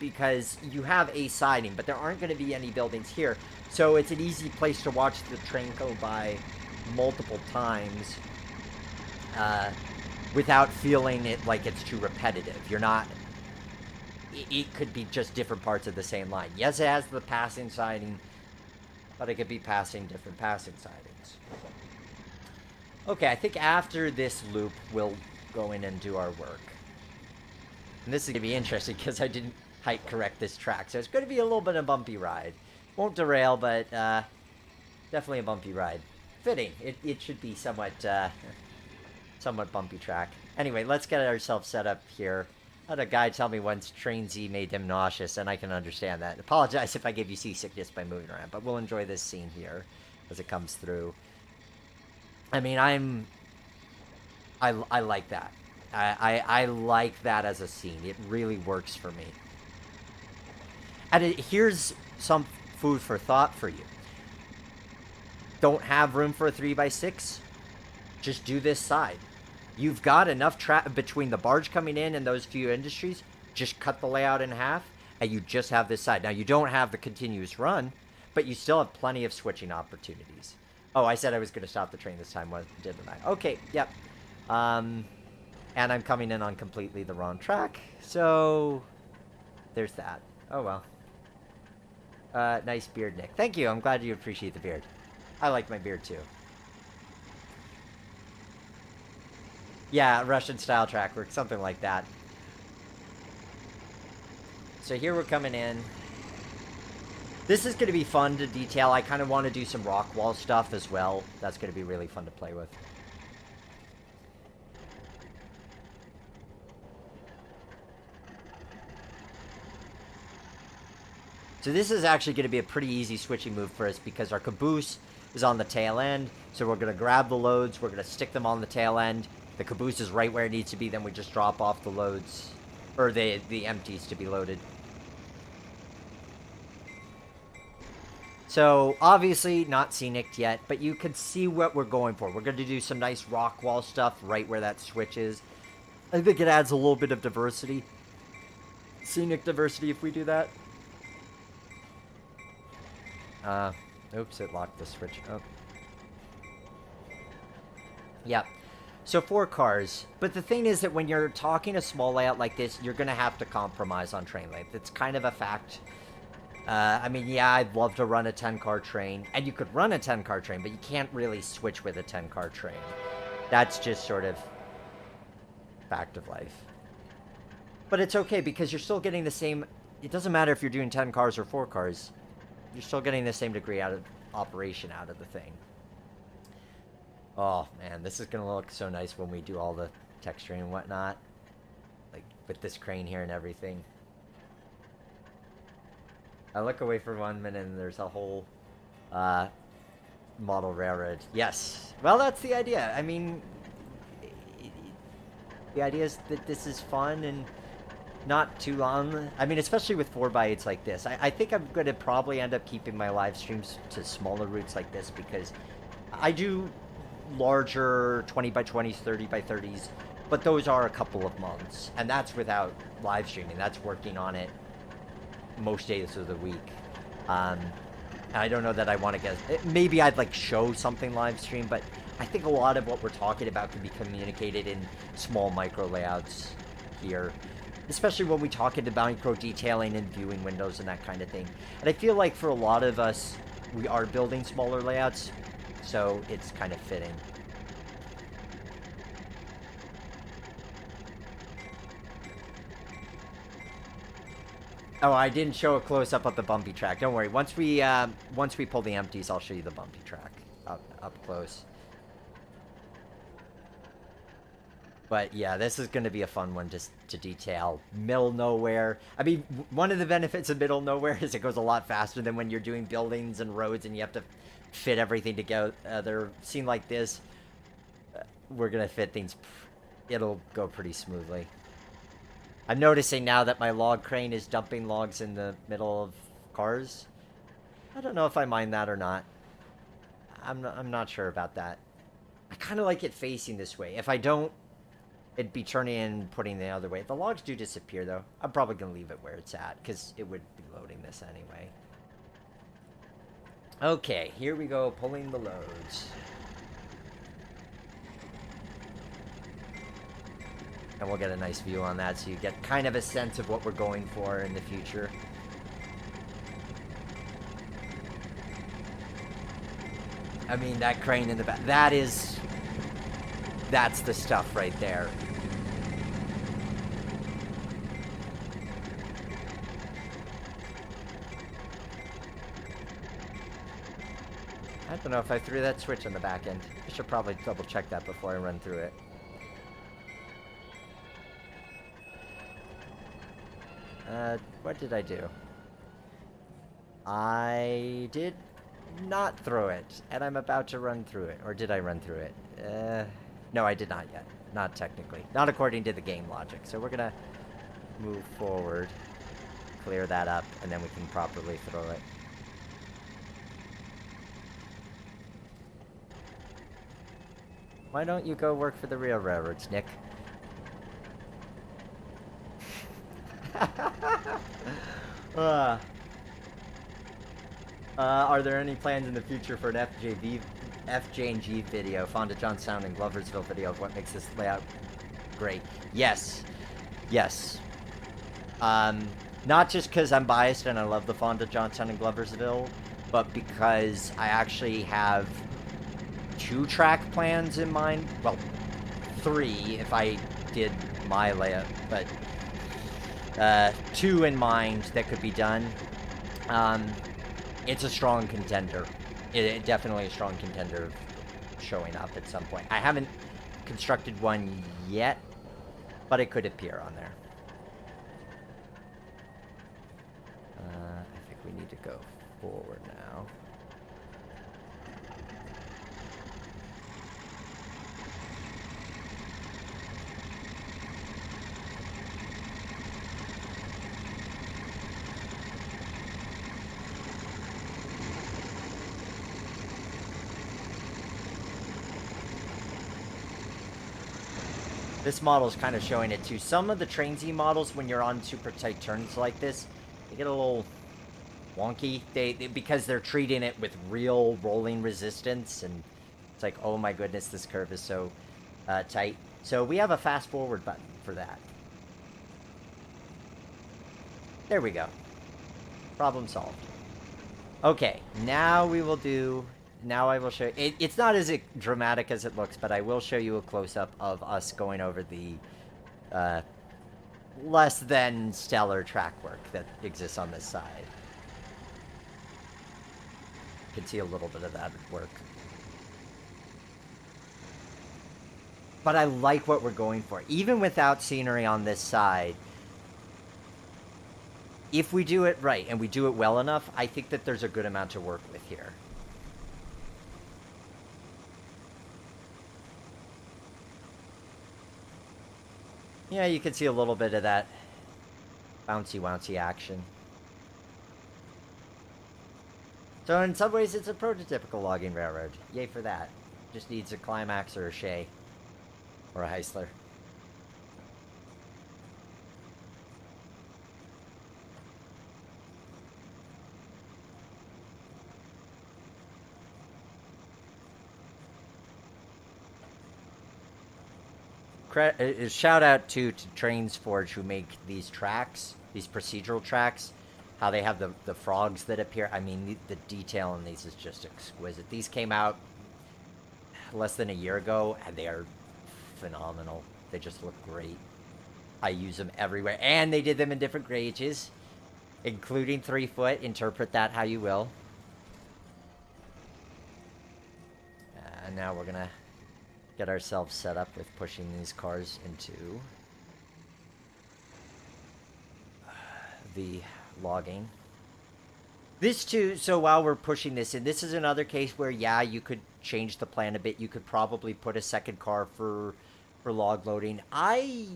because you have a siding, but there aren't going to be any buildings here. So it's an easy place to watch the train go by multiple times without feeling it like it's too repetitive. You're not... It could be just different parts of the same line. Yes, it has the passing siding, but it could be passing different passing sidings. Okay, I think after this loop, we'll go in and do our work. And this is going to be interesting because I didn't height correct this track, so it's going to be a little bit of a bumpy ride. Won't derail, but definitely a bumpy ride. Fitting. It should be somewhat bumpy track. Anyway, let's get ourselves set up here. I had a guy tell me once Train Z made him nauseous, and I can understand that. Apologize if I give you seasickness by moving around, but we'll enjoy this scene here as it comes through. I mean, I like that. I like that as a scene. It really works for me. And here's some food for thought for you. Don't have room for a 3x6? Just do this side. You've got enough between the barge coming in and those few industries. Just cut the layout in half, and you just have this side. Now, you don't have the continuous run, but you still have plenty of switching opportunities. Oh, I said I was going to stop the train this time, didn't I? Okay, yep. And I'm coming in on completely the wrong track, so there's that. Oh, well. Nice beard, Nick. Thank you. I'm glad you appreciate the beard. I like my beard, too. Yeah, Russian-style track work, something like that. So here we're coming in. This is going to be fun to detail. I kind of want to do some rock wall stuff as well. That's going to be really fun to play with. So this is actually going to be a pretty easy switching move for us because our caboose is on the tail end. So we're going to grab the loads. We're going to stick them on the tail end. The caboose is right where it needs to be. Then we just drop off the loads, or the empties to be loaded. So obviously not scenic yet, but you can see what we're going for. We're going to do some nice rock wall stuff right where that switch is. I think it adds a little bit of diversity. Scenic diversity if we do that. Oops, it locked the switch up. Yep. So 4 cars. But the thing is that when you're talking a small layout like this, you're going to have to compromise on train length. It's kind of a fact. I mean, yeah, I'd love to run a 10-car train. And you could run a 10-car train, but you can't really switch with a 10-car train. That's just sort of fact of life. But it's okay because you're still getting the same... It doesn't matter if you're doing 10 cars or 4 cars. You're still getting the same degree out of operation out of the thing. Oh, man, this is going to look so nice when we do all the texturing and whatnot. Like, with this crane here and everything. I look away for 1 minute and there's a whole model railroad. Yes. Well, that's the idea. I mean, the idea is that this is fun and not too long. I mean, especially with 4x8s like this. I think I'm going to probably end up keeping my live streams to smaller routes like this because I do larger 20x20s, 30x30s But those are a couple of months, and that's without live streaming. That's working on it most days of the week. I don't know that I want to get... Maybe I'd like show something live stream, but I think a lot of what we're talking about can be communicated in small micro layouts here. Especially when we talk into micro detailing and viewing windows and that kind of thing. And I feel like for a lot of us, we are building smaller layouts, so it's kind of fitting. Oh, I didn't show a close-up of the bumpy track. Don't worry. Once we pull the empties, I'll show you the bumpy track up close. But yeah, this is going to be a fun one just to detail. Middle nowhere. I mean, one of the benefits of middle nowhere is it goes a lot faster than when you're doing buildings and roads and you have to fit everything together. Scene like this, we're going to fit things. It'll go pretty smoothly. I'm noticing now that my log crane is dumping logs in the middle of cars. I don't know if I mind that or not. I'm not sure about that. I kind of like it facing this way. If I don't, it'd be turning and putting the other way. The logs do disappear, though. I'm probably going to leave it where it's at, because it would be loading this anyway. Okay, here we go, pulling the loads. And we'll get a nice view on that, so you get kind of a sense of what we're going for in the future. I mean, that crane in the back, that's the stuff right there. I don't know if I threw that switch on the back end. I should probably double check that before I run through it. What did I do? I did not throw it, and I'm about to run through it. Or did I run through it? No, I did not yet. Not technically. Not according to the game logic. So we're gonna move forward, clear that up, and then we can properly throw it. Why don't you go work for the real railroads, Nick? Are there any plans in the future for an FJ&G video, Fonda John Sound and Gloversville video of what makes this layout great? Yes. Yes. Not just because I'm biased and I love the Fonda John Sound and Gloversville, but because I actually have 2 track plans in mind. Well, 3 if I did my layout, but 2 in mind that could be done. It's a strong contender. It definitely a strong contender of showing up at some point. I haven't constructed one yet, but it could appear on there. I think we need to go forward now. This model is kind of showing it too. Some of the Train Z models, when you're on super tight turns like this, they get a little wonky. Because they're treating it with real rolling resistance, and it's like, oh my goodness, this curve is so tight. So we have a fast forward button for that. There we go. Problem solved. Okay, now we will do... Now I will show you... It's not as dramatic as it looks, but I will show you a close-up of us going over the less than stellar track work that exists on this side. You can see a little bit of that work. But I like what we're going for. Even without scenery on this side, if we do it right and we do it well enough, I think that there's a good amount to work with here. Yeah, you can see a little bit of that bouncy-wouncy action. So in some ways, it's a prototypical logging railroad. Yay for that. Just needs a climax or a Shay. Or a Heisler. shout out to Trains Forge who make these tracks, these procedural tracks. How they have the frogs that appear. I mean, the detail in these is just exquisite. These came out less than a year ago, and they are phenomenal. They just look great. I use them everywhere, and they did them in different gauges, including 3-foot. Interpret that how you will. And now we're gonna get ourselves set up with pushing these cars into the logging. This too, so while we're pushing this in, this is another case where, yeah, you could change the plan a bit. You could probably put a second car for log loading. I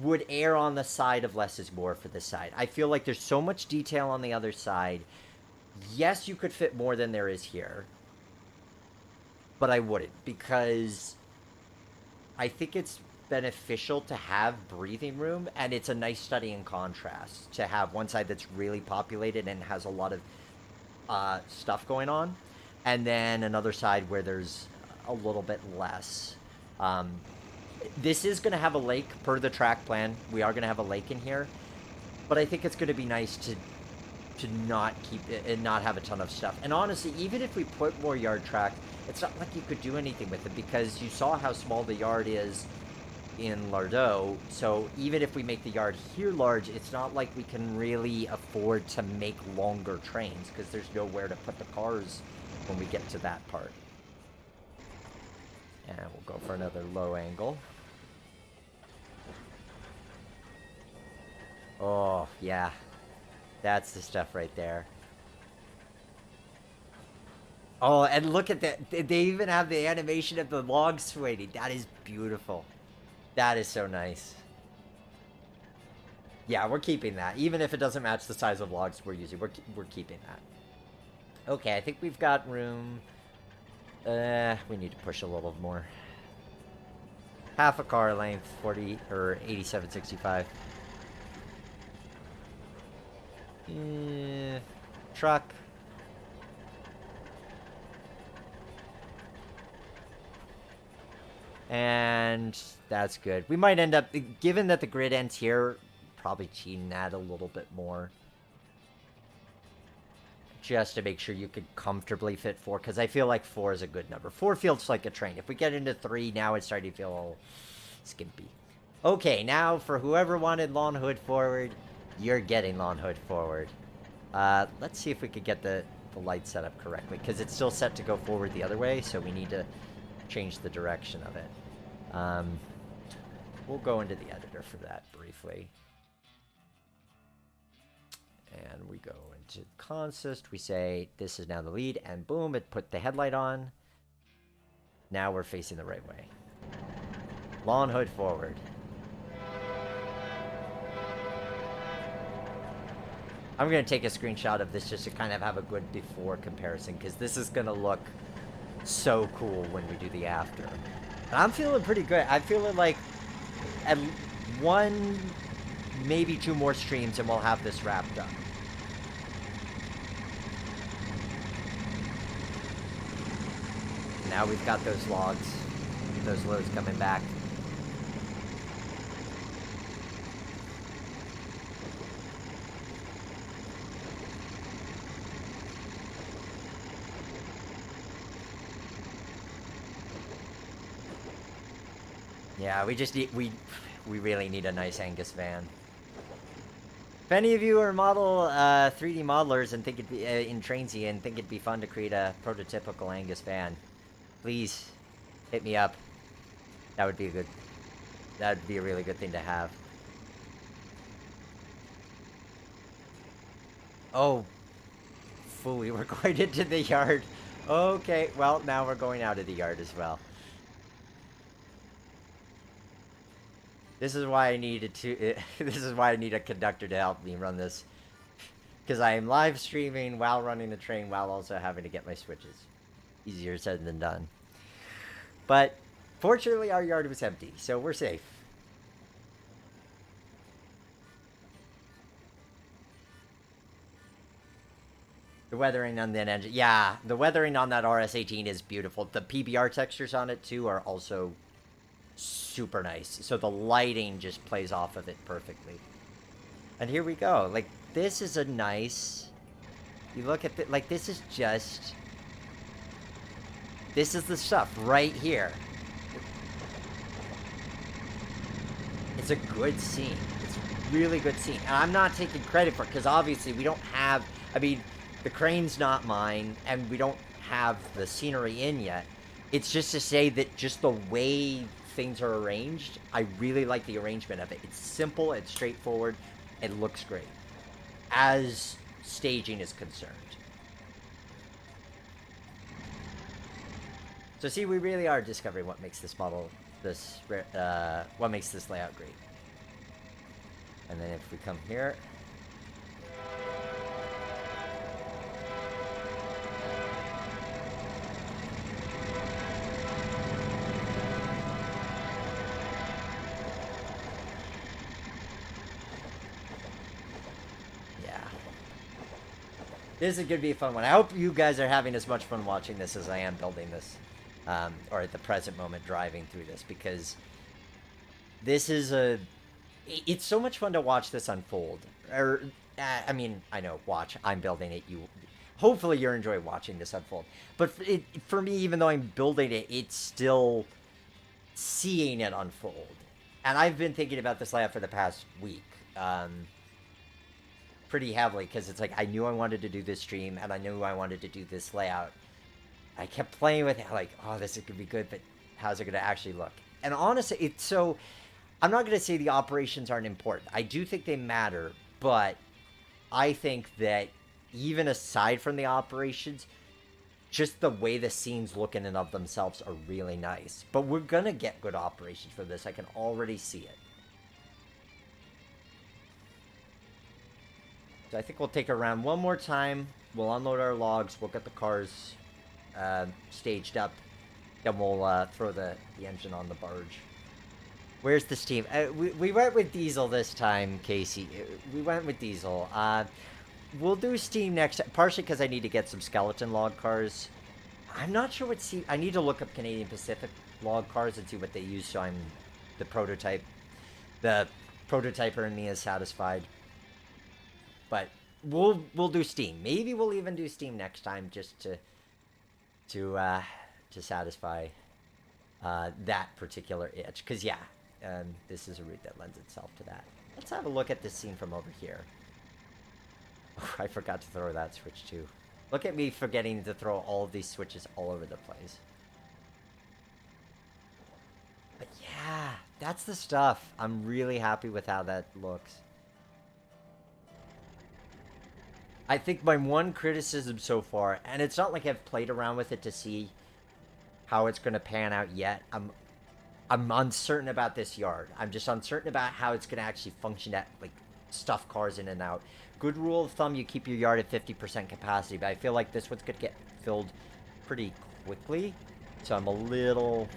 would err on the side of less is more for this side. I feel like there's so much detail on the other side. Yes, you could fit more than there is here, but I wouldn't, because I think it's beneficial to have breathing room, and it's a nice study in contrast to have one side that's really populated and has a lot of stuff going on, and then another side where there's a little bit less. This is going to have a lake per the track plan. We are going to have a lake in here, but I think it's going to be nice to not keep it and not have a ton of stuff. And honestly, even if we put more yard track, it's not like you could do anything with it, because you saw how small the yard is in Lardo. So even if we make the yard here large, it's not like we can really afford to make longer trains, because there's nowhere to put the cars when we get to that part. And we'll go for another low angle. Oh, yeah. That's the stuff right there. Oh, and look at that. They even have the animation of the log swinging. That is beautiful. That is so nice. Yeah, we're keeping that. Even if it doesn't match the size of logs we're using, we're keeping that. Okay, I think we've got room. We need to push a little more. Half a car length, 40 or 87.65. Truck. And that's good. We might end up, given that the grid ends here, probably cheating that a little bit more. Just to make sure you could comfortably fit 4, because I feel like 4 is a good number. 4 feels like a train. If we get into 3, now it's starting to feel a little skimpy. Okay, now for whoever wanted lawn hood forward, you're getting lawn hood forward. Let's see if we could get the light set up correctly, because it's still set to go forward the other way, so we need to change the direction of it. We'll go into the editor for that briefly. And we go into consist. We say this is now the lead, and boom, it put the headlight on. Now we're facing the right way. Lawn hood forward. I'm going to take a screenshot of this just to kind of have a good before comparison, because this is going to look so cool when we do the after. And I'm feeling pretty good. I'm feeling like at 1, maybe 2 more streams and we'll have this wrapped up. Now we've got those logs, those loads coming back. Yeah, we just need, we really need a nice Angus van. If any of you are 3D modelers and think it'd be in Trainsy and think it'd be fun to create a prototypical Angus van, please hit me up. That would be a really good thing to have. Oh, fool, we were going into the yard. Okay, well, now we're going out of the yard as well. This is why I needed to. This is why I need a conductor to help me run this, because I am live streaming while running the train while also having to get my switches. Easier said than done. But fortunately, our yard was empty, so we're safe. The weathering on that engine, yeah, the weathering on that RS18 is beautiful. The PBR textures on it too are also super nice. So the lighting just plays off of it perfectly. And here we go. Like, this is a nice... You look at the... Like, this is just... This is the stuff right here. It's a good scene. It's a really good scene. And I'm not taking credit for it, because obviously we don't have... I mean, the crane's not mine, and we don't have the scenery in yet. It's just to say that just the way things are arranged, I really like the arrangement of it. It's simple, it's straightforward, it looks great. As staging is concerned. So see, we really are discovering what makes this model, what makes this layout great. And then if we come here... This is going to be a fun one. I hope you guys are having as much fun watching this as I am building this. Or at the present moment driving through this. Because this is a... It's so much fun to watch this unfold. Or, I mean, I know, watch. I'm building it. Hopefully you're enjoying watching this unfold. But for me, even though I'm building it, it's still seeing it unfold. And I've been thinking about this layout for the past week. Pretty heavily, because it's like I knew I wanted to do this stream and I knew I wanted to do this layout. I kept playing with it like, oh, this is gonna be good, but how's it gonna actually look? And honestly, it's so... I'm not gonna say the operations aren't important. I do think they matter, but I think that even aside from the operations, just the way the scenes look in and of themselves are really nice. But we're gonna get good operations for this. I can already see it. So I think we'll take a round one more time. We'll unload our logs. We'll get the cars staged up. Then we'll throw the engine on the barge. Where's the steam? We went with diesel this time, Casey. We went with diesel. We'll do steam next time. Partially because I need to get some skeleton log cars. I'm not sure what steam... I need to look up Canadian Pacific log cars and see what they use so I'm the prototype. The prototyper in me is satisfied. But we'll do steam. Maybe we'll even do steam next time, just to satisfy that particular itch. Because yeah, this is a route that lends itself to that. Let's have a look at this scene from over here. Oh, I forgot to throw that switch too. Look at me forgetting to throw all of these switches all over the place. But yeah, that's the stuff. I'm really happy with how that looks. I think my one criticism so far, and it's not like I've played around with it to see how it's going to pan out yet. I'm uncertain about this yard. I'm just uncertain about how it's going to actually function at, like, stuff cars in and out. Good rule of thumb, you keep your yard at 50% capacity, but I feel like this one's going to get filled pretty quickly. So I'm a little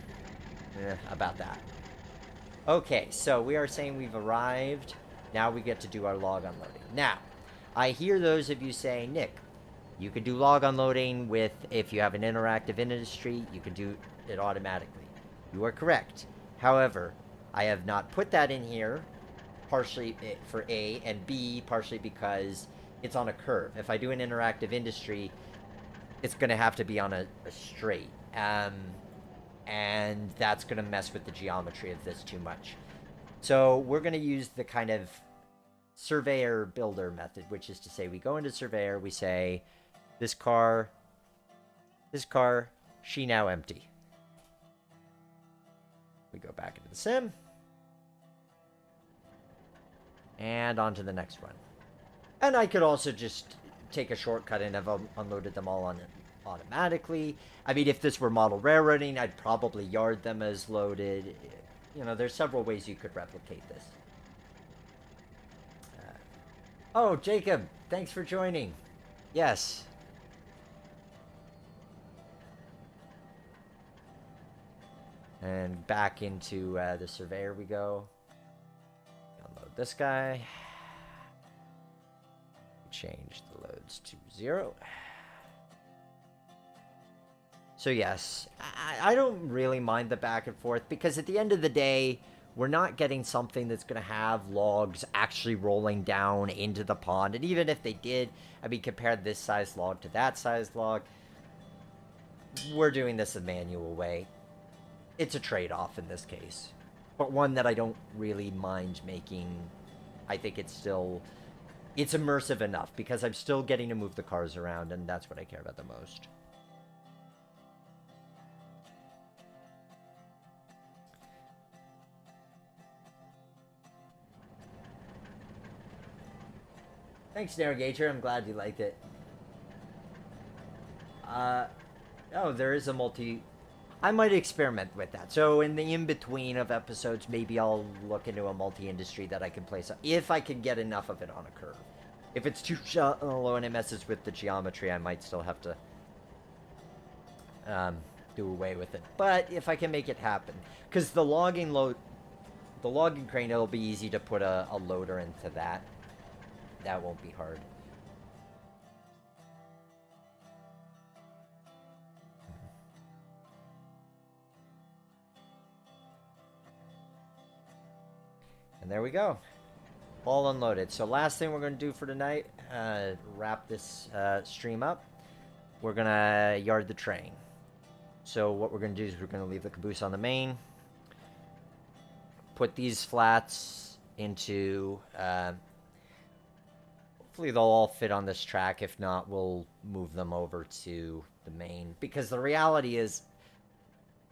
about that. Okay, so we are saying we've arrived. Now we get to do our log unloading. Now, I hear those of you saying, Nick, you can do log unloading with, if you have an interactive industry, you can do it automatically. You are correct. However, I have not put that in here, partially for A, and B, partially because it's on a curve. If I do an interactive industry, it's going to have to be on a straight. And that's going to mess with the geometry of this too much. So we're going to use the kind of surveyor builder method, which is to say we go into surveyor, we say this car, she now empty. We go back into the sim and on to the next one. And I could also just take a shortcut and have unloaded them all on it automatically. I mean, if this were model railroading, I'd probably yard them as loaded. You know, there's several ways you could replicate this. Oh, Jacob, thanks for joining. Yes. And back into the surveyor we go. Unload this guy. Change the loads to 0. So yes, I don't really mind the back and forth because at the end of the day, we're not getting something that's going to have logs actually rolling down into the pond. And even if they did, I mean, compare this size log to that size log, we're doing this the manual way. It's a trade-off in this case, but one that I don't really mind making. I think it's immersive enough because I'm still getting to move the cars around, and that's what I care about the most. Thanks, Navigator. I'm glad you liked it. Oh, there is a multi. I might experiment with that. So in the in-between of episodes, maybe I'll look into a multi-industry that I can place if I can get enough of it on a curve. If it's too shallow and it messes with the geometry, I might still have to do away with it. But if I can make it happen, because the logging crane, it'll be easy to put a loader into that. That won't be hard. And there we go. All unloaded. So last thing we're going to do for tonight, wrap this stream up. We're going to yard the train. So what we're going to do is we're going to leave the caboose on the main. Put these flats into... hopefully they'll all fit on this track. If not, we'll move them over to the main. Because the reality is,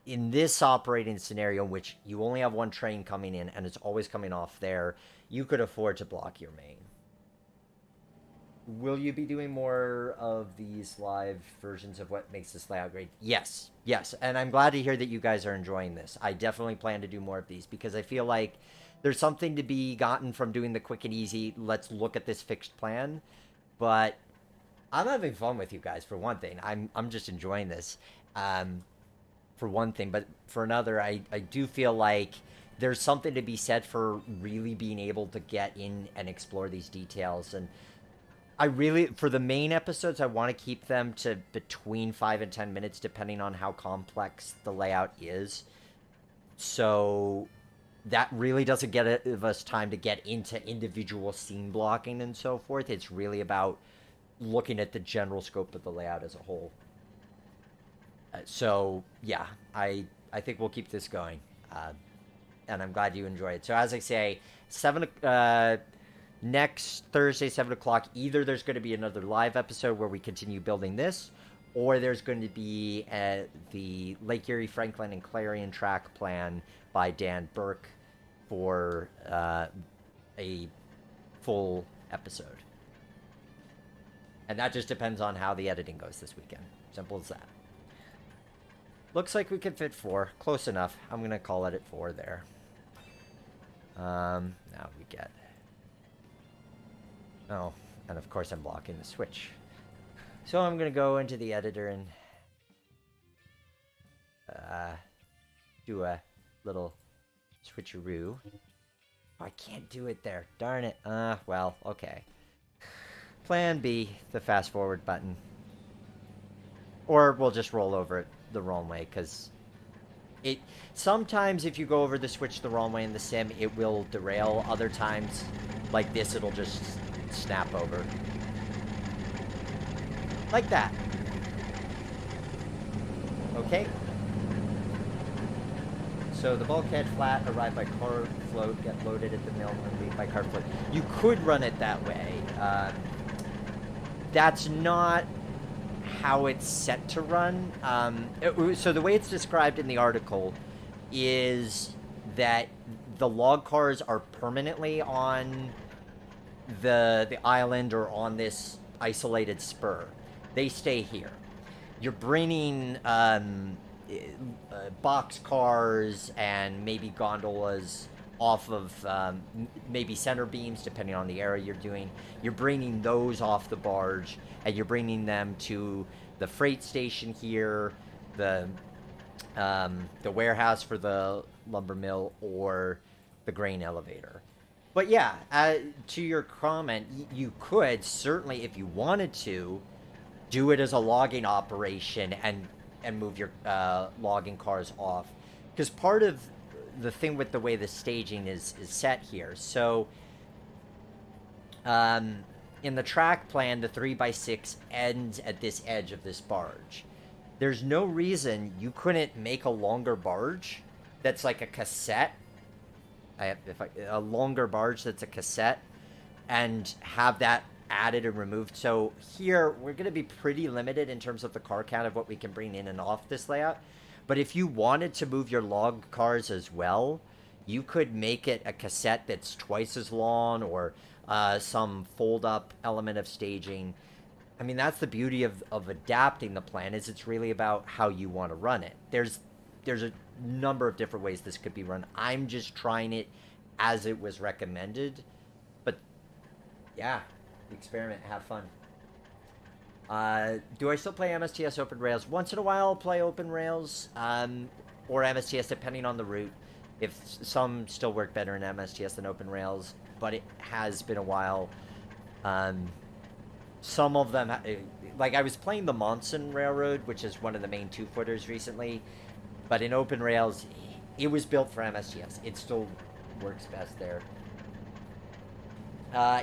in this operating scenario, in which you only have one train coming in and it's always coming off there, you could afford to block your main. Will you be doing more of these live versions of what makes this layout great? Yes, yes. And I'm glad to hear that you guys are enjoying this. I definitely plan to do more of these because I feel like there's something to be gotten from doing the quick and easy, let's look at this fixed plan. But I'm having fun with you guys, for one thing. I'm just enjoying this. For one thing, but for another, I do feel like there's something to be said for really being able to get in and explore these details. And I really, for the main episodes, I want to keep them to between 5 and 10 minutes, depending on how complex the layout is. So that really doesn't give us time to get into individual scene blocking and so forth. It's really about looking at the general scope of the layout as a whole. So yeah, I think we'll keep this going, and I'm glad you enjoy it. So as I say, next Thursday, 7 o'clock, either there's going to be another live episode where we continue building this, or there's going to be the Lake Erie, Franklin, and Clarion track plan by Dan Burke for a full episode. And that just depends on how the editing goes this weekend. Simple as that. Looks like we can fit 4. Close enough. I'm going to call it at 4 there. Now we get... Oh, and of course I'm blocking the switch. So I'm going to go into the editor and do a little switcheroo. Oh, I can't do it there. Darn it. Well, okay. Plan B, the fast forward button. Or we'll just roll over it the wrong way, because sometimes if you go over the switch the wrong way in the sim, it will derail. Other times, like this, it'll just snap over. Like that. Okay. So the bulkhead flat arrive by car float, get loaded at the mill, and leave by car float. You could run it that way. That's not how it's set to run. So the way it's described in the article is that the log cars are permanently on the island or on this isolated spur. They stay here. You're bringing box cars and maybe gondolas off of maybe center beams, depending on the area you're doing. You're bringing those off the barge, and you're bringing them to the freight station here, the warehouse for the lumber mill, or the grain elevator. But yeah, to your comment, you could certainly, if you wanted to, do it as a logging operation and and move your logging cars off. Because part of the thing with the way the staging is set here, so in the track plan, the 3x6 ends at this edge of this barge. There's no reason you couldn't make a longer barge that's like a cassette. A longer barge that's a cassette, and have that added and removed. So here we're going to be pretty limited in terms of the car count of what we can bring in and off this layout. But if you wanted to move your log cars as well, you could make it a cassette that's twice as long, or some fold-up element of staging. I mean, that's the beauty of adapting the plan, is it's really about how you want to run it. There's a number of different ways this could be run. I'm just trying it as it was recommended. But yeah, experiment, have fun. Do I still play MSTS Open Rails? Once in a while I'll play Open Rails, or MSTS depending on the route. If some still work better in MSTS than Open Rails, but it has been a while. Some of them, like I was playing the Monson Railroad, which is one of the main two-footers recently, but in Open Rails, it was built for MSTS. It still works best there.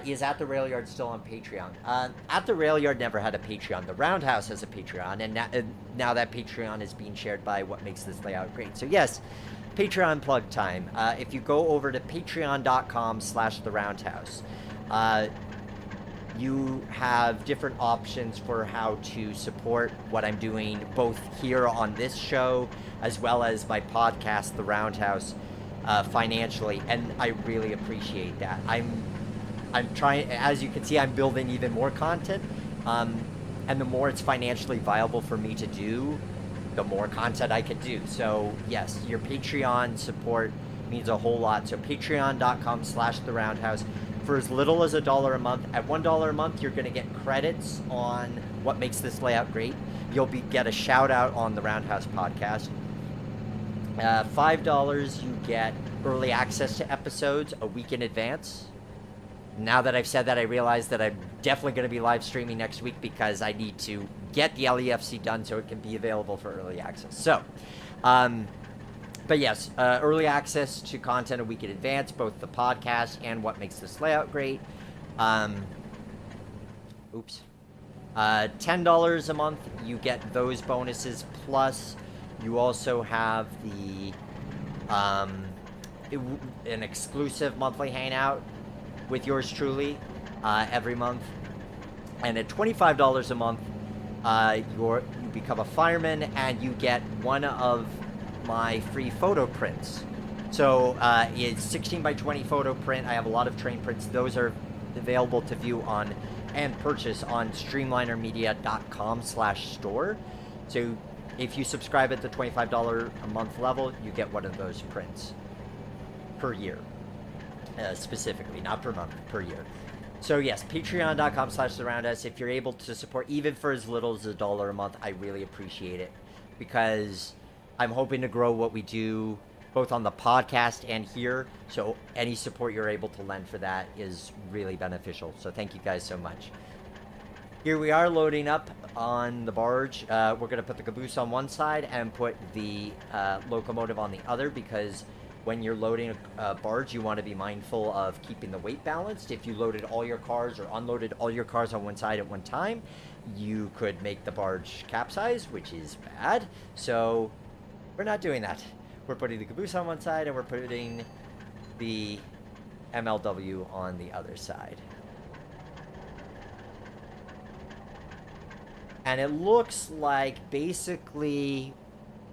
Is At the Rail Yard still on Patreon? At the Rail Yard never had a Patreon. The Roundhouse has a Patreon, and now that Patreon is being shared by What Makes This Layout Great. So yes, Patreon plug time. If you go over to patreon.com/theroundhouse, you have different options for how to support what I'm doing, both here on this show as well as my podcast, The Roundhouse, financially, and I really appreciate that. I'm trying, as you can see, I'm building even more content, and the more it's financially viable for me to do, the more content I can do. So yes, your Patreon support means a whole lot. So patreon.com/theroundhouse. For as little as $1 a month. At $1 a month, you're going to get credits on What Makes This Layout Great. You'll get a shout out on the Roundhouse podcast. $5, you get early access to episodes a week in advance. Now that I've said that, I realize that I'm definitely going to be live streaming next week, because I need to get the LEFC done so it can be available for early access. So, but yes, early access to content a week in advance, both the podcast and What Makes This Layout Great. $10 a month, you get those bonuses, plus you also have the an exclusive monthly hangout with yours truly every month. And at $25 a month, you become a fireman, and you get one of my free photo prints. So it's 16 by 20 photo print. I have a lot of train prints. Those are available to view on and purchase on streamlinermedia.com/store. So if you subscribe at the $25 a month level, you get one of those prints per year, specifically, not per month, per year. So yes, patreon.com/theroundhouse. If you're able to support even for as little as $1 a month, I really appreciate it, because I'm hoping to grow what we do both on the podcast and here. So any support you're able to lend for that is really beneficial. So thank you guys so much. Here we are loading up on the barge. We're going to put the caboose on one side and put the locomotive on the other, because when you're loading a barge, you want to be mindful of keeping the weight balanced. If you loaded all your cars or unloaded all your cars on one side at one time, you could make the barge capsize, which is bad. So we're not doing that. We're putting the caboose on one side, and we're putting the MLW on the other side. And it looks like, basically,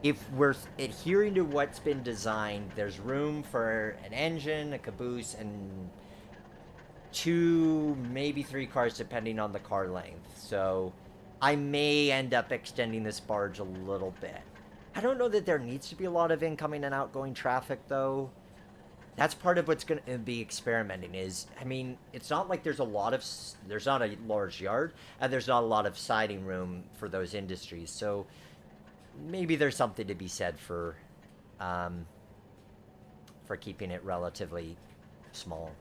if we're adhering to what's been designed, there's room for an engine, a caboose, and 2, maybe 3 cars, depending on the car length. So I may end up extending this barge a little bit. I don't know that there needs to be a lot of incoming and outgoing traffic, though. That's part of what's going to be experimenting is, I mean, it's not like there's not a large yard, and there's not a lot of siding room for those industries. So maybe there's something to be said for keeping it relatively small.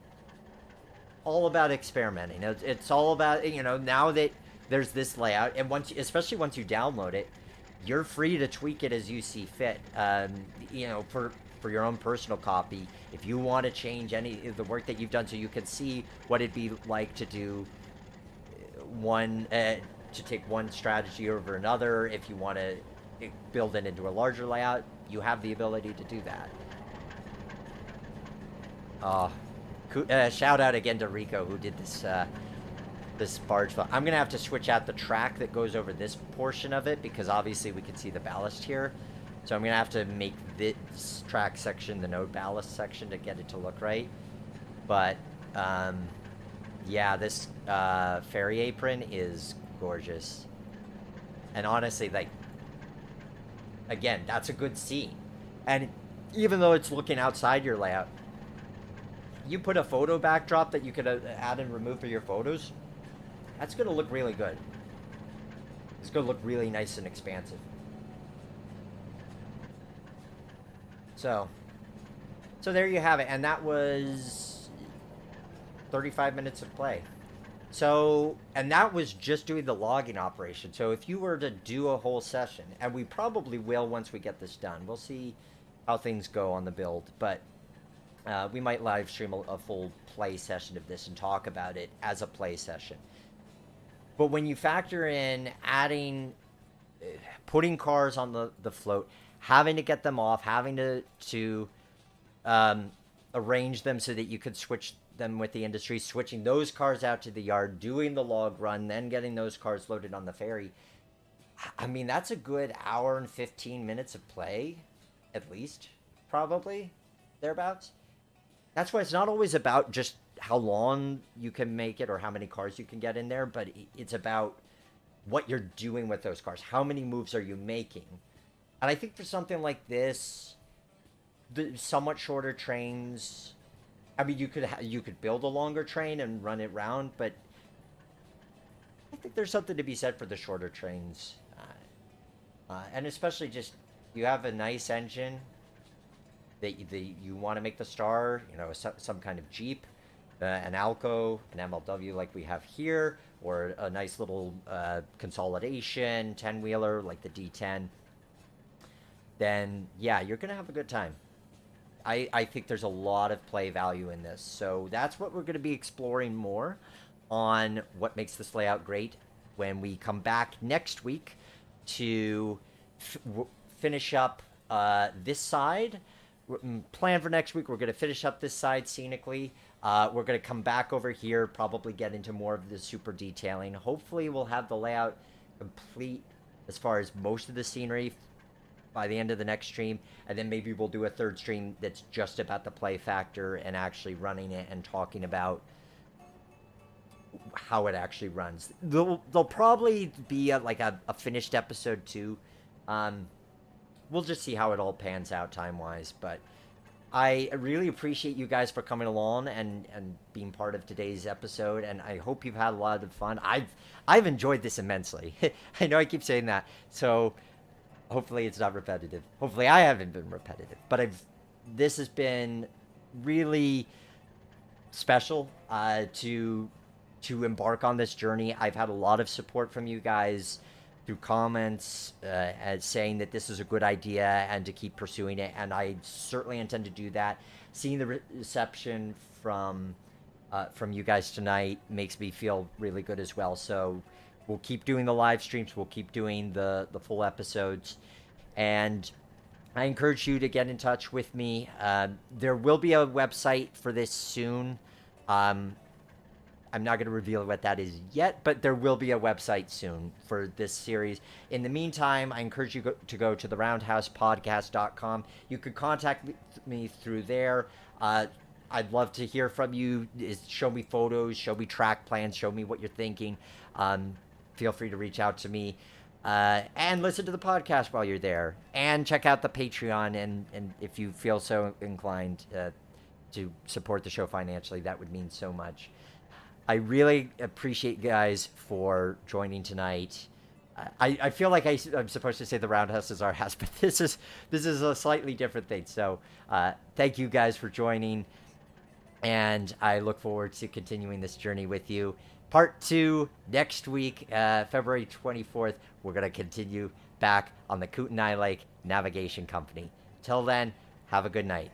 All about experimenting. It's all about, now that there's this layout, and especially once you download it, you're free to tweak it as you see fit. You know, for your own personal copy, if you want to change any of the work that you've done, so you can see what it'd be like to do one to take one strategy over another. If you want to build it into a larger layout, you have the ability to do that. Shout out again to Rico who did this barge film. I'm gonna have to switch out the track that goes over this portion of it because obviously we can see the ballast here. So I'm gonna have to make this track section the no ballast section to get it to look right. But yeah, this ferry apron is gorgeous. And honestly, like, again, that's a good scene. And even though it's looking outside your layout, you put a photo backdrop that you could add and remove for your photos, that's going to look really good. It's going to look really nice and expansive. So there you have it. And that was 35 minutes of play. So, and that was just doing the logging operation. So if you were to do a whole session, and we probably will once we get this done, we'll see how things go on the build, but we might live stream a full play session of this and talk about it as a play session. But when you factor in adding, putting cars on the float, having to get them off, having to arrange them so that you could switch them with the industry, switching those cars out to the yard, doing the log run, then getting those cars loaded on the ferry. I mean, that's a good hour and 15 minutes of play, at least, probably, thereabouts. That's why it's not always about just how long you can make it or how many cars you can get in there, but it's about what you're doing with those cars. How many moves are you making? And I think for something like this, the somewhat shorter trains, I mean, you could build a longer train and run it round, but I think there's something to be said for the shorter trains, and especially just you have a nice engine that you want to make the star, you know, some kind of Jeep, an Alco, an MLW like we have here, or a nice little consolidation 10-wheeler like the D10. Then yeah, you're gonna have a good time. I think there's a lot of play value in this. So that's what we're going to be exploring more on what makes this layout great when we come back next week to finish up this side. Plan for next week, we're going to finish up this side scenically. We're going to come back over here, probably get into more of the super detailing. Hopefully we'll have the layout complete as far as most of the scenery by the end of the next stream, and then maybe we'll do a third stream that's just about the play factor and actually running it and talking about how it actually runs. There'll probably be a finished episode too. We'll just see how it all pans out time-wise, but I really appreciate you guys for coming along and being part of today's episode, and I hope you've had a lot of fun. I've enjoyed this immensely. I know I keep saying that, so hopefully it's not repetitive. Hopefully I haven't been repetitive, but this has been really special to embark on this journey. I've had a lot of support from you guys through comments as saying that this is a good idea and to keep pursuing it, and I certainly intend to do that. Seeing the reception from you guys tonight makes me feel really good as well. So we'll keep doing the live streams. We'll keep doing the full episodes. And I encourage you to get in touch with me. There will be a website for this soon. I'm not going to reveal what that is yet, but there will be a website soon for this series. In the meantime, I encourage you to go to theroundhousepodcast.com. You could contact me through there. I'd love to hear from you. Show me photos, show me track plans, show me what you're thinking. Feel free to reach out to me and listen to the podcast while you're there, and check out the Patreon. And if you feel so inclined to support the show financially, that would mean so much. I really appreciate you guys for joining tonight. I feel like I'm supposed to say the Roundhouse is our house, but this is a slightly different thing. So thank you guys for joining, and I look forward to continuing this journey with you. Part 2 next week, February 24th. We're going to continue back on the Kootenay Lake Navigation Company. Till then, have a good night.